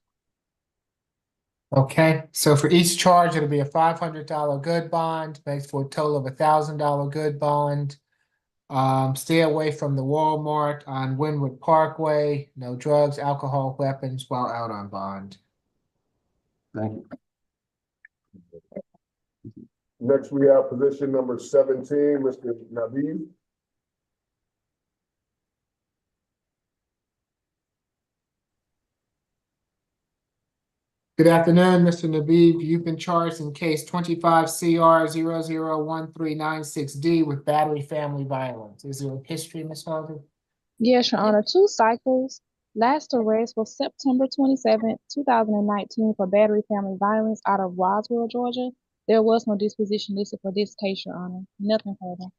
Okay, so for each charge, it'll be a $500 good bond, makes for a total of $1,000 good bond. Stay away from the Walmart on Windward Parkway. No drugs, alcohol, weapons while out on bond. Thank you. Next, we have position number 17, Mr. Nabiev. Good afternoon, Mr. Nabiev. You've been charged in case 25 CR 001396D with battery family violence. Is there a history, Ms. Harvey? Yes, Your Honor. 2 cycles. Last arrest was September 27th, 2019 for battery family violence out of Roswell, Georgia. There was no disposition listed for this case, Your Honor. Nothing further.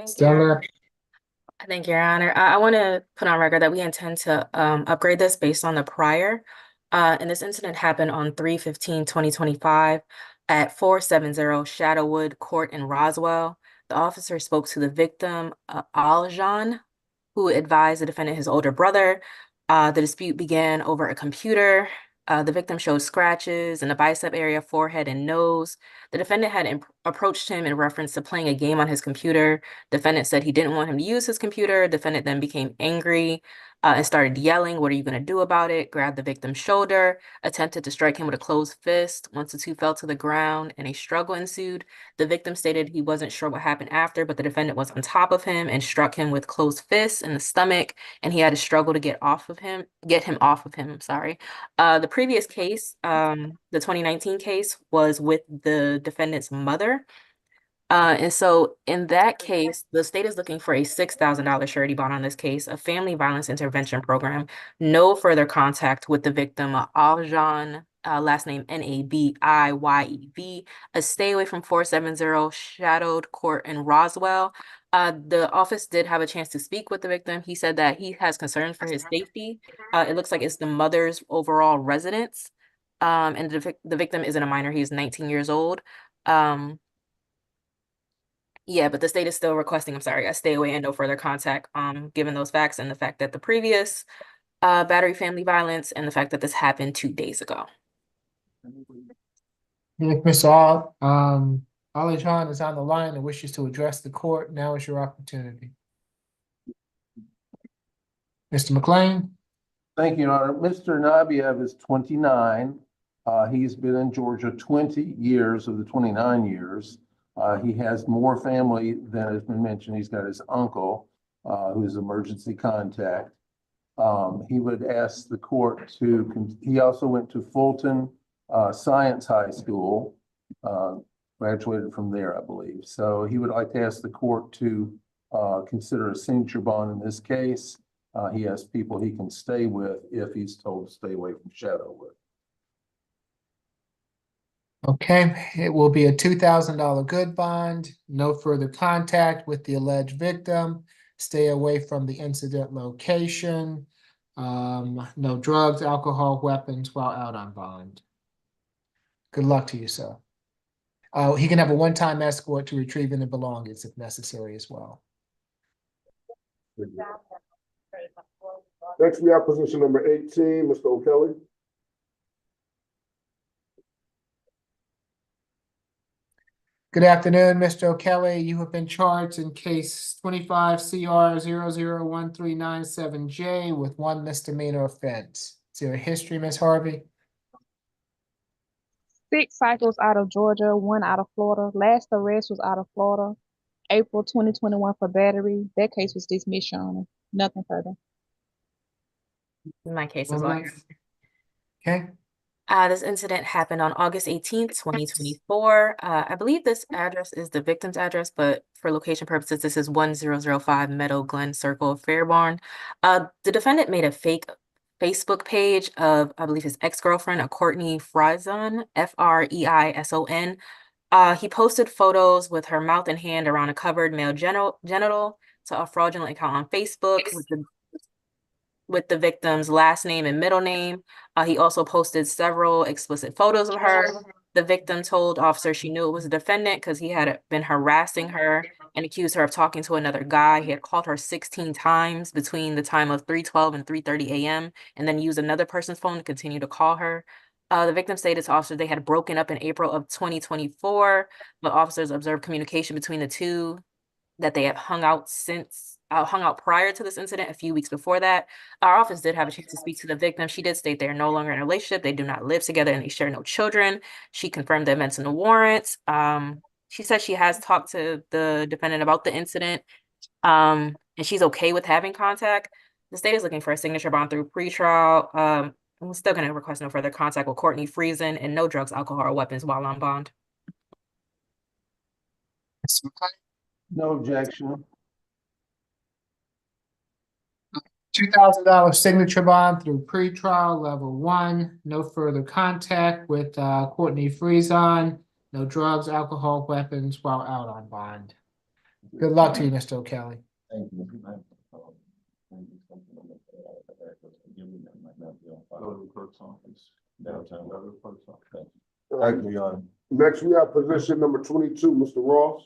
Stella? Thank you, Your Honor. I want to put on record that we intend to upgrade this based on the prior. And this incident happened on 3/15/2025 at 470 Shadowwood Court in Roswell. The officer spoke to the victim, Aljan, who advised the defendant his older brother. The dispute began over a computer. The victim showed scratches in the bicep area, forehead, and nose. The defendant had approached him in reference to playing a game on his computer. Defendant said he didn't want him to use his computer. Defendant then became angry. and started yelling, "What are you going to do about it?" Grabbed the victim's shoulder, attempted to strike him with a closed fist. Once the two fell to the ground and a struggle ensued, the victim stated he wasn't sure what happened after, but the defendant was on top of him and struck him with closed fists in the stomach, and he had to struggle to get him off of him, sorry. The previous case, the 2019 case, was with the defendant's mother. And so in that case, the state is looking for a $6,000 surety bond on this case, a family violence intervention program, no further contact with the victim, Aljan, last name Nabiev, a stay away from 470 Shadowed Court in Roswell. The office did have a chance to speak with the victim. He said that he has concerns for his safety. It looks like it's the mother's overall residence. And the victim isn't a minor. He's 19 years old. Yeah, but the state is still requesting, I'm sorry, a stay away and no further contact, given those facts and the fact that the previous battery family violence and the fact that this happened 2 days ago. If Ms. Alijan is on the line and wishes to address the court, now is your opportunity. Mr. McLean? Thank you, Your Honor. Mr. Nabiev is 29. He's been in Georgia 20 years of the 29 years. He has more family than has been mentioned. He's got his uncle, who's emergency contact. He would ask the court to, he also went to Fulton Science High School, graduated from there, I believe. So he would like to ask the court to consider a signature bond in this case. He has people he can stay with if he's told to stay away from Shadowwood. Okay, it will be a $2,000 good bond, no further contact with the alleged victim, stay away from the incident location, no drugs, alcohol, weapons while out on bond. Good luck to you, sir. He can have a one-time escort to retrieve any belongings if necessary as well. Next, we have position number 18, Mr. O'Kelly. Good afternoon, Mr. O'Kelly. You have been charged in case 25 CR 001397J with one misdemeanor offense. Is there a history, Ms. Harvey? 6 cycles out of Georgia, 1 out of Florida. Last arrest was out of Florida, April 2021 for battery. That case was dismissed, Your Honor. Nothing further. My case is well. Okay. This incident happened on August 18th, 2024. I believe this address is the victim's address, but for location purposes, this is 1005 Meadow Glen Circle, Fairborn. The defendant made a fake Facebook page of, I believe, his ex-girlfriend, Courtney Freison, Freison. He posted photos with her mouth and hand around a covered male genital to a fraudulent account on Facebook with the victim's last name and middle name. He also posted several explicit photos of her. The victim told officers she knew it was a defendant because he had been harassing her and accused her of talking to another guy. He had called her 16 times between the time of 3:12 and 3:30 a.m. and then used another person's phone to continue to call her. The victim stated to officers they had broken up in April of 2024, but officers observed communication between the two, that they have hung out prior to this incident a few weeks before that. Our office did have a chance to speak to the victim. She did state they are no longer in a relationship. They do not live together and they share no children. She confirmed the events in the warrants. She said she has talked to the defendant about the incident, and she's okay with having contact. The state is looking for a signature bond through pretrial. I'm still going to request no further contact with Courtney Freison and no drugs, alcohol, or weapons while on bond. No objection. $2,000 signature bond through pretrial level 1. No further contact with Courtney Freison. No drugs, alcohol, weapons while out on bond. Good luck to you, Mr. O'Kelly. Thank you. Thank you, Your Honor. Next, we have position number 22, Mr. Ross.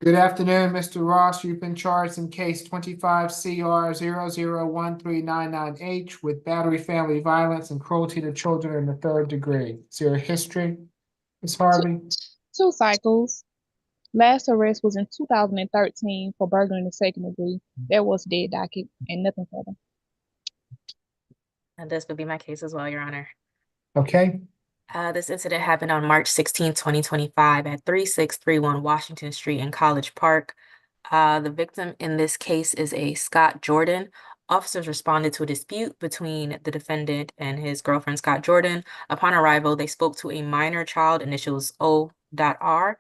Good afternoon, Mr. Ross. You've been charged in case 25 CR 001399H with battery, family violence, and cruelty to children in the 3rd degree. Is there a history? Ms. Harvey? 2 cycles. Last arrest was in 2013 for burglary in the second degree. That was dead docket and nothing further. And this would be my case as well, Your Honor. Okay, This incident happened on March 16, 2025 at 3631 Washington Street in College Park. The victim in this case is a Scott Jordan. Officers responded to a dispute between the defendant and his girlfriend, Scott Jordan. Upon arrival, they spoke to a minor child, initials O.R.,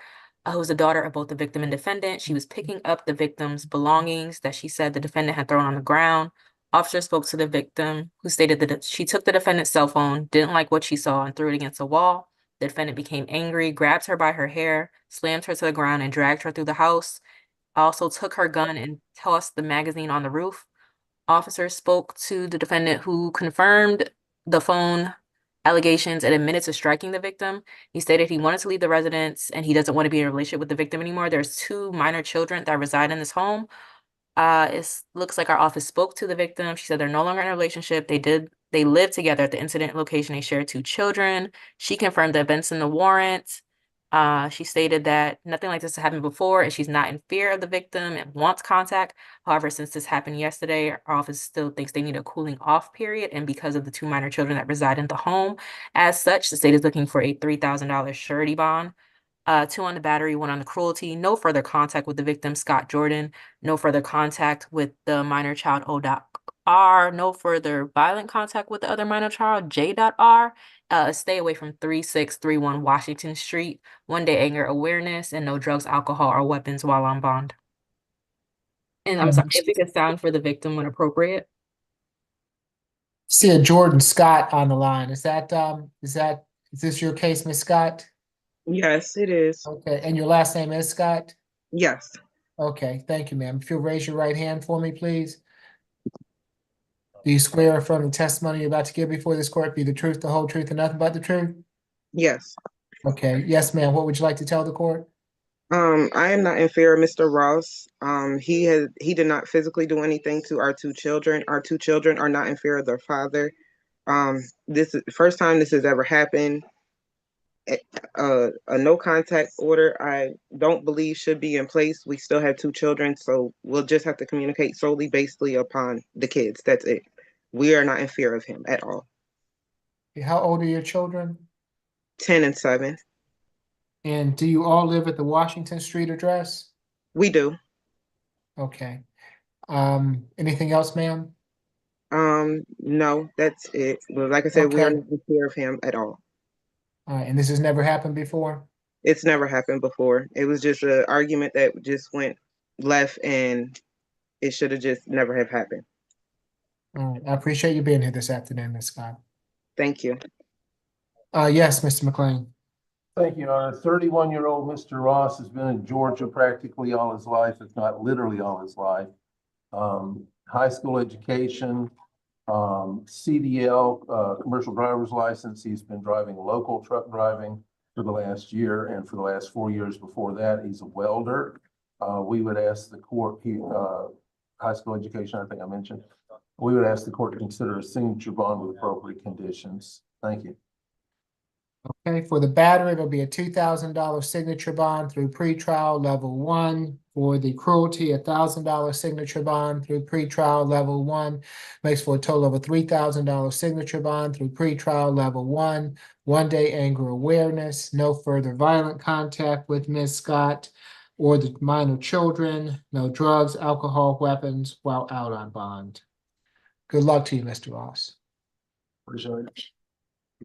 who was the daughter of both the victim and defendant. She was picking up the victim's belongings that she said the defendant had thrown on the ground. Officer spoke to the victim, who stated that she took the defendant's cell phone, didn't like what she saw, and threw it against a wall. The defendant became angry, grabbed her by her hair, slammed her to the ground, and dragged her through the house. Also took her gun and tossed the magazine on the roof. Officers spoke to the defendant, who confirmed the phone allegations and admitted to striking the victim. He stated he wanted to leave the residence and he doesn't want to be in a relationship with the victim anymore. There's 2 minor children that reside in this home. It looks like our office spoke to the victim. She said they're no longer in a relationship. They lived together at the incident location. They shared 2 children. She confirmed the events in the warrant. She stated that nothing like this has happened before and she's not in fear of the victim and wants contact. However, since this happened yesterday, our office still thinks they need a cooling off period, and because of the 2 minor children that reside in the home. As such, the state is looking for a $3,000 surety bond. 2 on the battery, 1 on the cruelty. No further contact with the victim, Scott Jordan. No further contact with the minor child, O.R. No further violent contact with the other minor child, J.R. Stay away from 3631 Washington Street. 1-day anger awareness, and no drugs, alcohol, or weapons while on bond. And I'm sorry, if we could sound for the victim when appropriate. see a Jordan Scott on the line. Is this your case, Ms. Scott? Yes, it is. Okay, and your last name is Scott? Yes. Okay, thank you, ma'am. If you'll raise your right hand for me, please. Do you swear or affirm the testimony you're about to give before this court be the truth, the whole truth, and nothing but the truth? Yes. Okay, yes, ma'am. What would you like to tell the court? I am not in fear of Mr. Ross. He did not physically do anything to our 2 children. Our 2 children are not in fear of their father. This is the first time this has ever happened. A no contact order, I don't believe should be in place. We still have 2 children, so we'll just have to communicate solely basically upon the kids. That's it. We are not in fear of him at all. How old are your children? 10 and 7. And do you all live at the Washington Street address? We do. Okay. Anything else, ma'am? No, that's it. But like I said, we are Okay. not in fear of him at all. All right, and this has never happened before? It's never happened before. It was just an argument that just went left, and it should have just never have happened. All right, I appreciate you being here this afternoon, Ms. Scott. Thank you. Yes, Mr. McLean. Thank you, Your Honor. 31-year-old Mr. Ross has been in Georgia practically all his life, if not literally all his life. High school education, CDL, commercial driver's license. He's been driving local truck driving for the last year, and for the last 4 years before that, he's a welder. We would ask the court, high school education, I think I mentioned. We would ask the court to consider a signature bond with appropriate conditions. Thank you. Okay, for the battery, it'll be a $2,000 signature bond through pretrial level 1. For the cruelty, $1,000 signature bond through pretrial level 1. Makes for a total of a $3,000 signature bond through pretrial level 1. 1-day anger awareness, no further violent contact with Ms. Scott or the minor children, no drugs, alcohol, weapons while out on bond. Good luck to you, Mr. Ross. Appreciate it.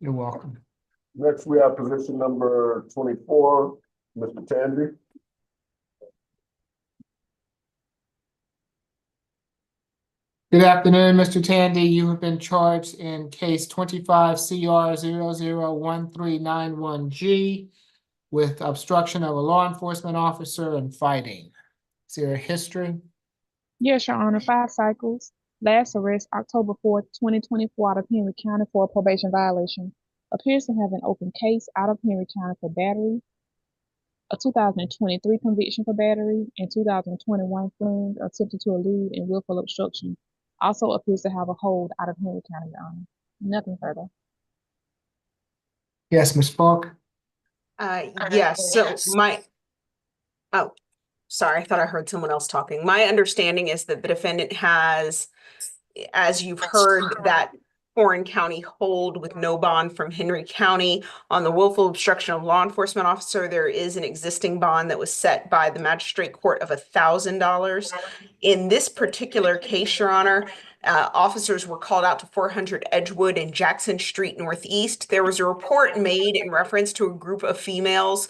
You're welcome. Next, we have position number 24, Mr. Tandy. Good afternoon, Mr. Tandy. You have been charged in case 25 CR 001391G with obstruction of a law enforcement officer and fighting. Is there a history? Yes, Your Honor, 5 cycles. Last arrest, October 4th, 2024, out of Henry County for a probation violation. Appears to have an open case out of Henry County for battery, a 2023 conviction for battery, and 2021 fleeing, attempted to elude, and willful obstruction. Also appears to have a hold out of Henry County, Your Honor. Nothing further. Yes, Ms. Falk. Yes, so oh, sorry, I thought I heard someone else talking. My understanding is that the defendant has, as you've heard, that Warren County hold with no bond from Henry County. On the willful obstruction of law enforcement officer, there is an existing bond that was set by the magistrate court of $1,000. In this particular case, Your Honor, officers were called out to 400 Edgewood and Jackson Street Northeast. There was a report made in reference to a group of females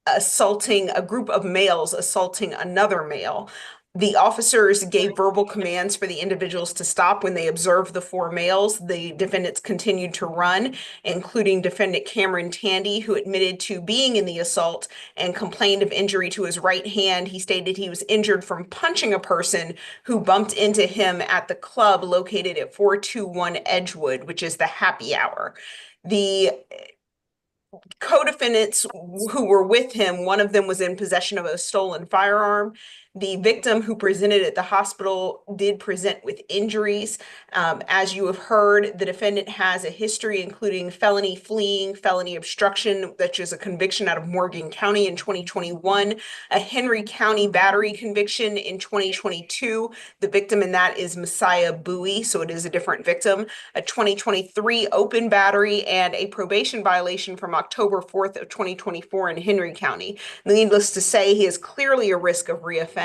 assaulting a group of males assaulting another male. The officers gave verbal commands for the individuals to stop. When they observed the four males, the defendants continued to run, including defendant Cameron Tandy, who admitted to being in the assault and complained of injury to his right hand. He stated he was injured from punching a person who bumped into him at the club located at 421 Edgewood, which is the happy hour. The co-defendants who were with him, one of them was in possession of a stolen firearm. The victim who presented at the hospital did present with injuries. As you have heard, the defendant has a history including felony fleeing, felony obstruction, which is a conviction out of Morgan County in 2021, a Henry County battery conviction in 2022. The victim in that is Messiah Bowie, so it is a different victim, a 2023 open battery, and a probation violation from October 4th of 2024 in Henry County. Needless to say, he is clearly a risk of reoffense.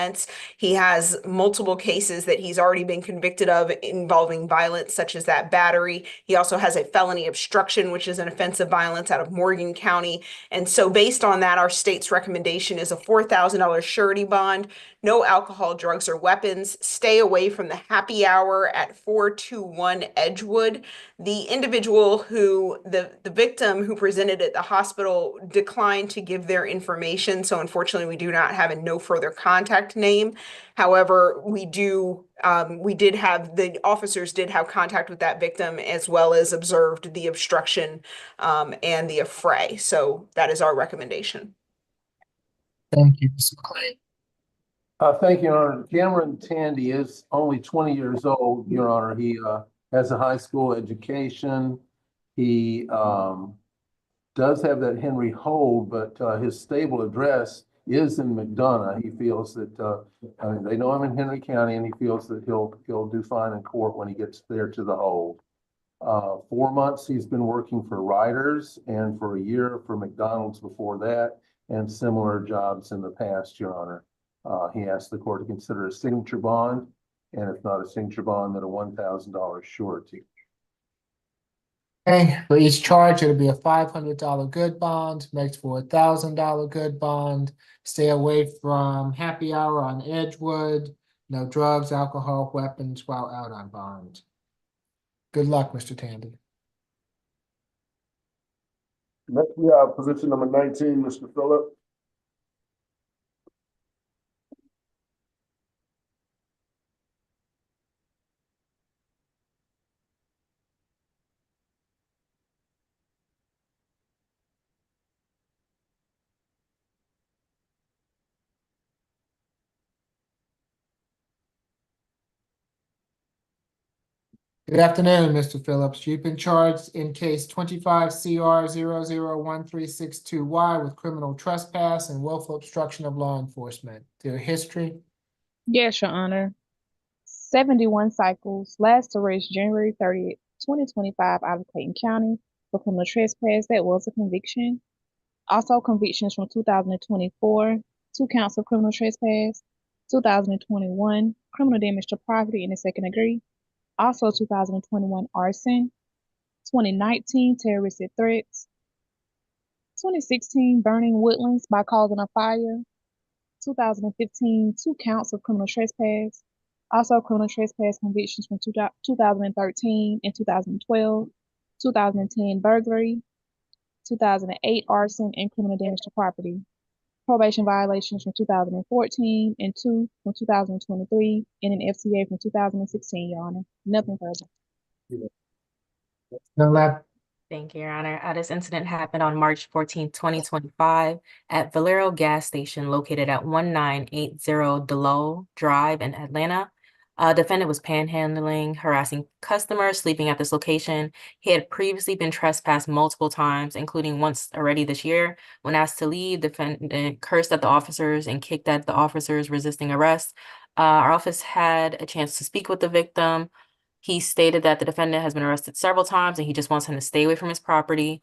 He has multiple cases that he's already been convicted of involving violence, such as that battery. He also has a felony obstruction, which is an offense of violence out of Morgan County. And so based on that, our state's recommendation is a $4,000 surety bond, no alcohol, drugs, or weapons, stay away from the happy hour at 421 Edgewood. The individual who, the victim who presented at the hospital declined to give their information. So unfortunately, we do not have a no further contact name. However, the officers did have contact with that victim as well as observed the obstruction and the affray. So that is our recommendation. Thank you, Mr. McClain. Thank you, Your Honor. Cameron Tandy is only 20 years old, Your Honor. He has a high school education. He does have that Henry hold, but his stable address is in McDonough. He feels that they know him in Henry County, and he feels that he'll do fine in court when he gets there to the hold. 4 months he's been working for Riders, and for a year for McDonald's before that, and similar jobs in the past, Your Honor. He asked the court to consider a signature bond, and if not a signature bond, then a $1,000 surety. Okay, for each charge, it'll be a $500 good bond, makes for a $1,000 good bond. Stay away from happy hour on Edgewood, no drugs, alcohol, weapons while out on bond. Good luck, Mr. Tandy. Next, we have position number 19, Mr. Phillips. Good afternoon, Mr. Phillips. You've been charged in case 25 CR 001362Y with criminal trespass and willful obstruction of law enforcement. Their history? Yes, Your Honor. 71 cycles, last arrest January 30th, 2025 out of Clayton County for criminal trespass. That was a conviction. Also convictions from 2024, 2 counts of criminal trespass, 2021, criminal damage to property in the second degree, also 2021 arson, 2019 terroristic threats, 2016 burning woodlands by causing a fire, 2015 2 counts of criminal trespass, also criminal trespass convictions from 2013 and 2012, 2010 burglary, 2008 arson and criminal damage to property, probation violations from 2014 and 2 from 2023, and an FCA from 2016, Your Honor. Nothing further. No left. Thank you, Your Honor. This incident happened on March 14, 2025 at Valero gas station located at 1980 DeLoe Drive in Atlanta. Defendant was panhandling, harassing customers, sleeping at this location. He had previously been trespassed multiple times, including once already this year. When asked to leave, defendant cursed at the officers and kicked at the officers resisting arrest. Our office had a chance to speak with the victim. He stated that the defendant has been arrested several times and he just wants him to stay away from his property.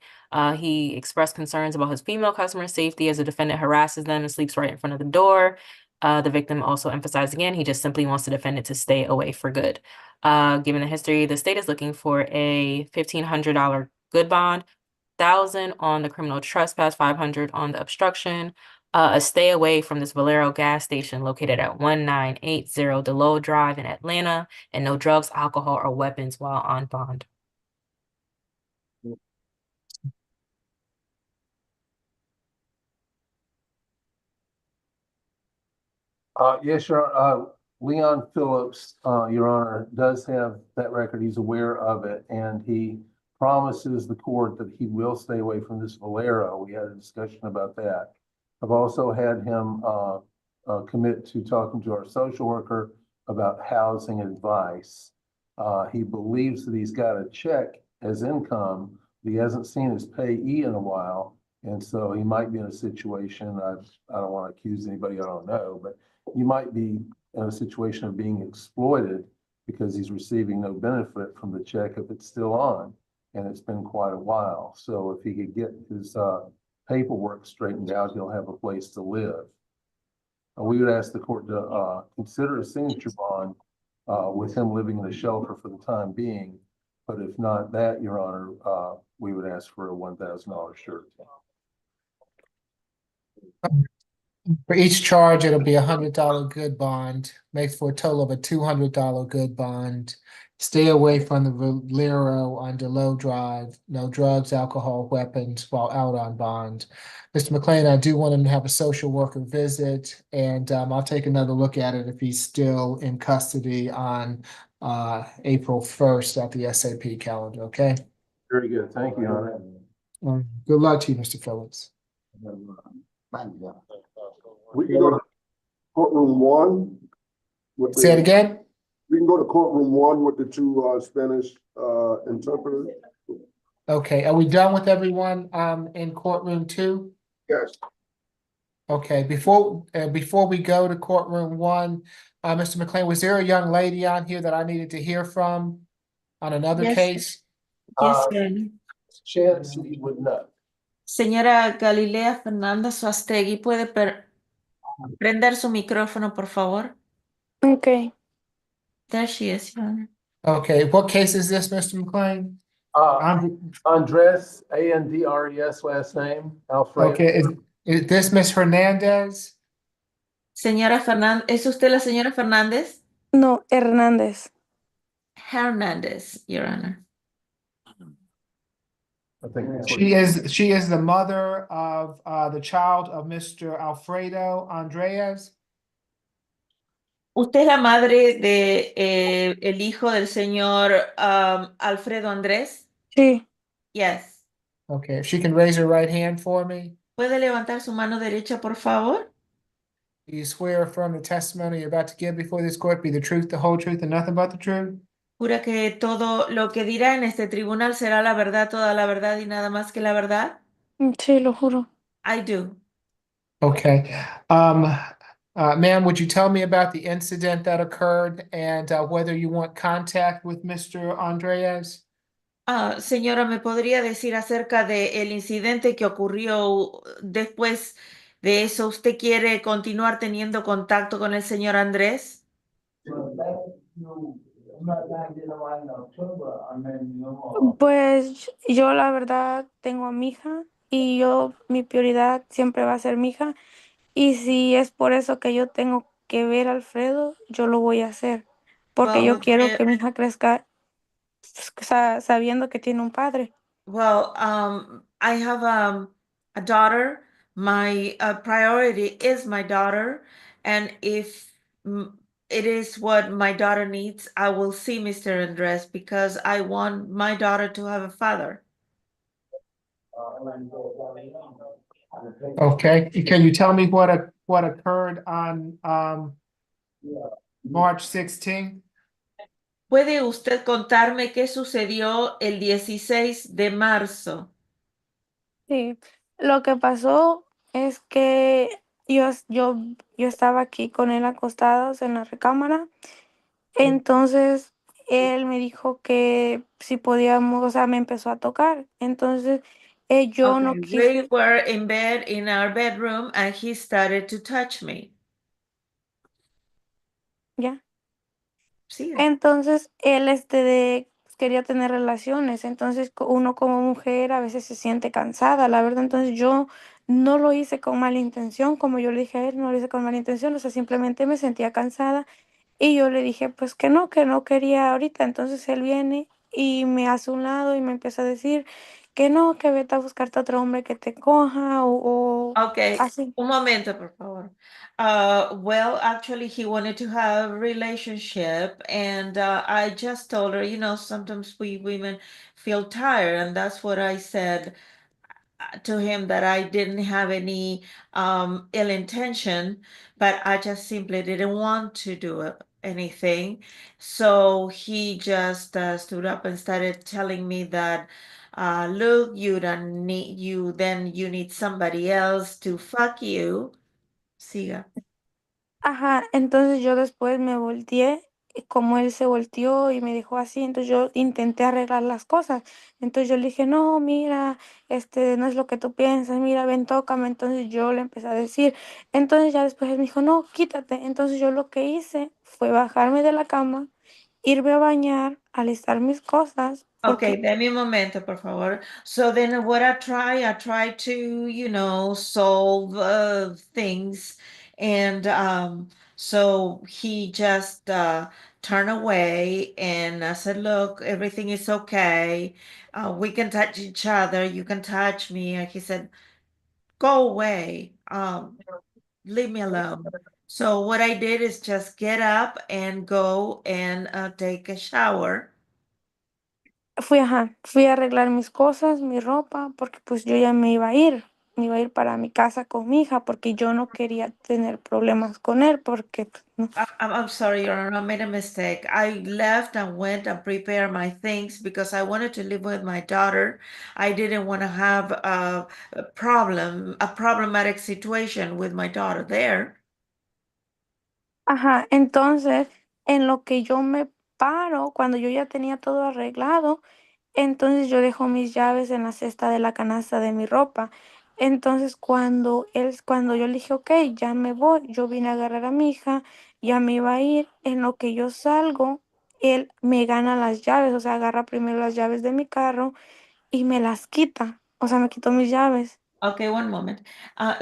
He expressed concerns about his female customer safety as the defendant harasses them and sleeps right in front of the door. The victim also emphasized again, he just simply wants the defendant to stay away for good. Given the history, the state is looking for a $1,500 good bond, 1,000 on the criminal trespass, 500 on the obstruction, a stay away from this Valero gas station located at 1980 DeLoe Drive in Atlanta, and no drugs, alcohol, or weapons while on bond. Yes, Your Honor. Leon Phillips, Your Honor, does have that record. He's aware of it, and he promises the court that he will stay away from this Valero. We had a discussion about that. I've also had him commit to talking to our social worker about housing advice. He believes that he's got a check as income, but he hasn't seen his payee in a while, and so he might be in a situation, I don't want to accuse anybody I don't know, but you might be in a situation of being exploited because he's receiving no benefit from the check if it's still on, and it's been quite a while. So if he could get his paperwork straightened out, he'll have a place to live. We would ask the court to consider a signature bond with him living in a shelter for the time being. But if not that, Your Honor, we would ask for a $1,000 surety. For each charge, it'll be $100 good bond, makes for a total of a $200 good bond. Stay away from the Valero on DeLoe Drive, no drugs, alcohol, weapons while out on bond. Mr. McLean, I do want him to have a social worker visit, and I'll take another look at it if he's still in custody on April 1st at the SAP calendar, okay? Very good. Thank you, Your Honor. Good luck to you, Mr. Phillips. We can go to courtroom one. Say it again? We can go to courtroom one with the two Spanish interpreters. Okay, are we done with everyone in courtroom two? Yes. Okay, before we go to courtroom one, Mr. McLean, was there a young lady on here that I needed to hear from on another Yes. case? Yes, ma'am. Chance would know. Señora Galilea Fernanda Suastegui, ¿puede prender su micrófono, por favor? Okay. There she is, Your Honor. Okay, what case is this, Mr. McLean? Andres, Andres, last name, Alfredo. Okay, is this Miss Hernandez? Señora Fernández, ¿es usted la señora Fernández? No, Hernández. Hernandez, Your Honor. I think that's what She is the mother of the child of Mr. Alfredo Andreas. ¿Usted es la madre de el hijo del señor Alfredo Andrés? Sí. Yes. Okay, if she can raise her right hand for me. ¿Puede levantar su mano derecha, por favor? Do you swear or affirm the testimony you're about to give before this court be the truth, the whole truth, and nothing but the truth? ¿Jura que todo lo que dirá en este tribunal será la verdad, toda la verdad y nada más que la verdad? Sí, lo juro. I do. Okay. Ma'am, would you tell me about the incident that occurred and whether you want contact with Mr. Andreas? Señora, ¿me podría decir acerca del incidente que ocurrió después de eso? ¿Usted quiere continuar teniendo contacto con el señor Andrés? Pues yo la verdad tengo a mi hija y mi prioridad siempre va a ser mi hija. Y si es por eso que yo tengo que ver a Alfredo, yo lo voy a hacer. Porque yo quiero que mi hija crezca sabiendo que tiene un padre. Well, I have a daughter. My priority is my daughter. And if it is what my daughter needs, I will see Mr. Andres because I want my daughter to have a father. Okay, can you tell me what occurred on March 16th. ¿Puede usted contarme qué sucedió el 16 de marzo? Sí, lo que pasó es que yo estaba aquí con él acostados en la recámara. Entonces él me dijo que si podíamos, o sea, me empezó a tocar. Entonces yo Okay, no we quise, were in bed in our bedroom and he started to touch me. ya. Sí. Entonces él quería tener relaciones. Entonces uno como mujer a veces se siente cansada, la verdad. Entonces yo no lo hice con mala intención, como yo le dije a él, no lo hice con mala intención, o sea, simplemente me sentía cansada. Y yo le dije, pues que no quería ahorita. Entonces él viene y me hace un lado y me empieza a decir que no, que vete a buscarte a otro hombre que te coja o Okay, así. un momento, por favor. Well, actually, he wanted to have a relationship, and I just told her, sometimes we women feel tired, and that's what I said to him, that I didn't have any ill intention, but I just simply didn't want to do anything. So he just stood up and started telling me that, look, you need somebody else to fuck you. Siga. Ajá, entonces yo después me volteé y como él se volteó y me dijo así, entonces yo intenté arreglar las cosas. Entonces yo le dije, no, mira, no es lo que tú piensas, mira, ven, tócame. Entonces yo le empecé a decir, entonces ya después él me dijo, no, quítate. Entonces yo lo que hice fue bajarme de la cama, irme a bañar, alistar mis cosas, Okay, porque, dame un momento, por favor. So then what I try to, solve things. And so he just turned away, and I said, look, everything is okay. We can touch each other. You can touch me. And he said, go away. Leave me alone. So what I did is just get up and go and take a shower. fui a arreglar mis cosas, mi ropa, porque pues yo ya me iba a ir para mi casa con mi hija, porque yo no quería tener problemas con él, porque pues, no. I'm sorry, Your Honor, I made a mistake. I left and went and prepared my things because I wanted to live with my daughter. I didn't want to have a problematic situation with my daughter there. Ajá, entonces en lo que yo me paro, cuando yo ya tenía todo arreglado, entonces yo dejo mis llaves en la cesta de la canasta de mi ropa. Entonces cuando yo le dije, ok, ya me voy, yo vine a agarrar a mi hija, ya me iba a ir, en lo que yo salgo, él me gana las llaves, o sea, agarra primero las llaves de mi carro y me las quita, o sea, me quitó mis llaves. Okay, one moment.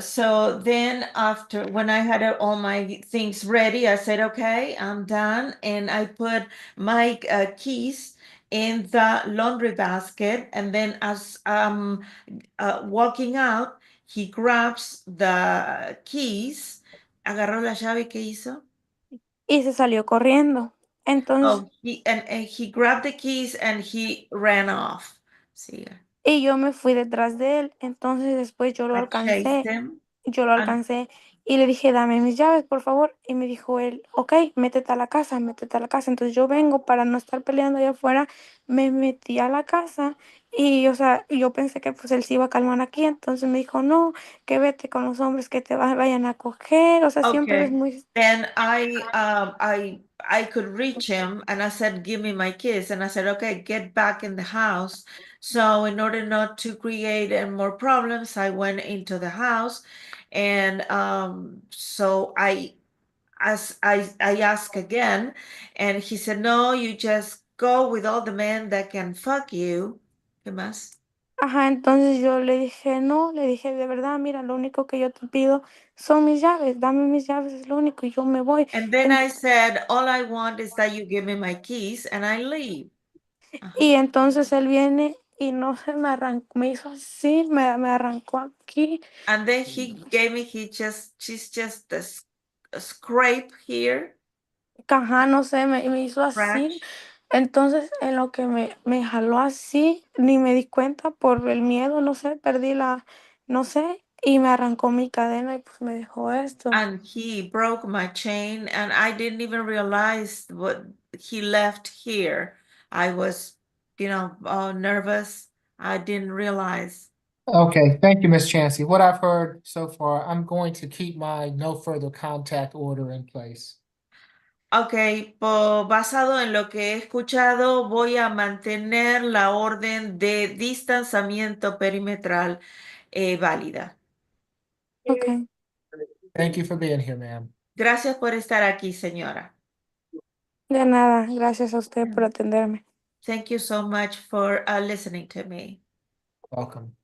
So then after, when I had all my things ready, I said, okay, I'm done. And I put my keys in the laundry basket. And then as I'm walking out, he grabs the keys. Agarró la llave, ¿qué hizo? Y se salió corriendo. Entonces, Oh, and he grabbed the keys and he ran off. Sí. y yo me fui detrás de él. Entonces después I chased him. yo lo And alcancé y le dije, dame mis llaves, por favor. Y me dijo él, ok, métete a la casa, métete a la casa. Entonces yo vengo para no estar peleando allá afuera, me metí a la casa y, o sea, yo pensé que pues él se iba a calmar aquí. Entonces me dijo, no, que vete con los hombres que te vayan a coger. O sea, siempre es okay. muy... Then I could reach him and I said, give me my keys. And I said, okay, get back in the house. So in order not to create more problems, I went into the house, and so I asked again, and he said, no, you just go with all the men that can fuck you. ¿Qué más? Ajá, entonces yo le dije, no, le dije, de verdad, mira, lo único que yo te pido son mis llaves, dame mis llaves, es lo único, y yo me voy. And then I said, all I want is that you give me my keys and I leave. Y entonces él viene y no se me arrancó, me hizo así, me arrancó aquí. And then he gave me, she's just a scrape here. Ajá, no sé, me hizo así. Entonces, en lo que me jaló así, ni me di cuenta por el miedo, no sé, no sé, y me arrancó mi cadena y pues me dejó esto. And he broke my chain, and I didn't even realize what he left here. I was, nervous. I didn't realize. Okay, thank you, Ms. Chancey. What I've heard so far, I'm going to keep my no further contact order in place. Ok, basado en lo que he escuchado, voy a mantener la orden de distanciamiento perimetral válida. Okay. Thank you for being here, ma'am. Gracias por estar aquí, señora. De nada, gracias a usted por atenderme. Thank you so much for listening to me. Welcome.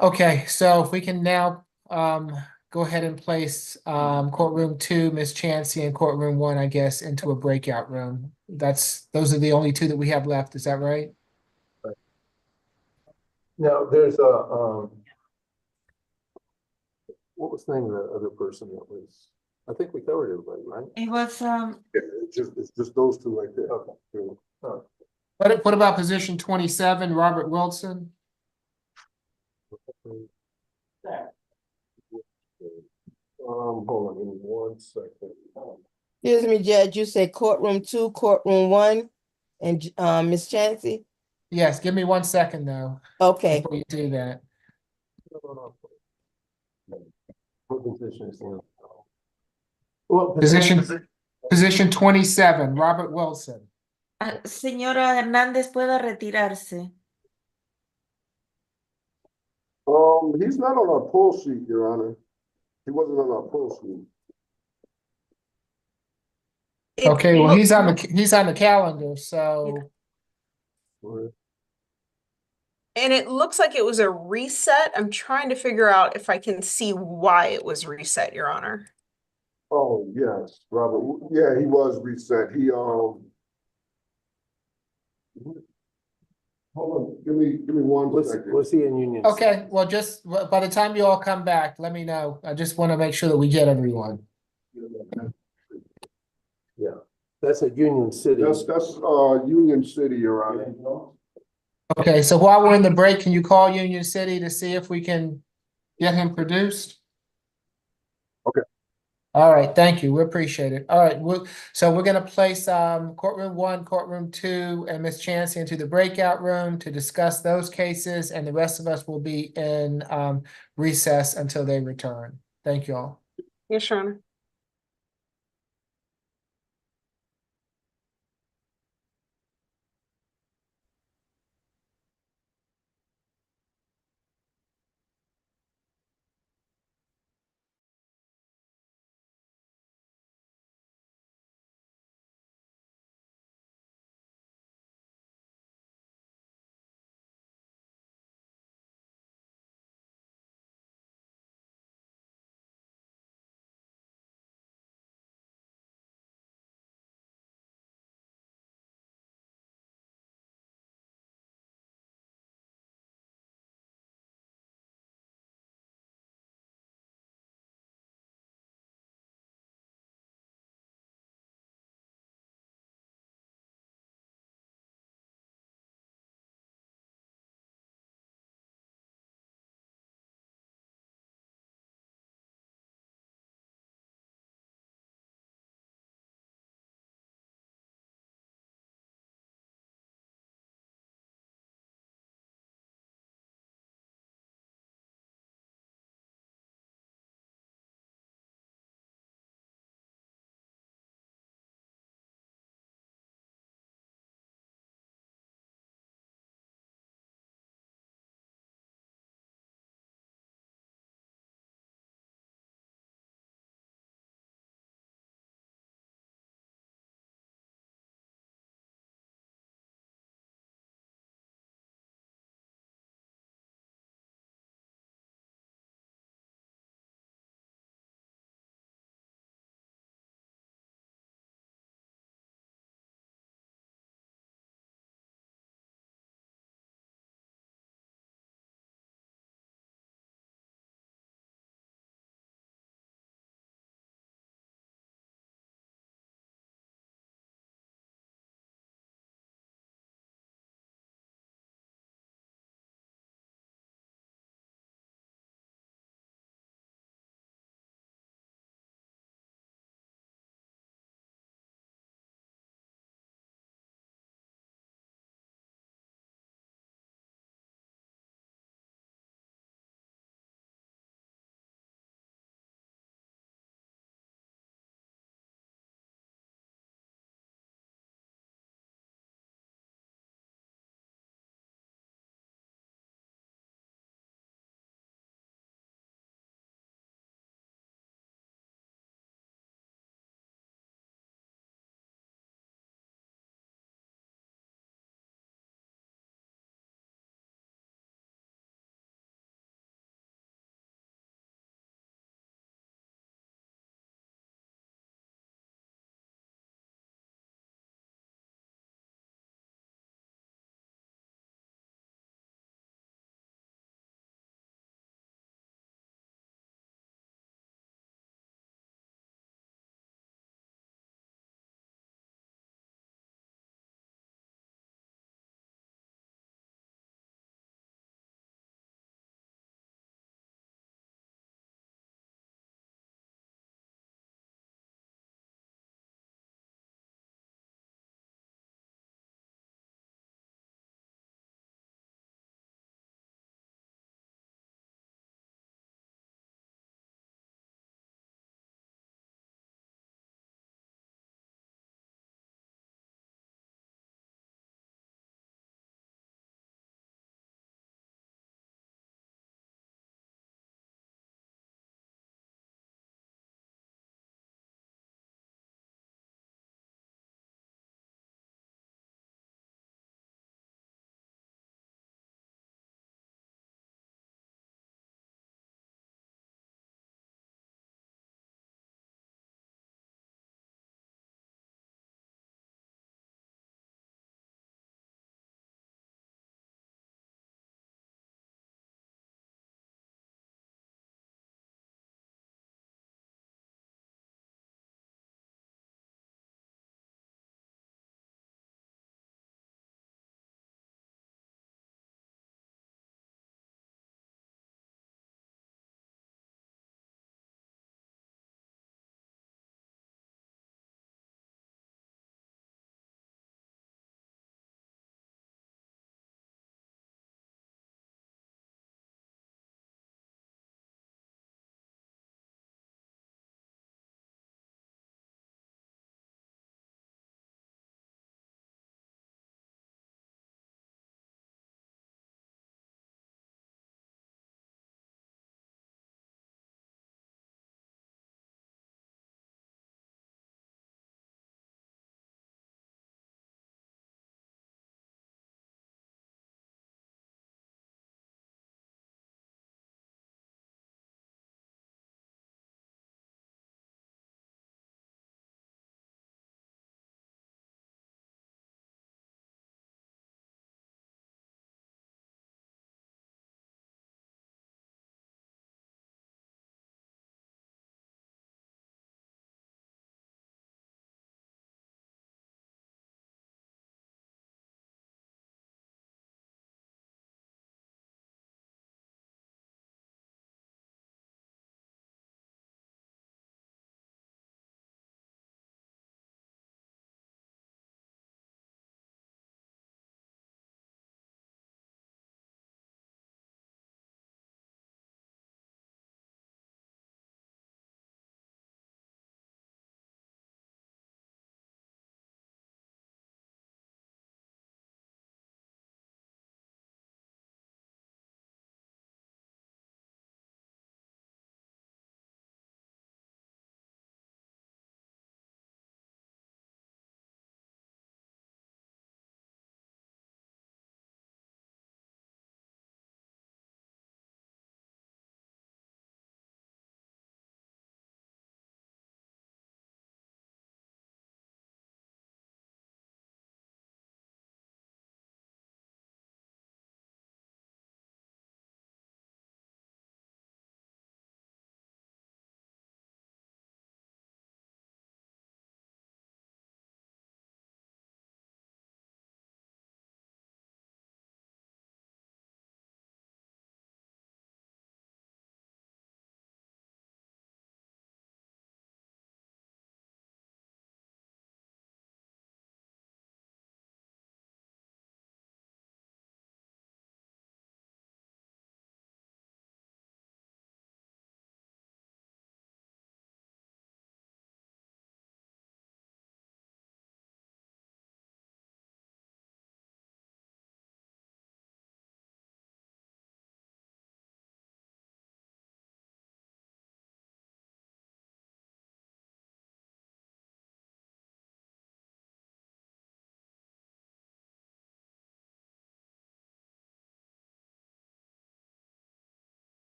Okay, so if we can now go ahead and place courtroom 2, Ms. Chancey, and courtroom 1, I guess, into a breakout room. Those are the only 2 that we have left. Is that right? Now, there's what was the name of the other person that was, I think we covered everybody, right? It was Yeah, it's just those 2 right there. Okay. What about position 27, Robert Wilson? Hold on, give me 1 second. Excuse me, Judge, you said courtroom 2, courtroom 1, and Ms. Chancey? Yes, give me 1 second though. Okay. Before you do that. What position is it? Position 27, Robert Wilson. Señora Hernández, ¿puede retirarse? He's not on our pull sheet, Your Honor. He wasn't on our pull sheet. Okay, well, he's on the calendar, so. And it looks like it was a reset. I'm trying to figure out if I can see why it was reset, Your Honor. Oh, yes, Robert. Yeah, he was reset. Hold on, give me 1 second. Was he in Union? Okay, well, just by the time you all come back, let me know. I just want to make sure that we get everyone. Yeah, that's at Union City. That's Union City, Your Honor. Okay, so while we're in the break, can you call Union City to see if we can get him produced? Okay. All right, thank you. We appreciate it. All right, so we're gonna place courtroom 1, courtroom 2, and Ms. Chancey into the breakout room to discuss those cases, and the rest of us will be in recess until they return. Thank you all. Yes, Your Honor.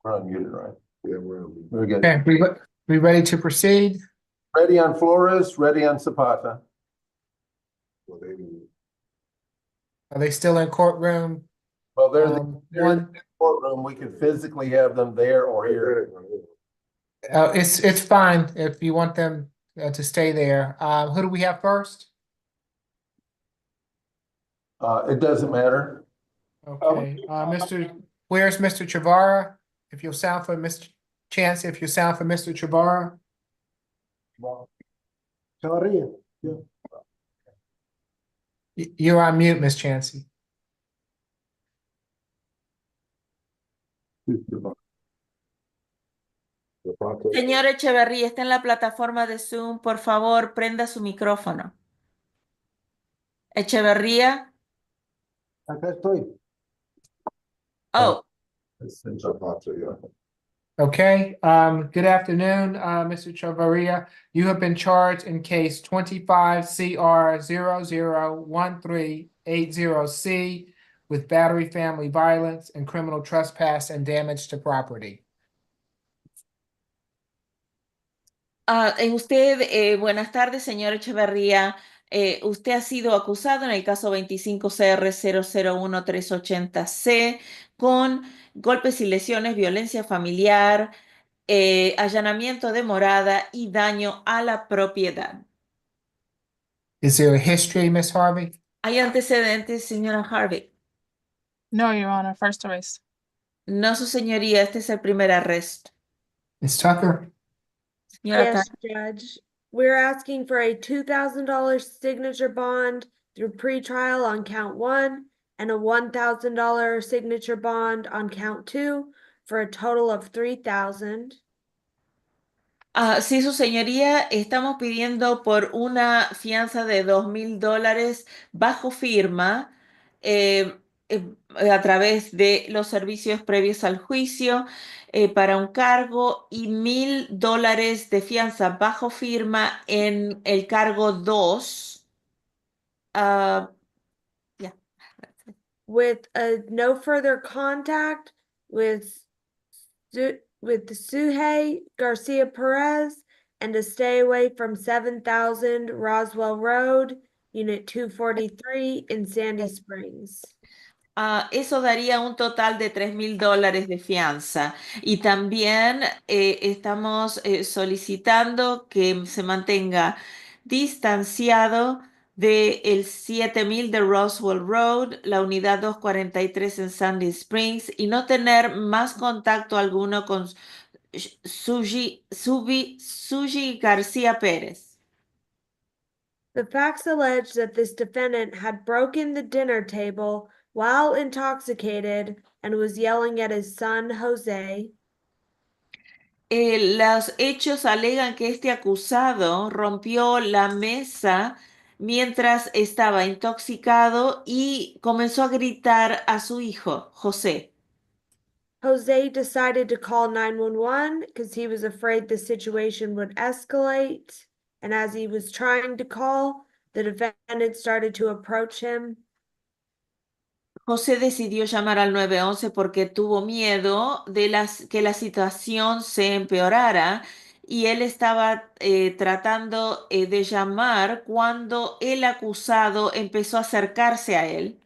We're unmuted, right? Yeah, we're on. Very good. Okay, we ready to proceed? Ready on Flores, ready on Zapata. Well, they- Are they still in courtroom? Well, they're One, in the courtroom. We could physically have them there or here. it's fine if you want them to stay there. Who do we have first? It doesn't matter. Okay, where's Mr. Chavaria? If you'll sound for Mr. Chance, if you sound for Mr. Chavaria. Chavaria, yeah. You're on mute, Miss Chancey. Señor Echeverría, está en la plataforma de Zoom. Por favor, prenda su micrófono. Echeverría. Acá estoy. Oh, Zapata, yeah. Okay, good afternoon, Mr. Chavaria. You have been charged in case 25 CR 001380C with battery, family violence, and criminal trespass and damage to property. Buenas tardes, señor Echeverría. Usted ha sido acusado en el caso 25CR001380C con golpes y lesiones, violencia familiar, allanamiento de morada y daño a la propiedad. Is there a history, Miss Harvey? ¿Hay antecedentes, señora Harvey? No, Your Honor, first arrest. No, su señoría, este es el primer arresto. Miss Tucker? Señora Yes, Tandy. Judge. We're asking for a $2,000 signature bond through pretrial on count 1 and a $1,000 signature bond on count 2 for a total of $3,000. Sí, su señoría, estamos pidiendo por una fianza de $2,000 bajo firma a través de los servicios previos al juicio para un cargo y $1,000 de fianza bajo firma en el cargo 2. Yeah. With no further contact with Suhey Garcia Perez and to stay away from 7,000 Roswell Road, Unit 243 in Sandy Springs. Eso daría un total de $3,000 de fianza. Y también estamos solicitando que se mantenga distanciado del 7,000 de Roswell Road, la unidad 243 en Sandy Springs, y no tener más contacto alguno con Suji García Pérez. The facts allege that this defendant had broken the dinner table while intoxicated and was yelling at his son Jose. Los hechos alegan que este acusado rompió la mesa mientras estaba intoxicado y comenzó a gritar a su hijo, José. Jose decided to call 911 because he was afraid the situation would escalate. And as he was trying to call, the defendant started to approach him. José decidió llamar al 911 porque tuvo miedo de que la situación se empeorara y él estaba tratando de llamar cuando el acusado empezó a acercarse a él.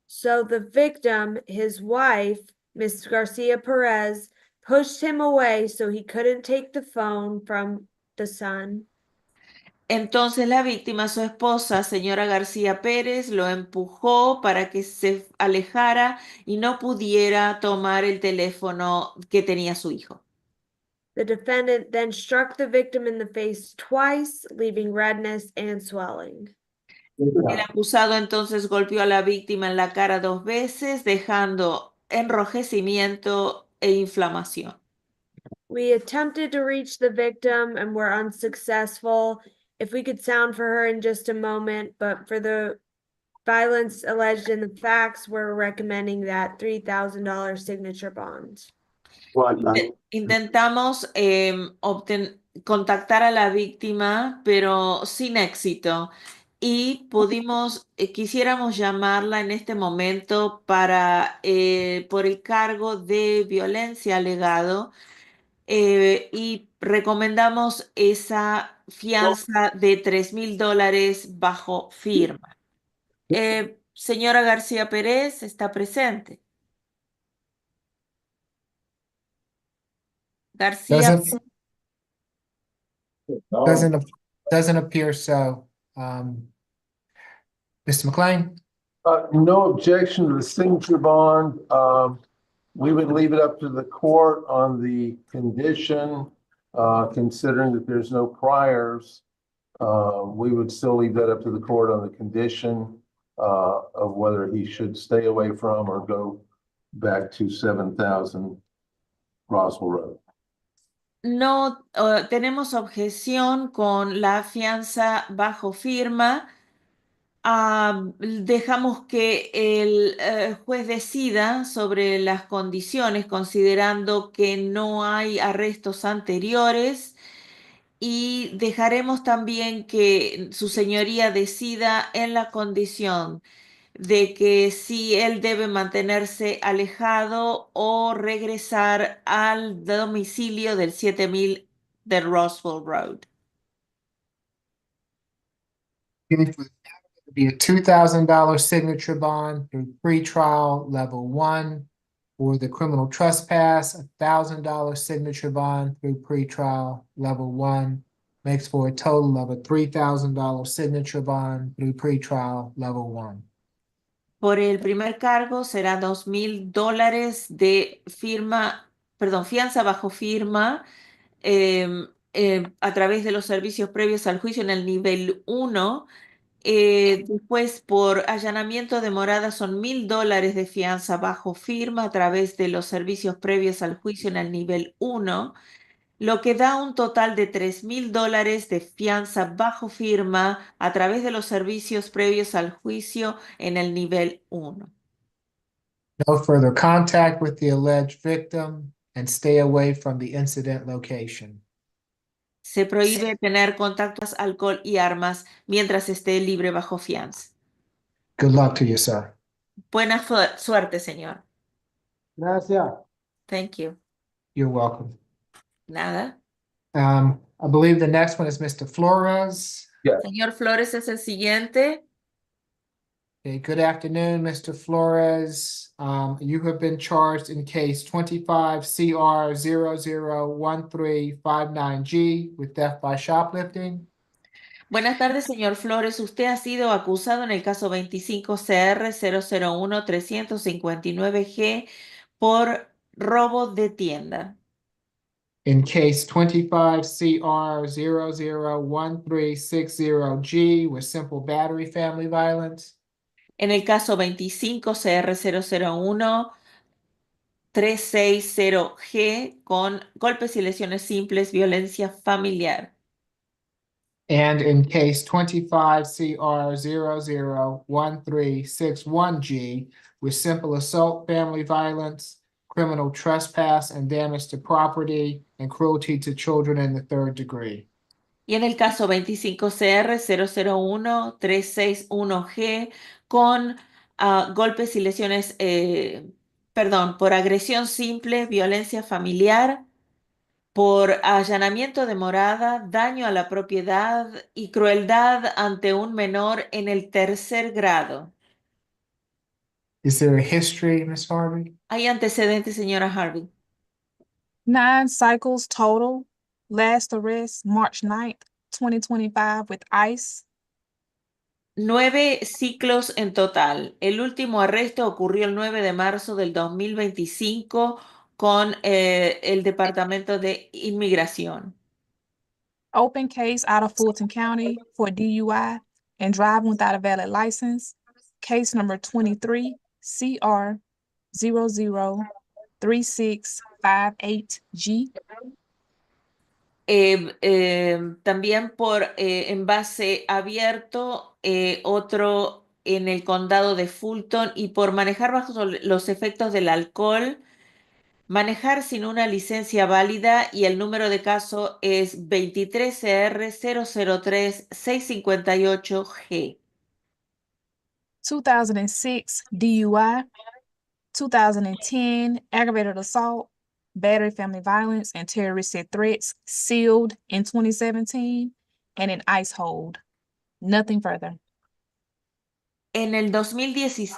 So the victim, his wife, Miss Garcia Perez, pushed him away so he couldn't take the phone from the son. Entonces la víctima, su esposa, señora García Pérez, lo empujó para que se alejara y no pudiera tomar el teléfono que tenía su hijo. The defendant then struck the victim in the face twice, leaving redness and swelling. El acusado entonces golpeó a la víctima en la cara 2 veces, dejando enrojecimiento e inflamación. We attempted to reach the victim and were unsuccessful. If we could sound for her in just a moment, but for the violence alleged in the facts, we're recommending that $3,000 signature bond. Intentamos contactar a la víctima, pero sin éxito. y quisiéramos llamarla en este momento por el cargo de violencia alegado, y recomendamos esa fianza de $3,000 bajo firma. Señora García Pérez, ¿está presente? García, Doesn't, doesn't, doesn't appear so. Mr. McLean? No objection to the signature bond. We would leave it up to the court on the condition, considering that there's no priors. We would still leave that up to the court on the condition of whether he should stay away from or go back to 7,000 Roswell Road. no tenemos objeción con la fianza bajo firma. Dejamos que el juez decida sobre las condiciones, considerando que no hay arrestos anteriores, y dejaremos también que su señoría decida en la condición de que si él debe mantenerse alejado o regresar al domicilio del 7000 de Roswell Road. Be a $2,000 signature bond through pretrial level 1. For the criminal trespass, $1,000 signature bond through pretrial level 1 makes for a total of a $3,000 signature bond through pretrial level 1. Por el primer cargo será $2,000 de fianza bajo firma, a través de los servicios previos al juicio en el nivel 1. Después, por allanamiento de morada, son $1,000 de fianza bajo firma a través de los servicios previos al juicio en el nivel 1, lo que da un total de $3,000 de fianza bajo firma a través de los servicios previos al juicio en el nivel 1. No further contact with the alleged victim and stay away from the incident location. Se prohíbe tener contactos, alcohol y armas mientras esté libre bajo fianza. Good luck to you, sir. Buena suerte, señor. Gracias. Thank you. You're welcome. Nada. I believe the next one is Mr. Flores. Señor Flores es el siguiente. Okay, good afternoon, Mr. Flores. You have been charged in case 25 CR 001359G with theft by shoplifting. Buenas tardes, señor Flores. Usted ha sido acusado en el caso 25 CR 001-359G por robo de tienda. In case 25 CR 001360G with simple battery family violence. En el caso 25 CR 001-360G con golpes y lesiones simples, violencia familiar. And in case 25 CR 001361G with simple assault, family violence, criminal trespass, and damage to property, and cruelty to children in the third degree. Y en el caso 25 CR 001-361G con golpes y lesiones, por agresión simple, violencia familiar, por allanamiento de morada, daño a la propiedad y crueldad ante un menor en el tercer grado. Is there a history, Ms. Harvey? ¿Hay antecedentes, señora Harvey? 9 cycles total. Last arrest March 9th, 2025 with ICE. 9 ciclos en total. El último arresto ocurrió el 9 de marzo del 2025 con el Departamento de Inmigración. Open case out of Fulton County for DUI and driving without a valid license. Case number 23 CR 003658G. También por envase abierto, otro en el condado de Fulton, y por manejar bajo los efectos del alcohol, manejar sin una licencia válida y el número de caso es 23CR003658G. 2006 DUI, 2010 aggravated assault, battery, family violence, and terroristic threats sealed in 2017 and an ICE hold. Nothing further. En el 2010,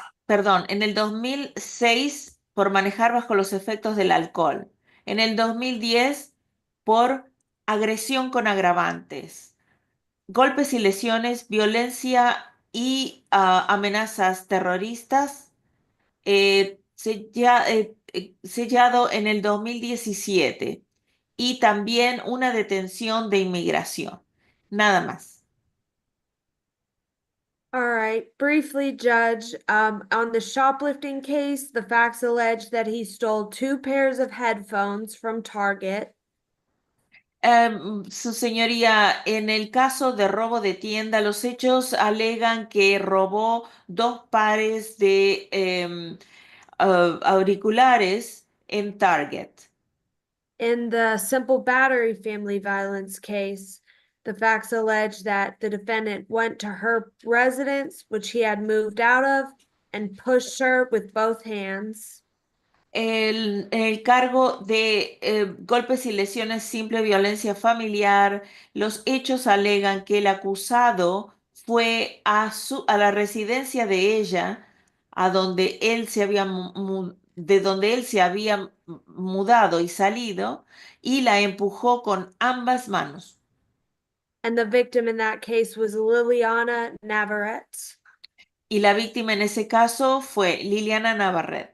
en el 2006 por manejar bajo los efectos del alcohol. En el 2010 por agresión con agravantes, golpes y lesiones, violencia y amenazas terroristas, sellado en el 2017 y también una detención de inmigración. Nada más. All right, briefly, Judge, on the shoplifting case, the facts allege that he stole 2 pairs of headphones from Target. Su señoría, en el caso de robo de tienda, los hechos alegan que robó 2 pares de auriculares en Target. In the simple battery family violence case, the facts allege that the defendant went to her residence, which he had moved out of, and pushed her with both hands. El cargo de golpes y lesiones simple violencia familiar, los hechos alegan que el acusado fue a la residencia de ella, a donde él se había de donde él se había mudado y salido, y la empujó con ambas manos. And the victim in that case was Liliana Navarrete. Y la víctima en ese caso fue Liliana Navarrete.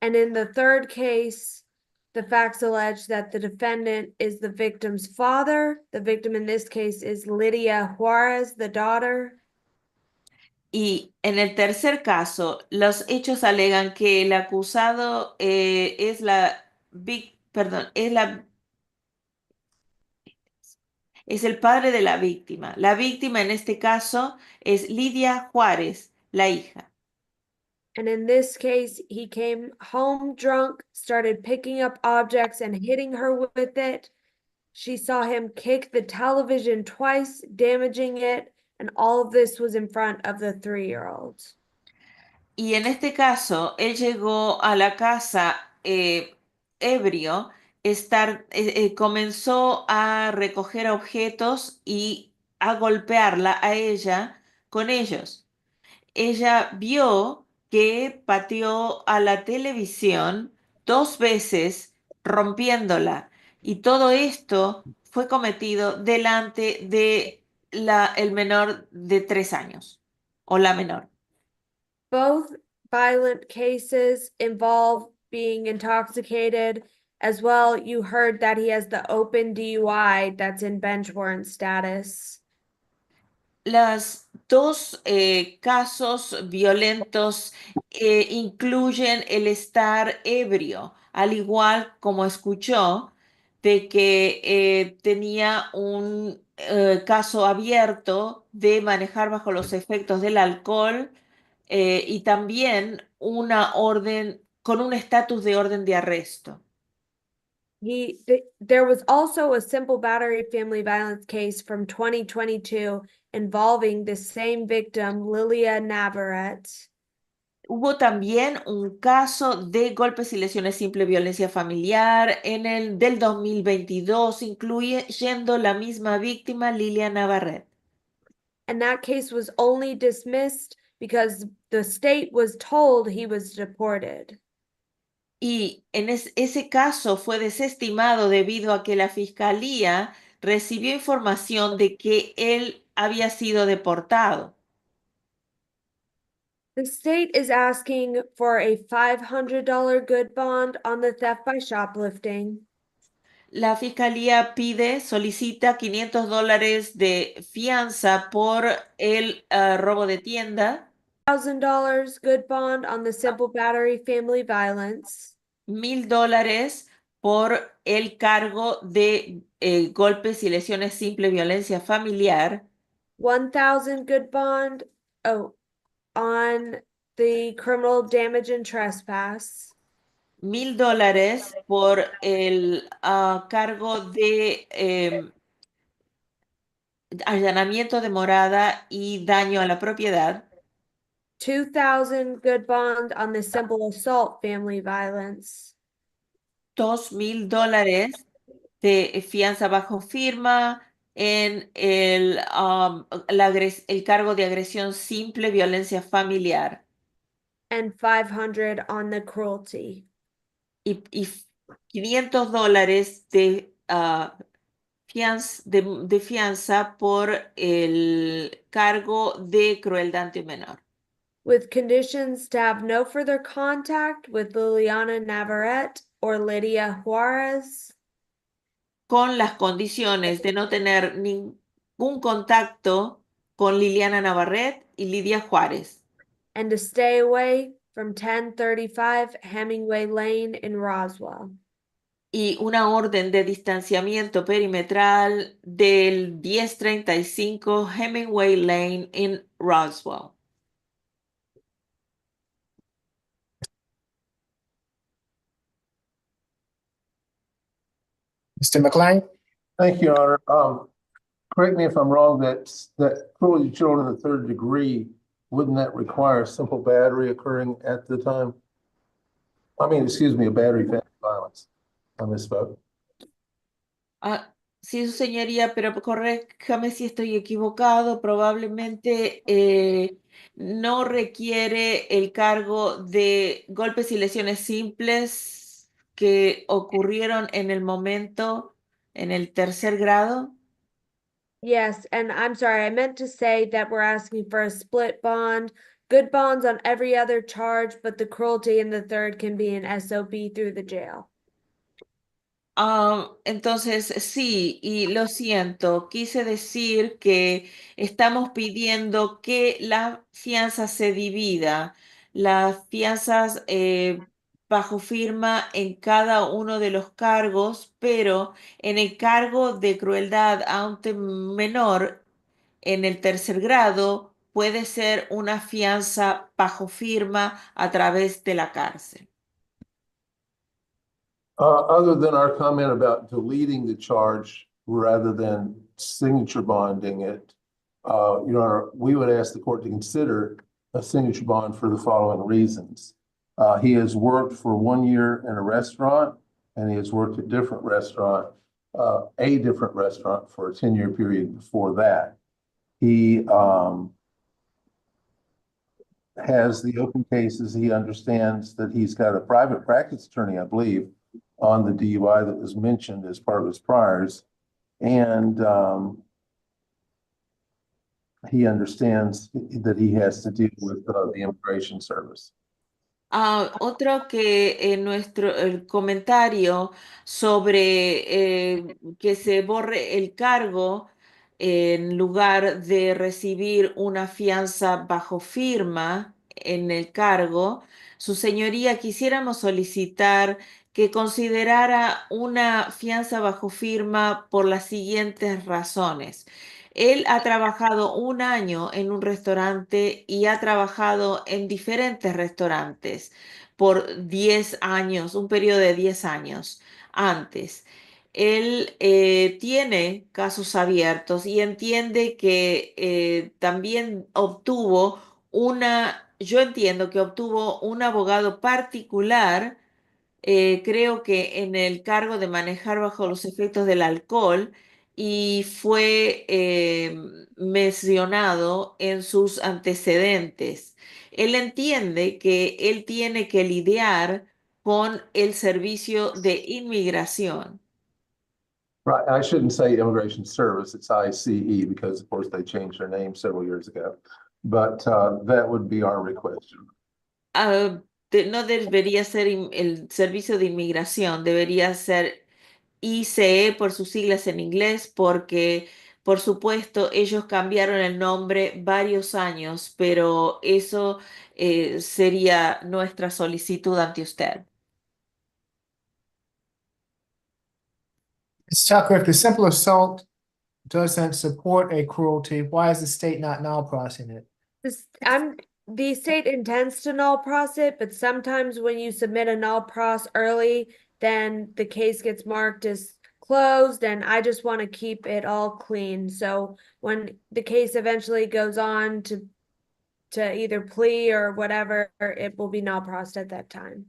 And in the third case, the facts allege that the defendant is the victim's father. The victim in this case is Lydia Juarez, the daughter. Y en el tercer caso, los hechos alegan que el acusado es es el padre de la víctima. La víctima en este caso es Lidia Juárez, la hija. And in this case, he came home drunk, started picking up objects and hitting her with it. She saw him kick the television twice, damaging it, and all of this was in front of the 3-year-old. Y en este caso, él llegó a la casa ebrio, comenzó a recoger objetos y a golpearla a ella con ellos. Ella vio que pateó a la televisión 2 veces, rompiéndola, y todo esto fue cometido delante de el menor de 3 años, o la menor. Both violent cases involve being intoxicated. As well, you heard that he has the open DUI that's in bench warrant status. Los 2 casos violentos incluyen el estar ebrio, al igual como escuchó de que tenía un caso abierto de manejar bajo los efectos del alcohol y también una orden con un estatus de orden de arresto. There was also a simple battery family violence case from 2022 involving the same victim, Lilia Navarrete. Hubo también un caso de golpes y lesiones simple violencia familiar en el del 2022, incluyendo la misma víctima, Lilia Navarrete. And that case was only dismissed because the state was told he was deported. Y en ese caso fue desestimado debido a que la fiscalía recibió información de que él había sido deportado. The state is asking for a $500 good bond on the theft by shoplifting. La fiscalía solicita $500 de fianza por el robo de tienda. $1,000 good bond on the simple battery family violence. $1,000 por el cargo de golpes y lesiones simple violencia familiar. 1,000 good bond on the criminal damage and trespass. $1,000 por el cargo de allanamiento de morada y daño a la propiedad. 2,000 good bond on the simple assault family violence. $2,000 de fianza bajo firma en el cargo de agresión simple, violencia familiar. And 500 on the cruelty. Y $500 de fianza por el cargo de crueldad ante un menor. With conditions to have no further contact with Liliana Navarrete or Lydia Juarez. Con las condiciones de no tener ningún contacto con Liliana Navarrete y Lidia Juárez. And to stay away from 1035 Hemingway Lane in Roswell. Y una orden de distanciamiento perimetral del 1035 Hemingway Lane en Roswell. Mr. McLean? Thank you, Your Honor. Correct me if I'm wrong, that cruelty to children in the third degree, wouldn't that require a simple battery occurring at the time? I mean, excuse me, a battery family violence. I misspoke. Sí, su señoría, pero corríjame si estoy equivocado. Probablemente no requiere el cargo de golpes y lesiones simples que ocurrieron en el momento, en el tercer grado. Yes, and I'm sorry, I meant to say that we're asking for a split bond. Good bonds on every other charge, but the cruelty in the third can be an SOB through the jail. Entonces, sí, y lo siento, quise decir que estamos pidiendo que la fianza se divida, las fianzas bajo firma en cada uno de los cargos, pero en el cargo de crueldad a un menor en el tercer grado puede ser una fianza bajo firma a través de la cárcel. Other than our comment about deleting the charge rather than signature bonding it, Your Honor, we would ask the court to consider a signature bond for the following reasons. He has worked for 1 year in a restaurant, and he has worked at a different restaurant for a 10-year period before that. He has the open cases. He understands that he's got a private practice attorney, I believe, on the DUI that was mentioned as part of his priors. And he understands that he has to deal with the Immigration Service. Otro que el comentario sobre que se borre el cargo en lugar de recibir una fianza bajo firma en el cargo, su señoría, quisiéramos solicitar que considerara una fianza bajo firma por las siguientes razones. Él ha trabajado 1 año en un restaurante y ha trabajado en diferentes restaurantes por 10 años, un periodo de 10 años antes. Él tiene casos abiertos y entiende que también yo entiendo que obtuvo un abogado particular, creo que en el cargo de manejar bajo los efectos del alcohol y fue mencionado en sus antecedentes. Él entiende que él tiene que lidiar con el servicio de inmigración. Right, I shouldn't say Immigration Service, it's ICE, because of course they changed their name several years ago. But that would be our request. No debería ser el servicio de inmigración, debería ser ICE por sus siglas en inglés, porque por supuesto ellos cambiaron el nombre varios años, pero eso sería nuestra solicitud ante usted. Ms. Tucker, if the simple assault doesn't support a cruelty, why is the state not now processing it? the state intends to null pros it, but sometimes when you submit a null pros early, then the case gets marked as closed, and I just want to keep it all clean. So when the case eventually goes on to either plea or whatever, it will be null pros at that time.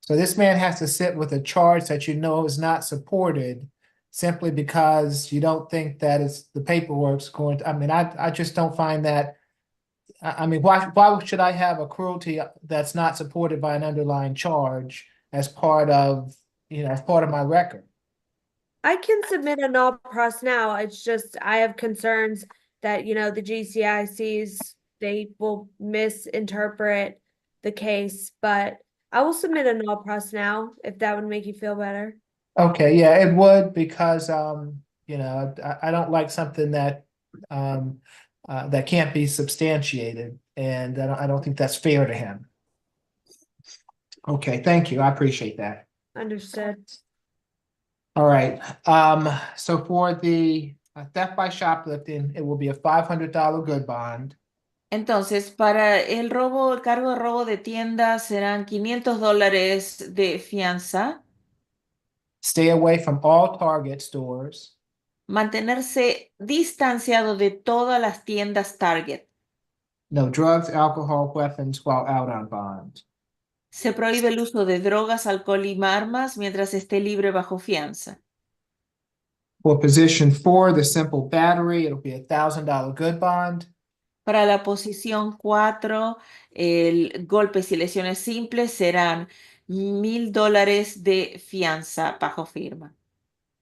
So this man has to sit with a charge that you know is not supported simply because you don't think that it's the paperwork's going to, I mean, I just don't find that. I mean, why should I have a cruelty that's not supported by an underlying charge as part of, as part of my record? I can submit a null pros now. It's just I have concerns that, the GCICs, they will misinterpret the case, but I will submit a null pros now if that would make you feel better. Okay, yeah, it would because I don't like something that that can't be substantiated, and I don't think that's fair to him. Okay, thank you. I appreciate that. Understood. All right. So for the theft by shoplifting, it will be a $500 good bond. Entonces, para el cargo de robo de tienda serán $500 de fianza. Stay away from all Target stores. Mantenerse distanciado de todas las tiendas Target. No drugs, alcohol, weapons while out on bond. Se prohíbe el uso de drogas, alcohol y armas mientras esté libre bajo fianza. For position 4, the simple battery, it'll be a $1,000 good bond. Para la posición 4, el golpes y lesiones simples serán $1,000 de fianza bajo firma.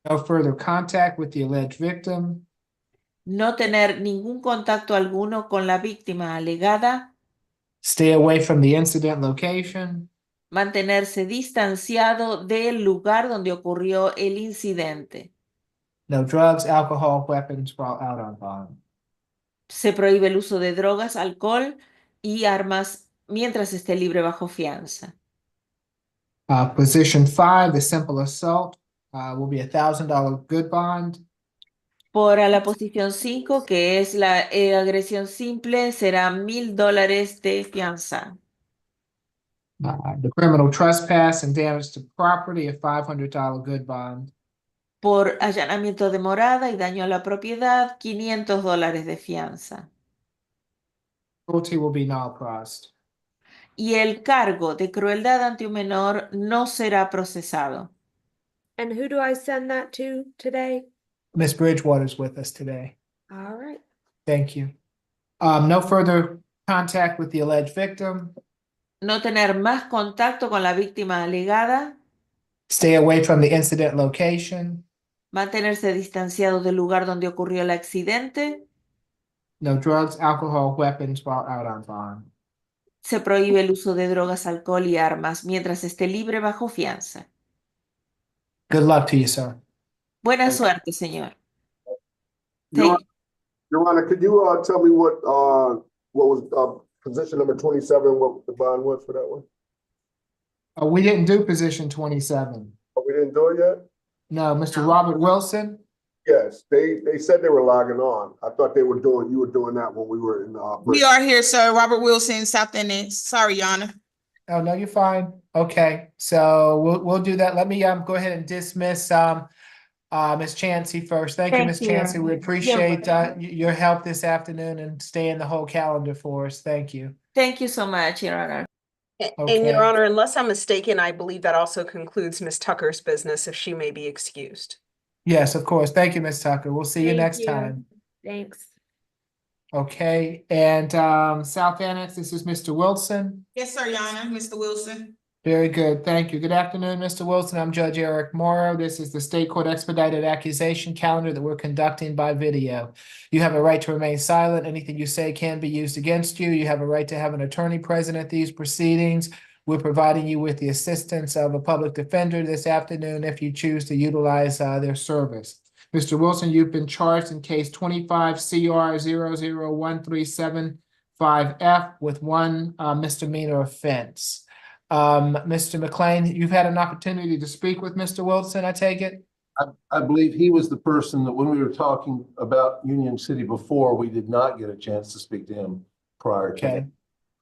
No further contact with the alleged victim. No tener ningún contacto alguno con la víctima alegada. Stay away from the incident location. Mantenerse distanciado del lugar donde ocurrió el incidente. No drugs, alcohol, weapons while out on bond. Se prohíbe el uso de drogas, alcohol y armas mientras esté libre bajo fianza. Position 5, the simple assault, will be a $1,000 good bond. Para la posición 5, que es la agresión simple, será $1,000 de fianza. The criminal trespass and damage to property, a $500 good bond. Por allanamiento de morada y daño a la propiedad, $500 de fianza. Cruelty will be null pros. Y el cargo de crueldad ante un menor no será procesado. And who do I send that to today? Miss Bridgewater's with us today. All right. Thank you. No further contact with the alleged victim. No tener más contacto con la víctima alegada. Stay away from the incident location. Mantenerse distanciado del lugar donde ocurrió el accidente. No drugs, alcohol, weapons while out on bond. Se prohíbe el uso de drogas, alcohol y armas mientras esté libre bajo fianza. Good luck to you, sir. Buena suerte, señor. Your Honor, could you tell me what was position number 27, what the bond was for that one? We didn't do position 27. Oh, we didn't do it yet? No, Mr. Robert Wilson. Yes, they said they were logging on. I thought you were doing that when we were in We are here, sir. Robert Wilson, South End. Sorry, Your Honor. Oh, no, you're fine. Okay, so we'll do that. Let me go ahead and dismiss Ms. Chancey first. Thank you, Ms. Chancey. We appreciate your help this afternoon and staying the whole calendar for us. Thank you. Thank you so much, Your Honor. And Your Honor, unless I'm mistaken, I believe that also concludes Ms. Tucker's business, if she may be excused. Yes, of course. Thank you, Ms. Tucker. We'll see you next time. Thanks. Okay, and South Annex, this is Mr. Wilson. Yes, sir, Your Honor. Mr. Wilson. Very good. Thank you. Good afternoon, Mr. Wilson. I'm Judge Eric Morrow. This is the State Court Expedited Accusation Calendar that we're conducting by video. You have a right to remain silent. Anything you say can be used against you. You have a right to have an attorney present at these proceedings. We're providing you with the assistance of a public defender this afternoon if you choose to utilize their service. Mr. Wilson, you've been charged in case 25 CR 001375F with one misdemeanor offense. Mr. McLean, you've had an opportunity to speak with Mr. Wilson, I take it? I believe he was the person that when we were talking about Union City before, we did not get a chance to speak to him prior to Okay.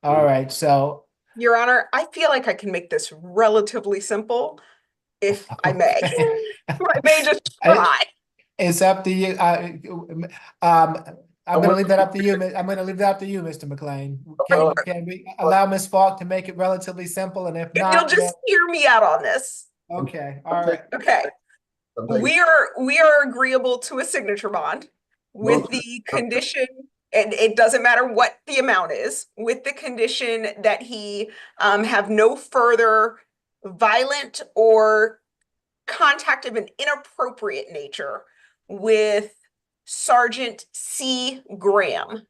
that. All right, so. Your Honor, I feel like I can make this relatively simple, if I may. I may just try. It's up to you. I'm gonna leave that up to you. I'm gonna leave that up to you, Mr. McLean. Can we allow Ms. Falk to make it relatively simple, and if If not, you'll just hear me out on this. okay, all right. Okay. We are agreeable to a signature bond with the condition, and it doesn't matter what the amount is, with the condition that he have no further violent or contact of an inappropriate nature with Sergeant C. Graham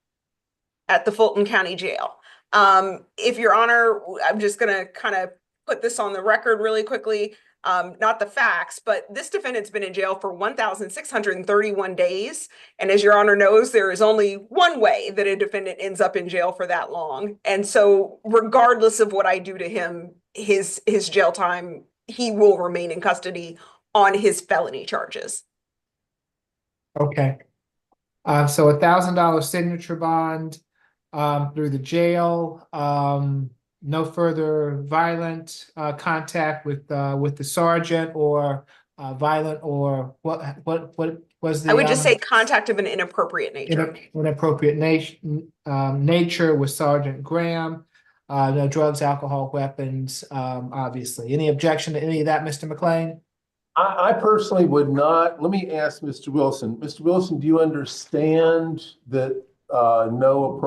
at the Fulton County Jail. If Your Honor, I'm just gonna kind of put this on the record really quickly. Not the facts, but this defendant's been in jail for 1,631 days. And as Your Honor knows, there is only one way that a defendant ends up in jail for that long. And so regardless of what I do to him, his jail time, he will remain in custody on his felony charges. Okay. So $1,000 signature bond through the jail. No further violent contact with the sergeant or violent or what was the? I would just say contact of an inappropriate nature. Inappropriate nature with Sergeant Graham. No drugs, alcohol, weapons, obviously. Any objection to any of that, Mr. McLean? I personally would not. Let me ask Mr. Wilson. Mr. Wilson, do you understand that no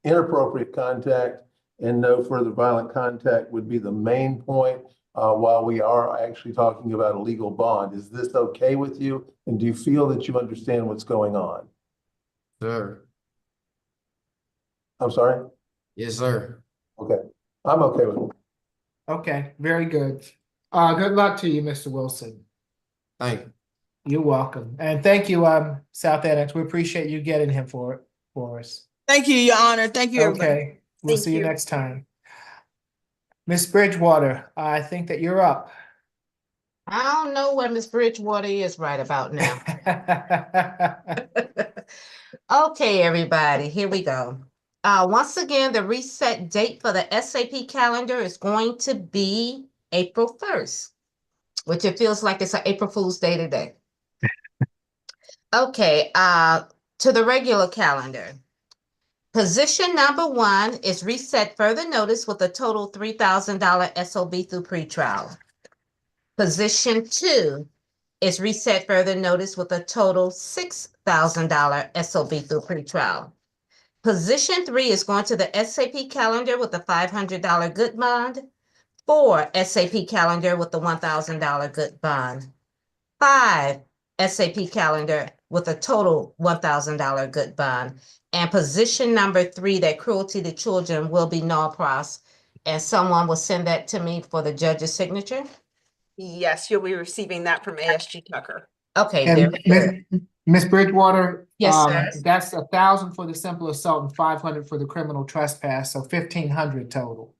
inappropriate contact and no further violent contact would be the main point while we are actually talking about a legal bond? Is this okay with you? And do you feel that you understand what's going on? Sir. I'm sorry? Yes, sir. Okay. I'm okay with it. Okay, very good. Good luck to you, Mr. Wilson. Thank you. You're welcome. And thank you, South Annex. We appreciate you getting him for us. Thank you, Your Honor. Thank you, everybody. Okay, we'll see you next time. Miss Bridgewater, I think that you're up. I don't know where Miss Bridgewater is right about now. Okay, everybody, here we go. Once again, the reset date for the SAP calendar is going to be April 1st, which it feels like it's an April Fool's Day today. Okay, to the regular calendar. Position number 1 is reset further notice with a total $3,000 SOB through pretrial. Position 2 is reset further notice with a total $6,000 SOB through pretrial. Position 3 is going to the SAP calendar with a $500 good bond. 4 SAP calendar with the $1,000 good bond. 5 SAP calendar with a total $1,000 good bond. And position number 3, that cruelty to children will be null pros. And someone will send that to me for the judge's signature. Yes, you'll be receiving that from ASG Tucker. Okay, And Miss Bridgewater, yes, sir. That's 1,000 for the simple assault and 500 for the criminal trespass, so 1,500 total.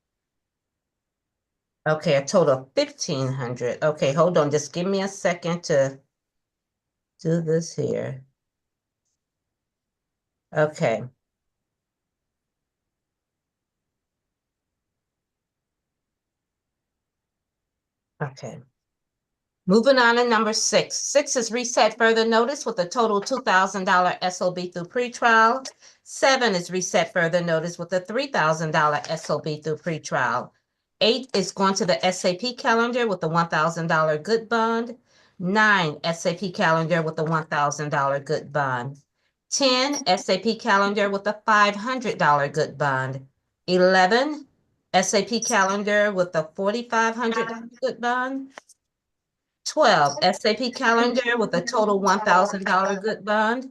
Okay, a total of 1,500. Okay, hold on. Just give me a second to do this here. Okay. Okay. Moving on to number 6. 6 is reset further notice with a total $2,000 SOB through pretrial. 7 is reset further notice with a $3,000 SOB through pretrial. 8 is going to the SAP calendar with the $1,000 good bond. 9 SAP calendar with the $1,000 good bond. 10 SAP calendar with a $500 good bond. 11 SAP calendar with a $4,500 good bond. 12 SAP calendar with a total $1,000 good bond.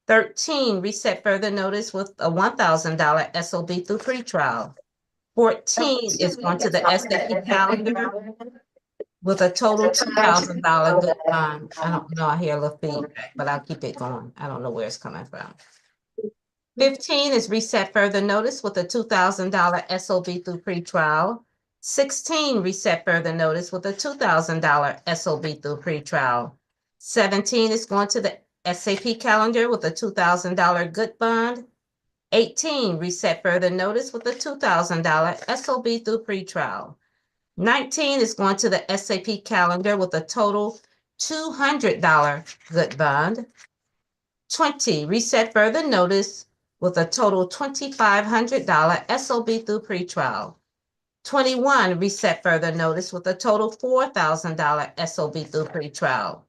13 reset further notice with a $1,000 SOB through pretrial. 14 is going to the SAP calendar with a total $2,000 good bond. I don't know, I hear a little feedback, but I'll keep it going. I don't know where it's coming from. 15 is reset further notice with a $2,000 SOB through pretrial. 16, reset further notice with a $2,000 SOB through pretrial. 17 is going to the SAP calendar with a $2,000 good bond. 18, reset further notice with a $2,000 SOB through pretrial. 19 is going to the SAP calendar with a total $200 good bond. 20, reset further notice with a total $2,500 SOB through pretrial. 21, reset further notice with a total $4,000 SOB through pretrial.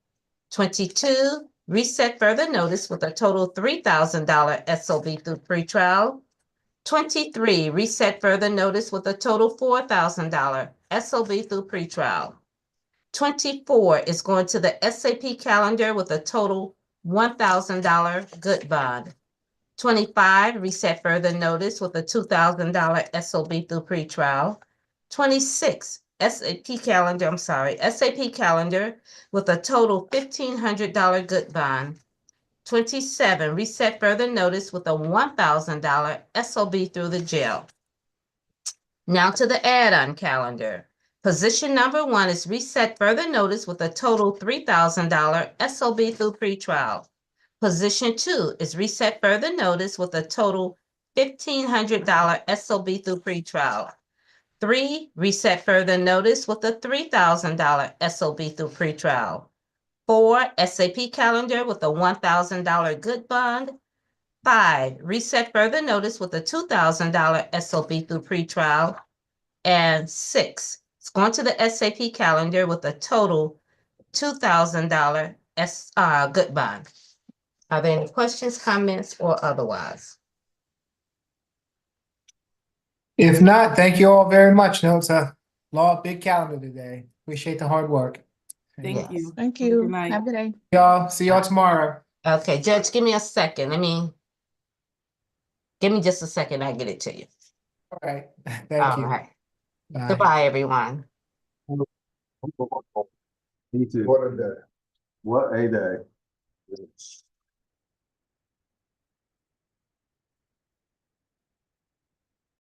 22, reset further notice with a total $3,000 SOB through pretrial. 23, reset further notice with a total $4,000 SOB through pretrial. 24 is going to the SAP calendar with a total $1,000 good bond. 25, reset further notice with a $2,000 SOB through pretrial. 26, SAP calendar with a total $1,500 good bond. 27, reset further notice with a $1,000 SOB through the jail. Now to the add-on calendar. Position number 1 is reset further notice with a total $3,000 SOB through pretrial. Position 2 is reset further notice with a total $1,500 SOB through pretrial. 3, reset further notice with a $3,000 SOB through pretrial. 4, SAP calendar with a $1,000 good bond. 5, reset further notice with a $2,000 SOB through pretrial. And 6, it's going to the SAP calendar with a total $2,000 good bond. Are there any questions, comments, or otherwise? If not, thank you all very much. No, it's a big calendar today. Appreciate the hard work. Thank you. Thank Have a you. good night. Have a good day. Y'all, see y'all tomorrow. Okay, Judge, give me a second. Give me just a second. I get it to you. All right. Thank you. All right. Bye. Goodbye, everyone. Me too. What a day. What a day.